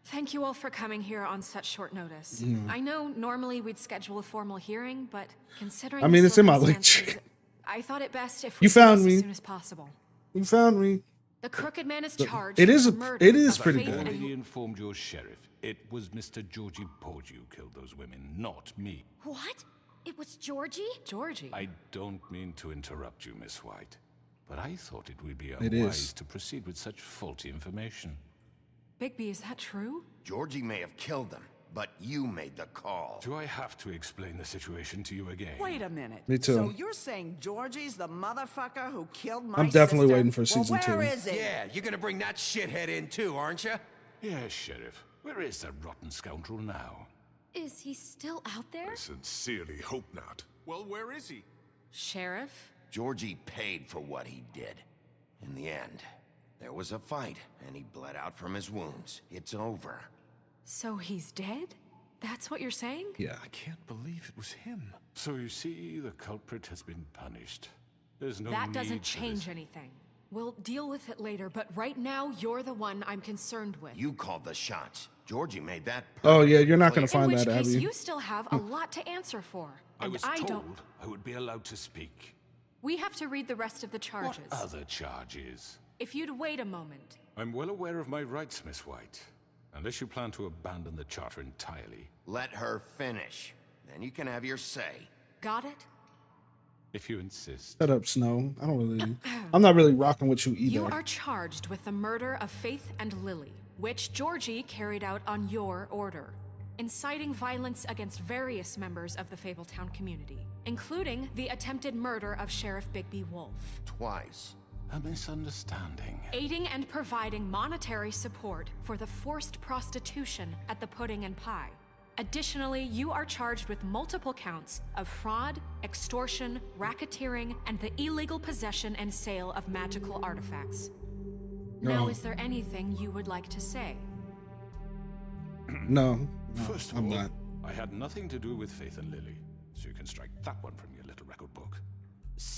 Thank you all for coming here on such short notice. I know normally we'd schedule a formal hearing, but considering I mean, the it's in my circumstances, link. I thought it best if we You found do this me. as soon as possible. You found me. The Crooked Man is But charged. it is with a- murder it is of pretty Faith good. and Already informed your sheriff. It was Mr. Georgie Porge who killed those women, not me. What? It was Georgie? Georgie? I don't mean to interrupt you, Miss White, but I thought it would be It unwise is. to proceed with such faulty information. Bigby, is that true? Georgie may have killed them, but you made the call. Do I have to explain the situation to you again? Wait a minute. Me too. So you're saying Georgie's the motherfucker who killed my I'm definitely sister? waiting for Well, season where 2. is he? Yeah, you're gonna bring that shithead in too, aren't you? Yes, Sheriff. Where is that rotten scoundrel now? Is he still out there? I sincerely hope not. Well, where is he? Sheriff? Georgie paid for what he did. In the end, There was a fight, and he bled out from his wounds. It's over. So he's dead? That's what you're saying? Yeah. I can't believe it was him. So you see, the culprit has been punished. There's no That need doesn't for change this. anything. We'll deal with it later, but right now, you're the one I'm concerned with. You called the shots. Georgie made that Oh yeah, you're not gonna In find which that, case, Abby. you still have a lot to answer for. I And was I told don't. I would be allowed to speak. We have to read the rest of the charges. What other charges? If you'd wait a moment. I'm well aware of my rights, Miss White. Unless you plan to abandon the charter entirely. Let her finish. Then you can have your say. Got it? If you insist. Shut up, Snow. I'm not really rocking with you either. You are charged with the murder of Faith and Lily, which Georgie carried out on your order, inciting violence against various members of the Fabletown community, including the attempted murder of Sheriff Bigby Wolf. Twice. A misunderstanding. Aiding and providing monetary support for the forced prostitution at the Pudding and Pie. Additionally, you are charged with multiple counts of fraud, extortion, racketeering, and the illegal possession and sale of magical artifacts. Now, is there anything you would like to say? No, First of I'm all, not. I had nothing to do with Faith and Lily, so you can strike that one from your little record book.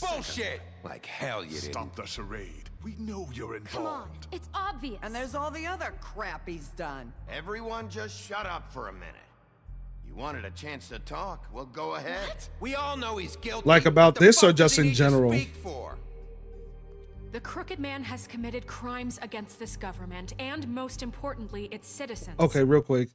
Bullshit! Like hell you didn't. Stop the charade. We know you're involved. Come on, it's obvious. And there's all the other crap he's done. Everyone just shut up for a minute. You wanted a chance to talk? Well, go ahead. What? We all know he's guilty. Like about What the this or fuck does just he in need to general? speak for? The Crooked Man has committed crimes against this government and, most importantly, its citizens. Okay, real quick.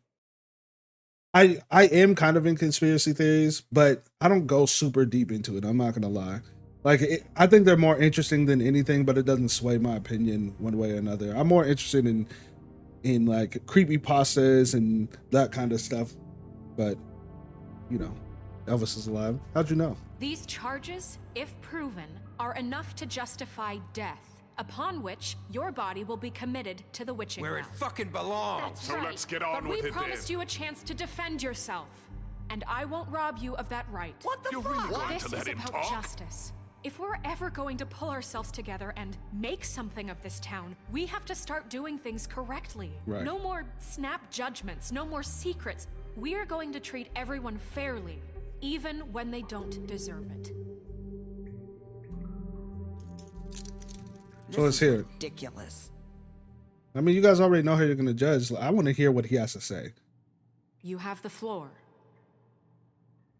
I am kind of in conspiracy theories, but I don't go super deep into it. I'm not gonna lie. Like, I think they're more interesting than anything, but it doesn't sway my opinion one way or another. I'm more interested in like creepypastas and that kind of stuff. But you know, Elvis is alive. How'd you know? These charges, if proven, are enough to justify death, upon which your body will be committed to the witching Where it well. fucking belongs. That's So right. let's get on but with we it promised then. you a chance to defend yourself, and I won't rob you of that right. What the You're fuck? really going This to let is him about talk? justice. If we're ever going to pull ourselves together and make something of this town, we have to start doing things correctly. Right. No more snap judgments, no more secrets. We are going to treat everyone fairly, even when they don't deserve it. So let's hear it. Ridiculous. I mean, you guys already know how you're gonna judge. I want to hear what he has to say. You have the floor.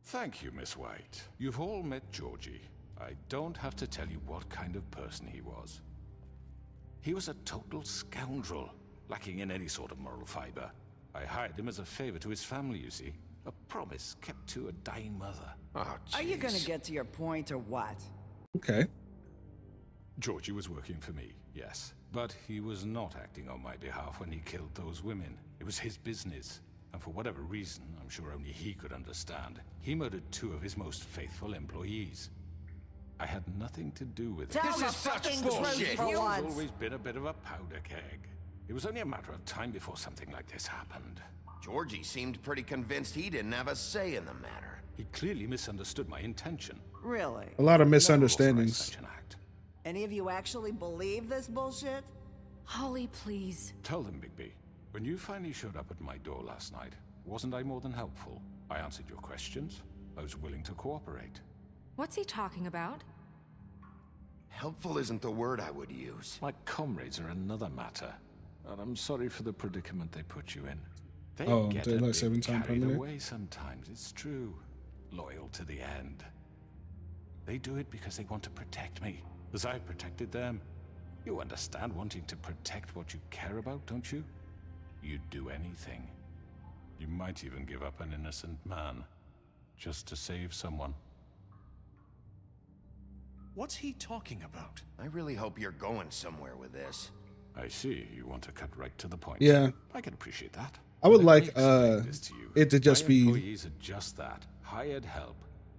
Thank you, Miss White. You've all met Georgie. I don't have to tell you what kind of person he was. He was a total scoundrel, lacking in any sort of moral fiber. I hired him as a favor to his family, you see. A promise kept to a dying mother. Oh, Are you gonna jeez. get to your point or what? Okay. Georgie was working for me, yes. But he was not acting on my behalf when he killed those women. It was his business. And for whatever reason, I'm sure only he could understand, he murdered 2 of his most faithful employees. I had nothing to do with it. Tell This the is such fucking bullshit. truth for He's once. always been a bit of a powder keg. It was only a matter of time before something like this happened. Georgie seemed pretty convinced he didn't have a say in the matter. He clearly misunderstood my intention. Really? A lot of Never misunderstandings. authorized such an act. Any of you actually believe this bullshit? Holly, please. Tell them, Bigby. When you finally showed up at my door last night, wasn't I more than helpful? I answered your questions. I was willing to cooperate. What's he talking about? Helpful isn't the word I would use. My comrades are another matter. And I'm sorry for the predicament they put you in. They Oh, get daylight a bit saving time carried permanent? away sometimes, it's true. Loyal to the end. They do it because they want to protect me, as I've protected them. You understand wanting to protect what you care about, don't you? You'd do anything. You might even give up an innocent man, just to save someone. What's he talking about? I really hope you're going somewhere with this. I see, you want to cut right to the point. Yeah. I can appreciate that. I would Let like me explain this to you. it to just My be. employees are just that, hired help.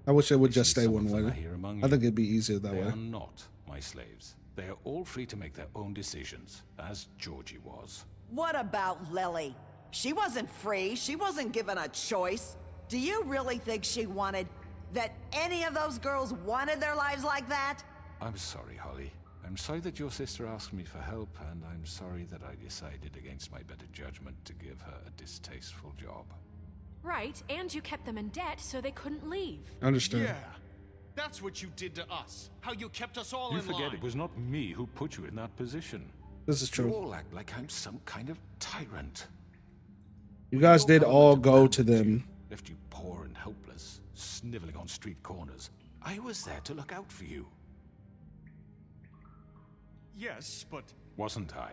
I wish it would You just see, stay some one of them way. are here among I you. think it'd be easier that They way. are not my slaves. They are all free to make their own decisions, as Georgie was. What about Lily? She wasn't free. She wasn't given a choice. Do you really think she wanted... that any of those girls wanted their lives like that? I'm sorry, Holly. I I'm sorry that your sister asked me for help, and I'm sorry that I decided against my better judgment to give her a distasteful job. Right, and you kept them in debt so they couldn't leave. Understand. Yeah, that's what you did to us. How you kept us all You in forget line. it was not me who put you in that position. This is true. You all act like I'm some kind of tyrant. You guys did all go to them. Left you poor and helpless, sniveling on street corners. I was there to look out for you. Yes, but... Wasn't I?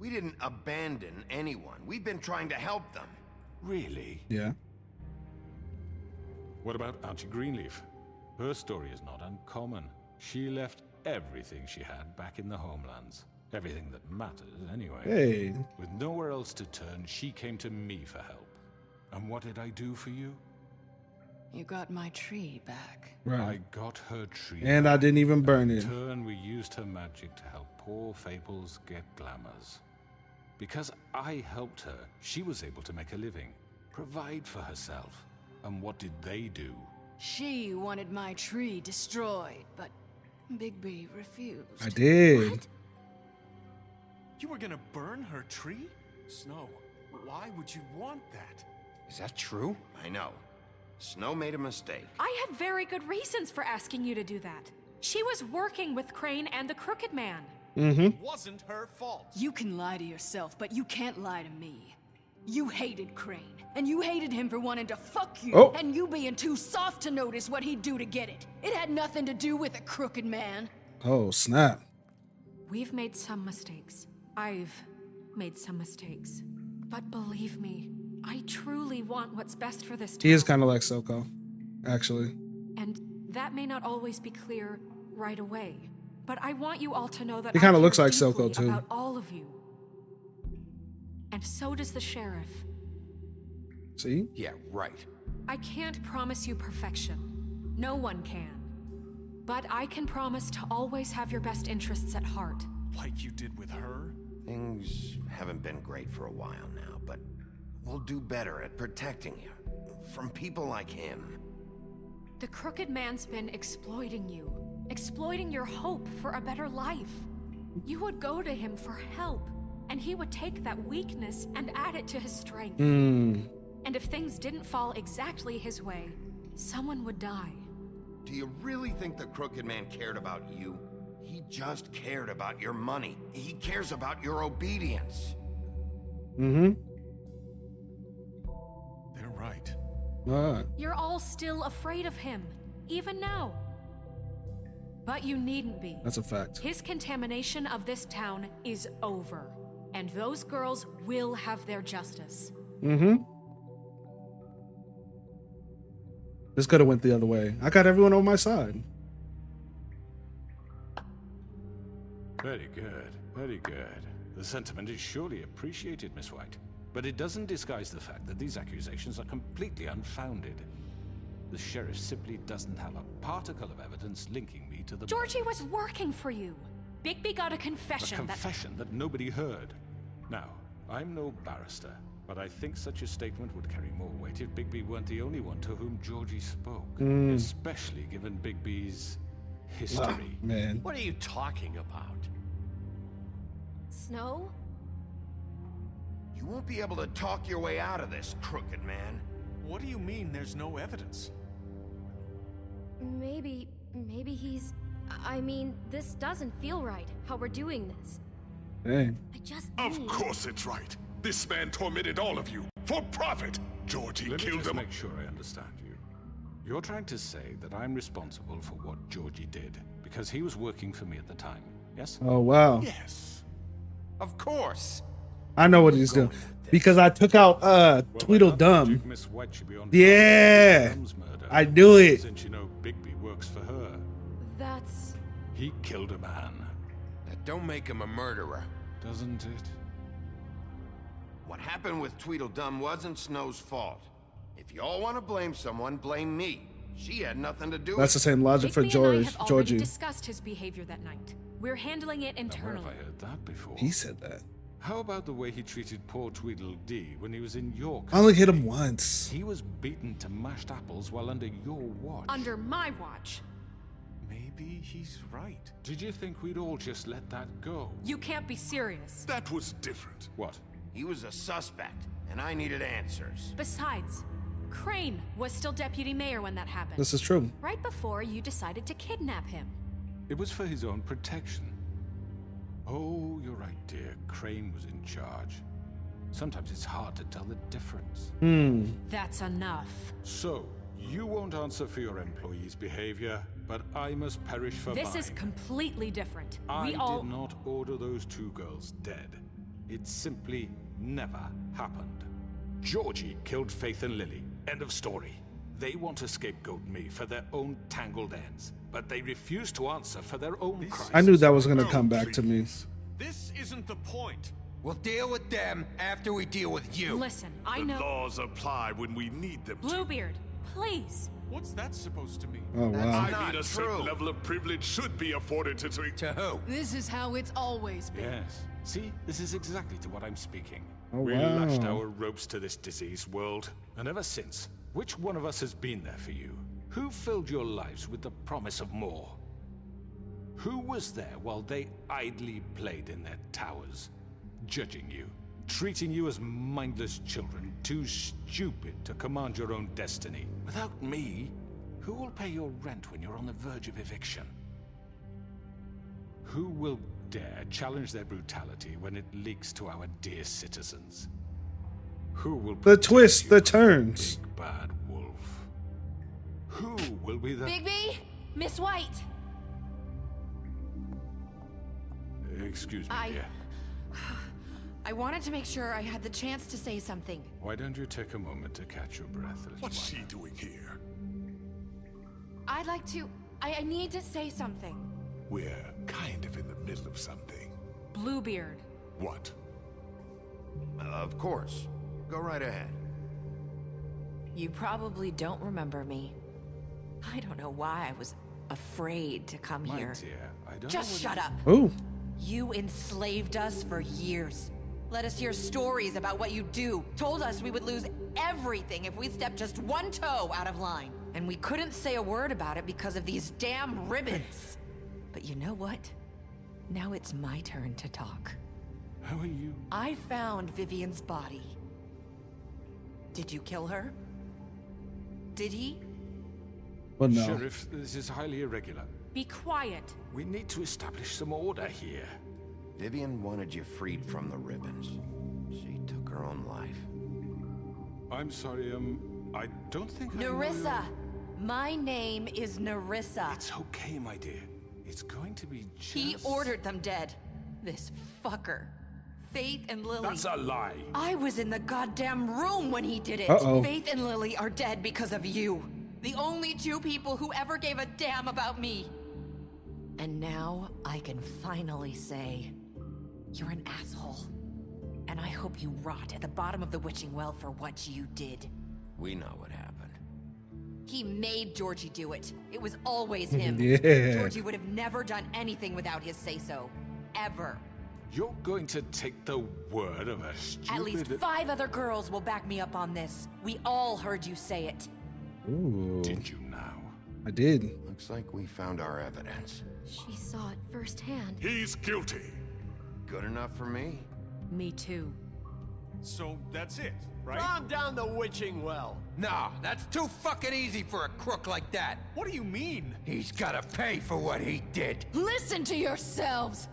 We didn't abandon anyone. We've been trying to help them. Really? Yeah. What about Auntie Greenleaf? Her story is not uncommon. She left everything she had back in the homelands. Everything that matters, anyway. Hey. With nowhere else to turn, she came to me for help. And what did I do for you? You got my tree back. Right. I got her tree And I didn't even burn it. In turn, we used her magic to help poor Fables get glamours. Because I helped her, she was able to make a living, provide for herself. And what did they do? She wanted my tree destroyed, but Bigby refused. I did. What? You were gonna burn her tree? Snow, why would you want that? Is that true? I know. Snow made a mistake. I had very good reasons for asking you to do that. She was working with Crane and the Crooked Man. It wasn't her fault. You can lie to yourself, but you can't lie to me. You hated Crane, and you hated him for wanting to fuck you, and you being too soft to notice what he'd do to get it. It had nothing to do with a Crooked Man. Oh, snap. We've made some mistakes. I've made some mistakes. But believe me, I truly want what's best for this town. He is kind of like Silco, actually. And that may not always be clear right away. But I want you all to know that He kind I of looks care like Silco, deeply too. about all of you. And so does the sheriff. See? Yeah, right. I can't promise you perfection. No one can. But I can promise to always have your best interests at heart. Like you did with her? Things haven't been great for a while now, but we'll do better at protecting you from people like him. The Crooked Man's been exploiting you. Exploiting your hope for a better life. You would go to him for help, and he would take that weakness and add it to his strength. And if things didn't fall exactly his way, someone would die. Do you really think the Crooked Man cared about you? He just cared about your money. He cares about your obedience. Mm-hmm. They're right. You're all still afraid of him, even now. But you needn't be. That's a fact. His contamination of this town is over, and those girls will have their justice. Mm-hmm. This could have went the other way. I got everyone on my side. Very good, very good. The sentiment is surely appreciated, Miss White. But it doesn't disguise the fact that these accusations are completely unfounded. The sheriff simply doesn't have a particle of evidence linking me to the... Georgie was working for you. Bigby got a confession. A confession that nobody heard. Now, I'm no barrister, but I think such a statement would carry more weight if Bigby weren't the only one to whom Georgie spoke. Especially given Bigby's history. Man. What are you talking about? Snow? You won't be able to talk your way out of this, Crooked Man. What do you mean there's no evidence? Maybe he's... I mean, this doesn't feel right, how we're doing this. Hey. I just Of course it's right. This man tormented all of you for profit. Georgie Let me killed just him. make sure I understand you. You're trying to say that I'm responsible for what Georgie did because he was working for me at the time, yes? Oh, wow. Yes. Of course. I know what he's doing. Because I took out Tweedledum. Miss White should be on Yeah. murder, I knew it. Since you know Bigby works for her. That's... He killed a man. That don't make him a murderer. Doesn't it? What happened with Tweedledum wasn't Snow's fault. If y'all want to blame someone, blame me. She had nothing to do with it. That's the same logic for Bigby and I have already Georgie. discussed his behavior that night. We're handling it internally. Where have I heard that before? He said that. How about the way he treated poor Tweedledee when he was in York? I only hit him once. He was beaten to mashed apples while under your watch. Under my watch. Maybe he's right. Did you think we'd all just let that go? You can't be serious. That was different. What? He was a suspect, and I needed answers. Besides, Crane was still deputy mayor when that happened. This is true. Right before you decided to kidnap him. It was for his own protection. Oh, you're right, dear. Crane was in charge. Sometimes it's hard to tell the difference. That's enough. So, you won't answer for your employees' behavior, but I must perish for This mine. is completely different. I We all... did not order those 2 girls dead. It simply never happened. Georgie killed Faith and Lily. End of story. They want to scapegoat me for their own tangled ends, but they refuse to answer for their own crimes. I knew that was going to come back to me. This isn't the point. We'll deal with them after we deal with you. Listen, I The know... laws apply when we need them to. Bluebeard, please. What's that supposed to mean? Oh, wow. I mean, a certain level of privilege should be afforded to who? This is how it's always been. Yes. See, this is exactly to what I'm speaking. Oh, we wow. lashed our ropes to this diseased world, and ever since, which one of us has been there for you? Who filled your lives with the promise of more? Who was there while they idly played in their towers, judging you, treating you as mindless children, too stupid to command your own destiny? Without me, who will pay your rent when you're on the verge of eviction? Who will dare challenge their brutality when it leaks to our dear citizens? Who will The protect twists, you the from turns. Big bad wolf? Who will be the... Bigby, Miss White. Excuse me, dear. I wanted to make sure I had the chance to say something. Why don't you take a moment to catch your breath, little What's one? she doing here? I'd like to... I need to say something. We're kind of in the middle of something. Bluebeard. What? Of course. Go right ahead. You probably don't remember me. I don't know why I was afraid to come My here. dear, I don't Just know shut up. Oh. You enslaved us for years. Let us hear stories about what you do. Told us we would lose everything if we stepped just one toe out of line. And we couldn't say a word about it because of these damn ribbons. But you know what? Now it's my turn to talk. How are you? I found Vivian's body. Did you kill her? Did he? Well, no. Sheriff, this is highly irregular. Be quiet. We need to establish some order here. Vivian wanted you freed from the ribbons. She took her own life. I'm sorry, I don't think I know Nerissa! My name is Nerissa. It's okay, my dear. It's going to be just... He ordered them dead. This fucker. Faith and Lily. That's a lie. I was in the goddamn room when he did it. Uh-oh. Faith and Lily are dead because of you. The only 2 people who ever gave a damn about me. And now I can finally say, you're an asshole. And I hope you rot at the bottom of the witching well for what you did. We know what happened. He made Georgie do it. It was always him. Yeah. Georgie would have never done anything without his say-so. Ever. You're going to take the word of a stupid... At least 5 other girls will back me up on this. We all heard you say it. Ooh. Did you now? I did. Looks like we found our evidence. She saw it firsthand. He's guilty. Good enough for me? Me too. So that's it, right? Calm down the witching well. Nah, that's too fucking easy for a crook like that. What do you mean? He's gotta pay for what he did. Listen to yourselves!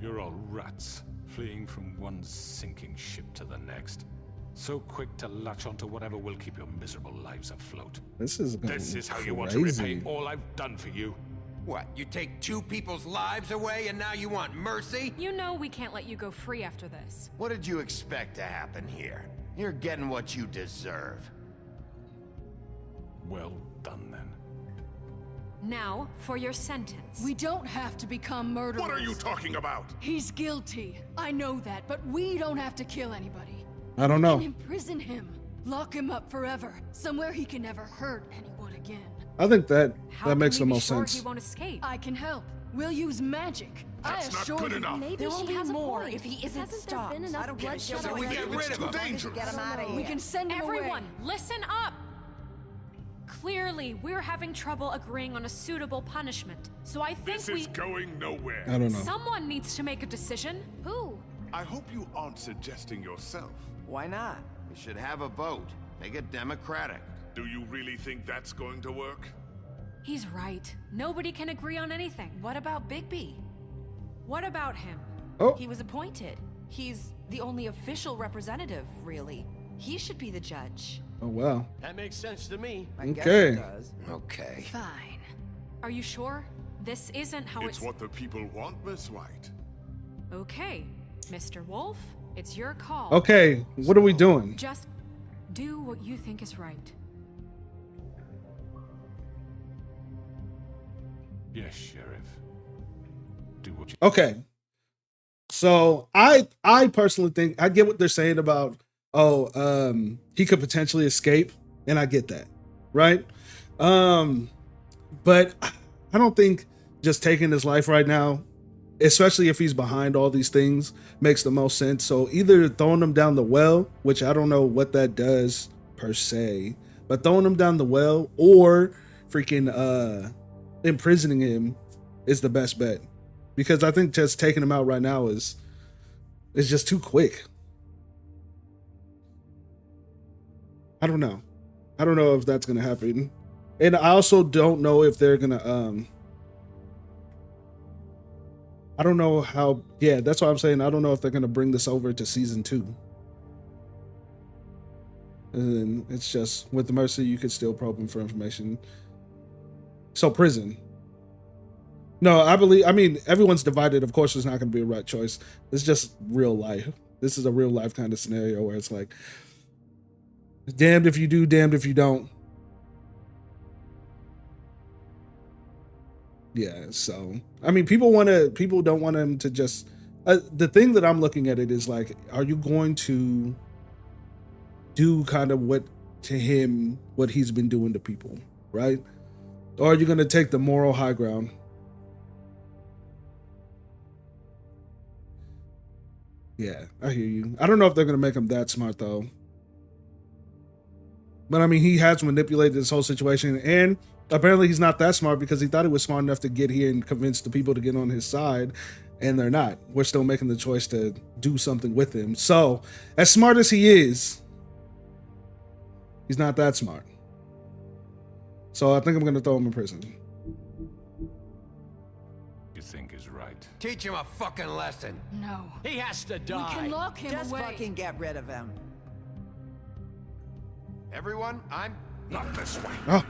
You're all rats, fleeing from one sinking ship to the next. So quick to latch onto whatever will keep your miserable lives afloat. This is how you want to crazy. repay all I've done for you. What, you take 2 people's lives away and now you want mercy? You know we can't let you go free after this. What did you expect to happen here? You're getting what you deserve. Well done, then. Now, for your sentence. We don't have to become murderers. What are you talking about? He's guilty. I know that, but we don't have to kill anybody. I don't know. We can imprison him. Lock him up forever. Somewhere he can never hurt anyone again. I think that How makes can the we be most sure sense. he won't escape? I can help. We'll use magic. That's I not assure good you. enough. Maybe There will she be has a more point. if he isn't Hasn't stopped. there been enough I don't get it. bloodshed So we already? get rid of him. Dangerous. Get him out of here. We can send him Everyone, away. listen up! Clearly, we're having trouble agreeing on a suitable punishment. So I think This is going nowhere. I don't know. Someone needs to make a decision. Who? I hope you aren't suggesting yourself. Why not? We should have a vote. Make it democratic. Do you really think that's going to work? He's right. Nobody can agree on anything. What about Bigby? What about him? Oh. He was appointed. He's the only official representative, really. He should be the judge. Oh, wow. That makes sense to me. Okay. Okay. Fine. Are you sure? This isn't how It's what the people want, Miss White. Okay, Mr. Wolf, it's your call. Okay, what are we doing? Just do what you think is right. Yes, Sheriff. Do what you... Okay. So I personally think I get what they're saying about he could potentially escape, and I get that, right? But I don't think just taking his life right now, especially if he's behind all these things, makes the most sense. So either throwing him down the well, which I don't know what that does per se, but throwing him down the well or freaking imprisoning him is the best bet. Because I think just taking him out right now is just too quick. I don't know. I don't know if that's gonna happen. And I also don't know if they're gonna I don't know how, yeah, that's what I'm saying. I don't know if they're gonna bring this over to season 2. And then it's just with the Mercy, you could still probe him for information. So prison. No, I mean, everyone's divided. Of course, it's not going to be a right choice. It's just real life. This is a real life kind of scenario where it's like, damned if you do, damned if you don't. Yeah, so, I mean, people don't want him to just, the thing that I'm looking at it is like, are you going to do kind of what he's been doing to people, right? Or are you going to take the moral high ground? Yeah, I hear you. I don't know if they're going to make him that smart, though. But, I mean, he has manipulated this whole situation. And apparently he's not that smart because he thought he was smart enough to get here and convince the people to get on his side. And they're not. We're still making the choice to do something with him. So, as smart as he is, he's not that smart. So, I think I'm going to throw him in prison. You think is right. Teach him a fucking lesson. No. He has to die. We can lock him Just away. fucking get rid of him. Everyone, I'm not this way. Oh.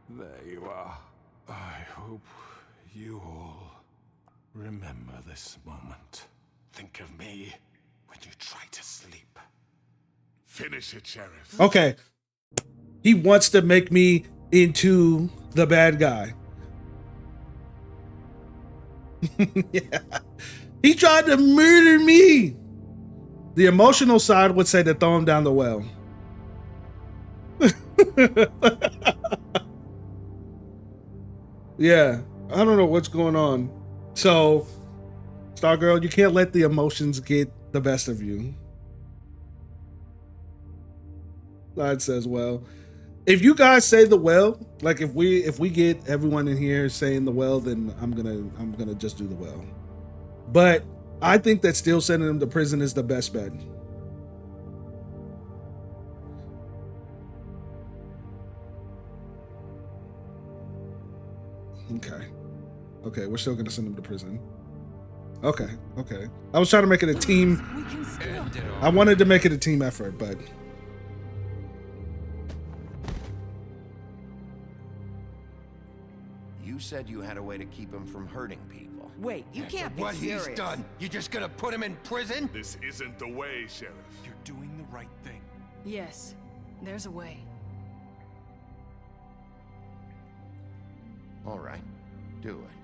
There you are. I hope you all remember this moment. Think of me when you try to sleep. Finish it, Sheriff. Okay. He wants to make me into the bad guy. Yeah. He tried to murder me. The emotional side would say to throw him down the well. Yeah, I don't know what's going on. So, Stargirl, you can't let the emotions get the best of you. Side says, well, if you guys say the well, like if we get everyone in here saying the well, then I'm gonna just do the well. But I think that still sending him to prison is the best bet. Okay, we're still gonna send him to prison. Okay. I was trying to make it a team. I wanted to make it a team effort, but You said you had a way to keep him from hurting people. Wait, you can't be What serious. he's done, you just gonna put him in prison? This isn't the way, Sheriff. You're doing the right thing. Yes, there's a way. All right, do it.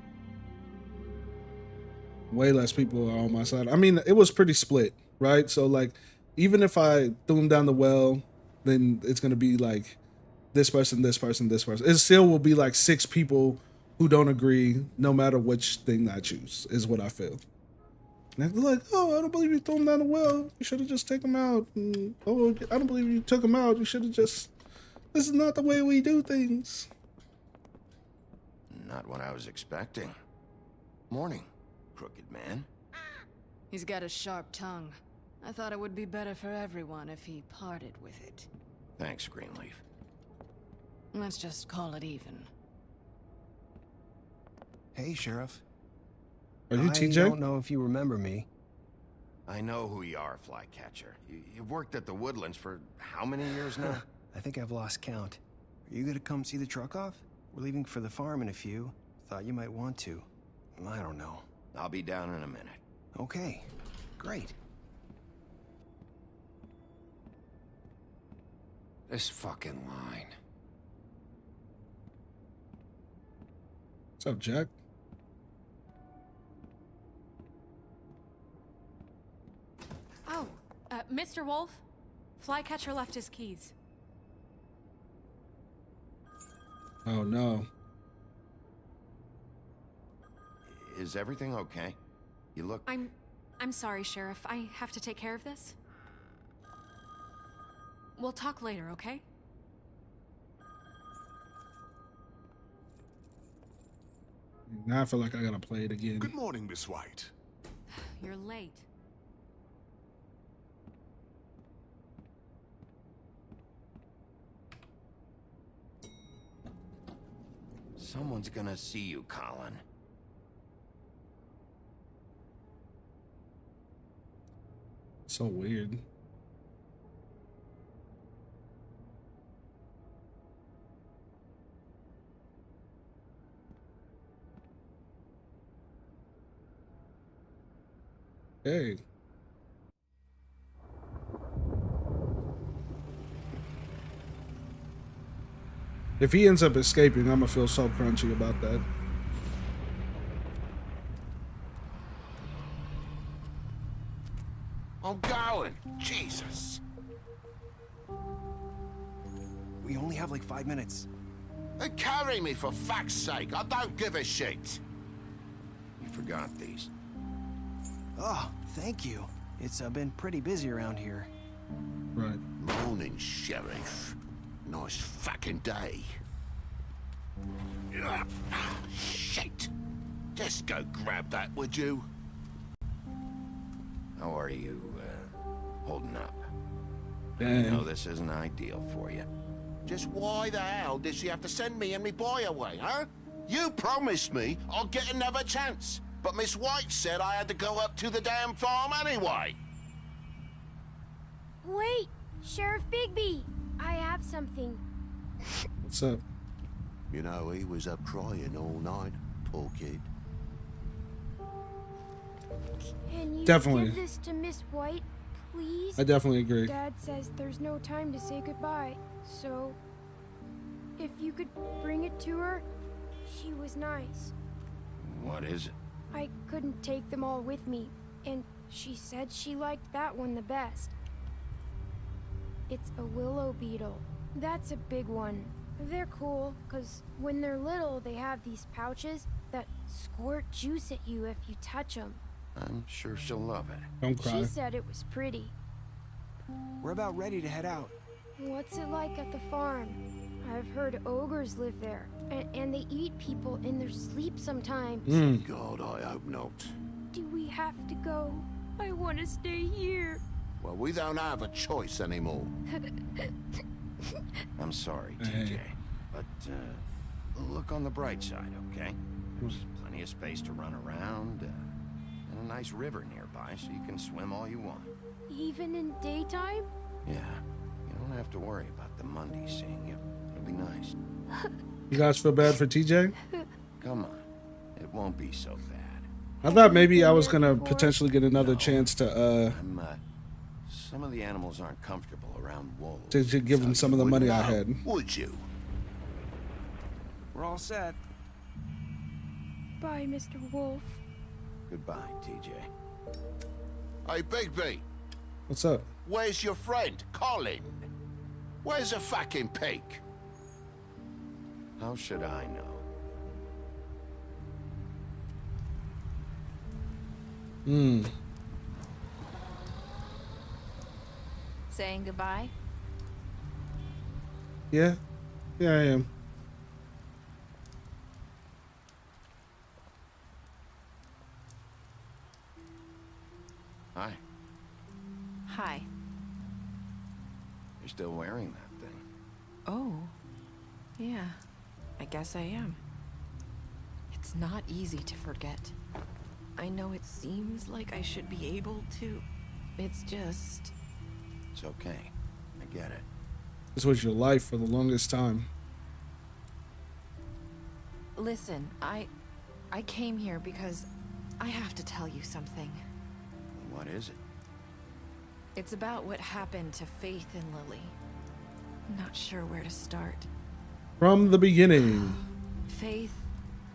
way less people are on my side. I mean, it was pretty split, right? So like, even if I threw him down the well, then it's gonna be like this person, this person, this person. It still will be like 6 people who don't agree, no matter which thing I choose, is what I feel. And they're like, oh, I don't believe you threw him down the well. You should have just taken him out. And, oh, I don't believe you took him out. You should have just... This is not the way we do things. Not what I was expecting. Morning, crooked man. He's got a sharp tongue. I thought it would be better for everyone if he parted with it. Thanks, Greenleaf. Let's just call it even. Hey, Sheriff. Are you TJ? I don't know if you remember me. I know who you are, Flycatcher. You've worked at the Woodlands for how many years now? I think I've lost count. Are you gonna come see the truck off? We're leaving for the farm in a few. Thought you might want to. I don't know. I'll be down in a minute. Okay, great. This fucking line. What's up, Jack? Oh, Mr. Wolf? Flycatcher left his keys. Oh, no. Is everything okay? You look... I'm sorry, Sheriff. I have to take care of this. We'll talk later, okay? Now I feel like I gotta play it again. Good morning, Miss White. You're late. Someone's gonna see you, Colin. So weird. Hey. If he ends up escaping, I'm gonna feel so crunchy about that. I'm going. Jesus. We only have like 5 minutes. They carry me for fuck's sake. I don't give a shit. You forgot these. Oh, thank you. It's been pretty busy around here. Right. Morning, Sheriff. Nice fucking day. Shit. Just go grab that, would you? How are you, holding up? Dang. I know this isn't ideal for you. Just why the hell did she have to send me and me boy away, huh? You promised me I'd get another chance, but Miss White said I had to go up to the damn farm anyway. Wait, Sheriff Bigby, I have something. What's up? You know, he was up crying all night, poor kid. Can you Definitely. give this to Miss White, please? I definitely agree. Dad says there's no time to say goodbye, so if you could bring it to her, she was nice. What is it? I couldn't take them all with me, and she said she liked that one the best. It's a willow beetle. That's a big one. They're cool, because when they're little, they have these pouches that squirt juice at you if you touch them. I'm sure she'll love it. Don't cry. She said it was pretty. We're about ready to head out. What's it like at the farm? I've heard ogres live there, and they eat people in their sleep sometimes. God, I hope not. Do we have to go? I want to stay here. Well, we don't have a choice anymore. I'm sorry, TJ, but look on the bright side, okay? There's plenty of space to run around, and a nice river nearby, so you can swim all you want. Even in daytime? Yeah, you don't have to worry about the Mundies seeing you. It'll be nice. You guys feel bad for TJ? Come on, it won't be so bad. I thought maybe I was gonna potentially get another chance to Some of the animals aren't comfortable around wolves. to give them some of the money I had. Would you? We're all set. Bye, Mr. Wolf. Goodbye, TJ. Hey, Bigby. What's up? Where's your friend, Colin? Where's the fucking pig? How should I know? Saying goodbye? Yeah. Yeah, I am. Hi. Hi. You're still wearing that thing. Oh. Yeah. I guess I am. It's not easy to forget. I know it seems like I should be able to. It's just... It's okay. I get it. This was your life for the longest time. Listen, I came here because I have to tell you something. What is it? It's about what happened to Faith and Lily. I'm not sure where to start. From the beginning. Faith,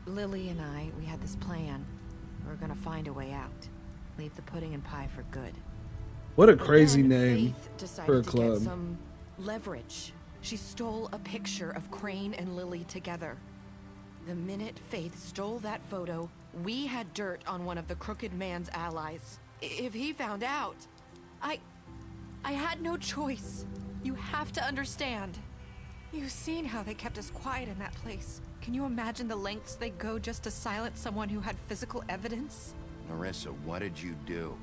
Lily, and I, we had this plan. We were gonna find a way out. Leave the pudding and pie for good. What a But crazy then name Faith decided for a to club. get some leverage. She stole a picture of Crane and Lily together. The minute Faith stole that photo, we had dirt on one of the Crooked Man's allies. If he found out, I had no choice. You have to understand. You've seen how they kept us quiet in that place. Can you imagine the lengths they go just to silence someone who had physical evidence? Nerissa, what did you do?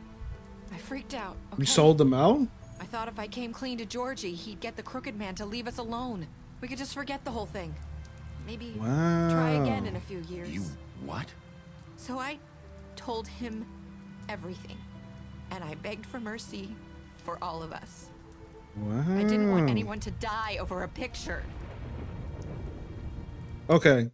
I freaked out. You sold them out? I thought if I came clean to Georgie, he'd get the Crooked Man to leave us alone. We could just forget the whole thing. Maybe try again in a few years. You what? So I told him everything. And I begged for mercy for all of us. Wow. I didn't want anyone to die over a picture. Okay.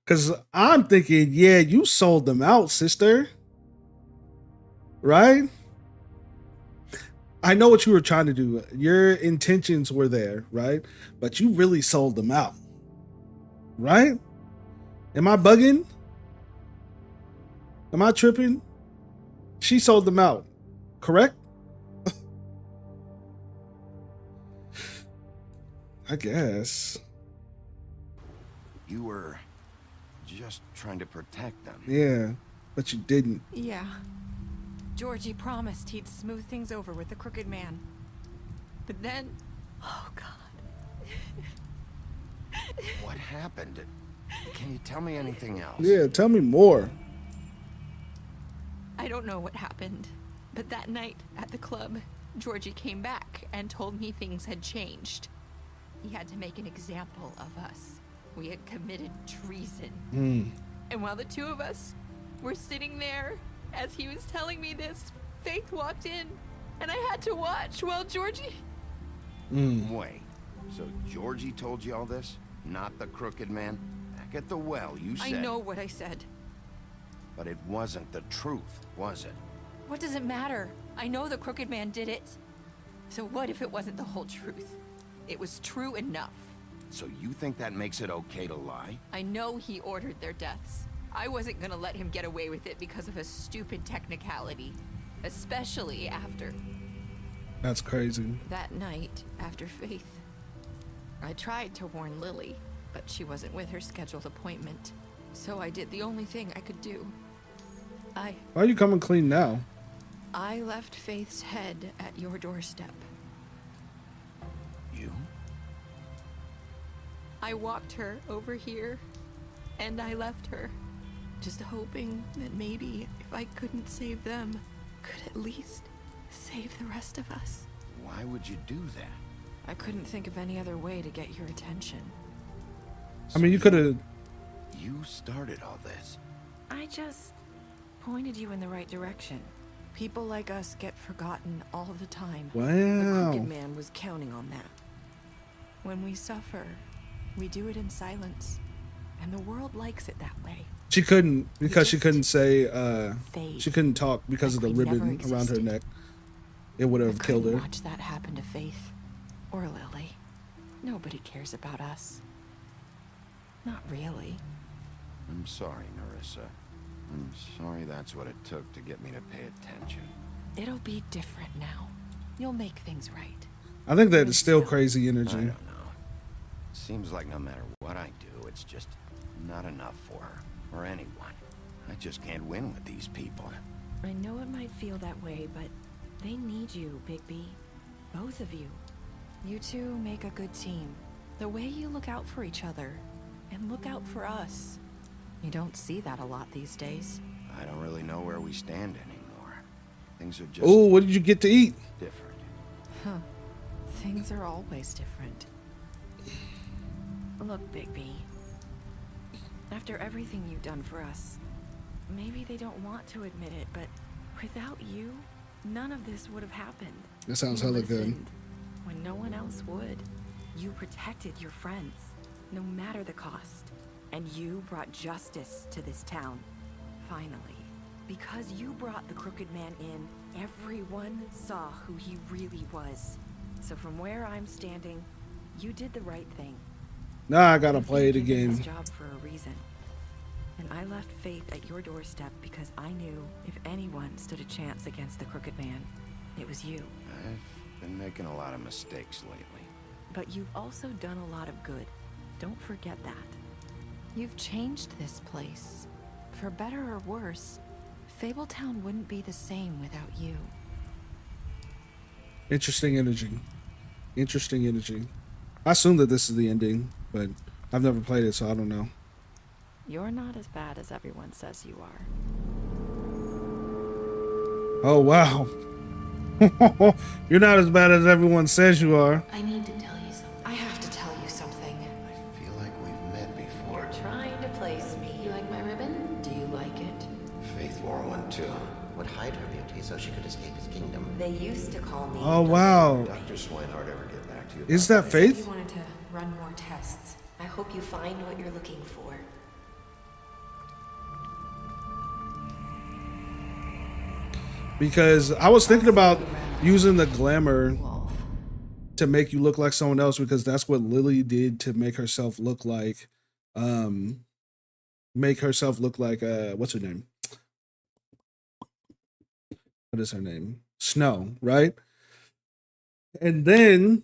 Because I'm thinking, yeah, you sold them out, sister. Right? I know what you were trying to do. Your intentions were there, right? But you really sold them out. Right? Am I bugging? Am I tripping? She sold them out. Correct? I guess. You were just trying to protect them. Yeah, but you didn't. Yeah. Georgie promised he'd smooth things over with the Crooked Man. But then... Oh, God. What happened? Can you tell me anything else? Yeah, tell me more. I don't know what happened, but that night at the club, Georgie came back and told me things had changed. He had to make an example of us. We had committed treason. And while the two of us were sitting there, as he was telling me this, Faith walked in, and I had to watch while Georgie... Wait, so Georgie told you all this? Not the Crooked Man? Back at the well, you said... I know what I said. But it wasn't the truth, was it? What does it matter? I know the Crooked Man did it. So what if it wasn't the whole truth? It was true enough. So you think that makes it okay to lie? I know he ordered their deaths. I wasn't gonna let him get away with it because of a stupid technicality. Especially after... That's crazy. That night, after Faith. I tried to warn Lily, but she wasn't with her scheduled appointment. So I did the only thing I could do. Why are you coming clean now? I left Faith's head at your doorstep. You? I walked her over here, and I left her. Just hoping that maybe if I couldn't save them, could at least save the rest of us. Why would you do that? I couldn't think of any other way to get your attention. I mean, you could have... You started all this. I just pointed you in the right direction. People like us get forgotten all the time. Wow. The Crooked Man was counting on that. When we suffer, we do it in silence. And the world likes it that way. She couldn't, because she couldn't say, she couldn't talk because of the Like we ribbon never around her existed. neck. It would have killed her. Watch that happen to Faith. Or Lily. Nobody cares about us. Not really. I'm sorry, Nerissa. I'm sorry that's what it took to get me to pay attention. It'll be different now. You'll make things right. I think that is still crazy energy. I don't know. Seems like no matter what I do, it's just not enough for her, or anyone. I just can't win with these people. I know it might feel that way, but they need you, Bigby. Both of you. You two make a good team. The way you look out for each other, and look out for us. You don't see that a lot these days. I don't really know where we stand anymore. Things are just... Oh, what did you get to eat? Different. Huh. Things are always different. Look, Bigby. After everything you've done for us, maybe they don't want to admit it, but without you, none of this would have happened. That sounds You hella good. listened when no one else would. You protected your friends, no matter the cost. And you brought justice to this town. Finally. Because you brought the Crooked Man in, everyone saw who he really was. So from where I'm standing, you did the right thing. Now I gotta play it You did this again. job for a reason. And I left Faith at your doorstep because I knew if anyone stood a chance against the Crooked Man, it was you. I've been making a lot of mistakes lately. But you've also done a lot of good. Don't forget that. You've changed this place. For better or worse, Fabletown wouldn't be the same without you. Interesting energy. Interesting energy. I assume that this is the ending, but I've never played it, so I don't know. You're not as bad as everyone says you are. Oh, wow. You're not as bad as everyone says you are. I need to tell you something. I have to tell you something. I feel like we've met before. You're trying to place me. You like my ribbon? Do you like it? Faith wore one too. Would hide her beauty so she could escape his kingdom. They used to call me. Oh, wow. Dr. Swinehart ever get back to you? Is that Faith? You wanted to run more tests. I hope you find what you're looking for. Because I was thinking about using the glamour to make you look like someone else, because that's what Lily did to make herself look like what's her name? What is her name? Snow, right? And then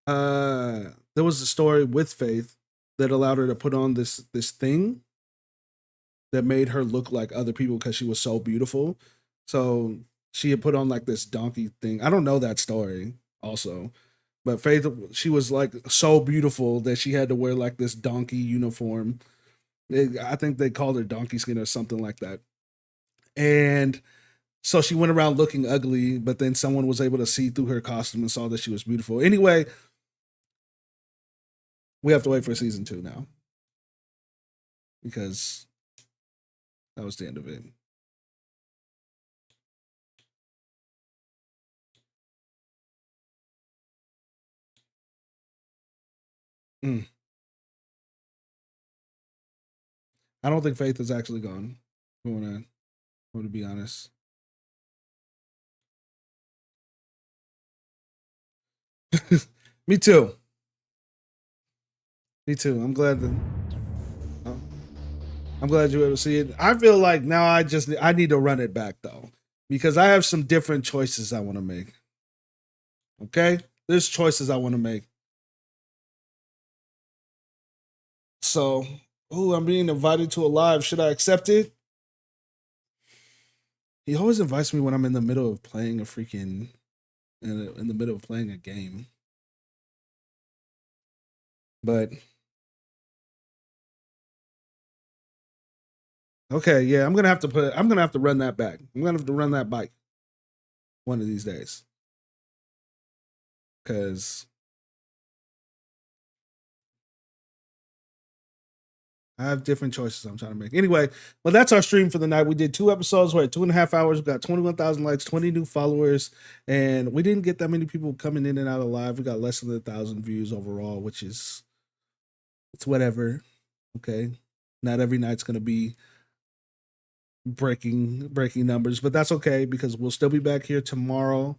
there was a story with Faith that allowed her to put on this thing that made her look like other people because she was so beautiful. So she had put on like this donkey thing. I don't know that story also, but Faith, she was like so beautiful that she had to wear like this donkey uniform. I think they called her donkey skin or something like that. And so she went around looking ugly, but then someone was able to see through her costume and saw that she was beautiful. Anyway, we have to wait for season 2 now, because that was the end of it. I don't think Faith is actually gone. I want to be honest. Me too. Me too. I'm glad that. I'm glad you were able to see it. I feel like now I need to run it back though, because I have some different choices I want to make. Okay, there's choices I want to make. So, I'm being invited to a live. Should I accept it? He always invites me when I'm in the middle of playing a freaking, in the middle of playing a game. But okay, yeah, I'm gonna have to run that back. I'm gonna have to run that bike one of these days, because I have different choices I'm trying to make. Anyway, well, that's our stream for the night. We did 2 episodes. We're at 2.5 hours. We got 21,000 likes, 20 new followers, and we didn't get that many people coming in and out of live. We got less than 1,000 views overall, which is, it's whatever. Okay, not every night's gonna be breaking numbers, but that's okay, because we'll still be back here tomorrow,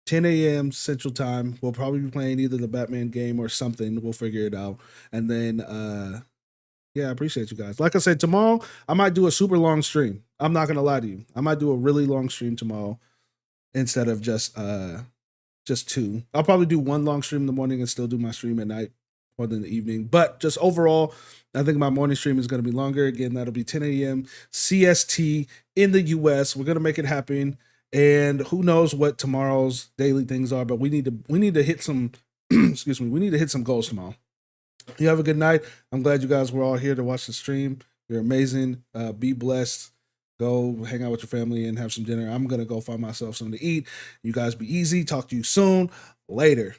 10 a.m. Central Time. We'll probably be playing either the Batman game or something. We'll figure it out, and then yeah, I appreciate you guys. Like I said, tomorrow I might do a super long stream. I'm not gonna lie to you. I might do a really long stream tomorrow instead of just 2. I'll probably do 1 long stream in the morning and still do my stream at night more than the evening. But just overall, I think my morning stream is going to be longer. Again, that'll be 10 a.m. CST in the US. We're going to make it happen. And who knows what tomorrow's daily things are, but we need to hit some excuse me, we need to hit some goals tomorrow. You have a good night. I'm glad you guys were all here to watch the stream. You're amazing. Be blessed. Go hang out with your family and have some dinner. I'm going to go find myself something to eat. You guys be easy. Talk to you soon. Later.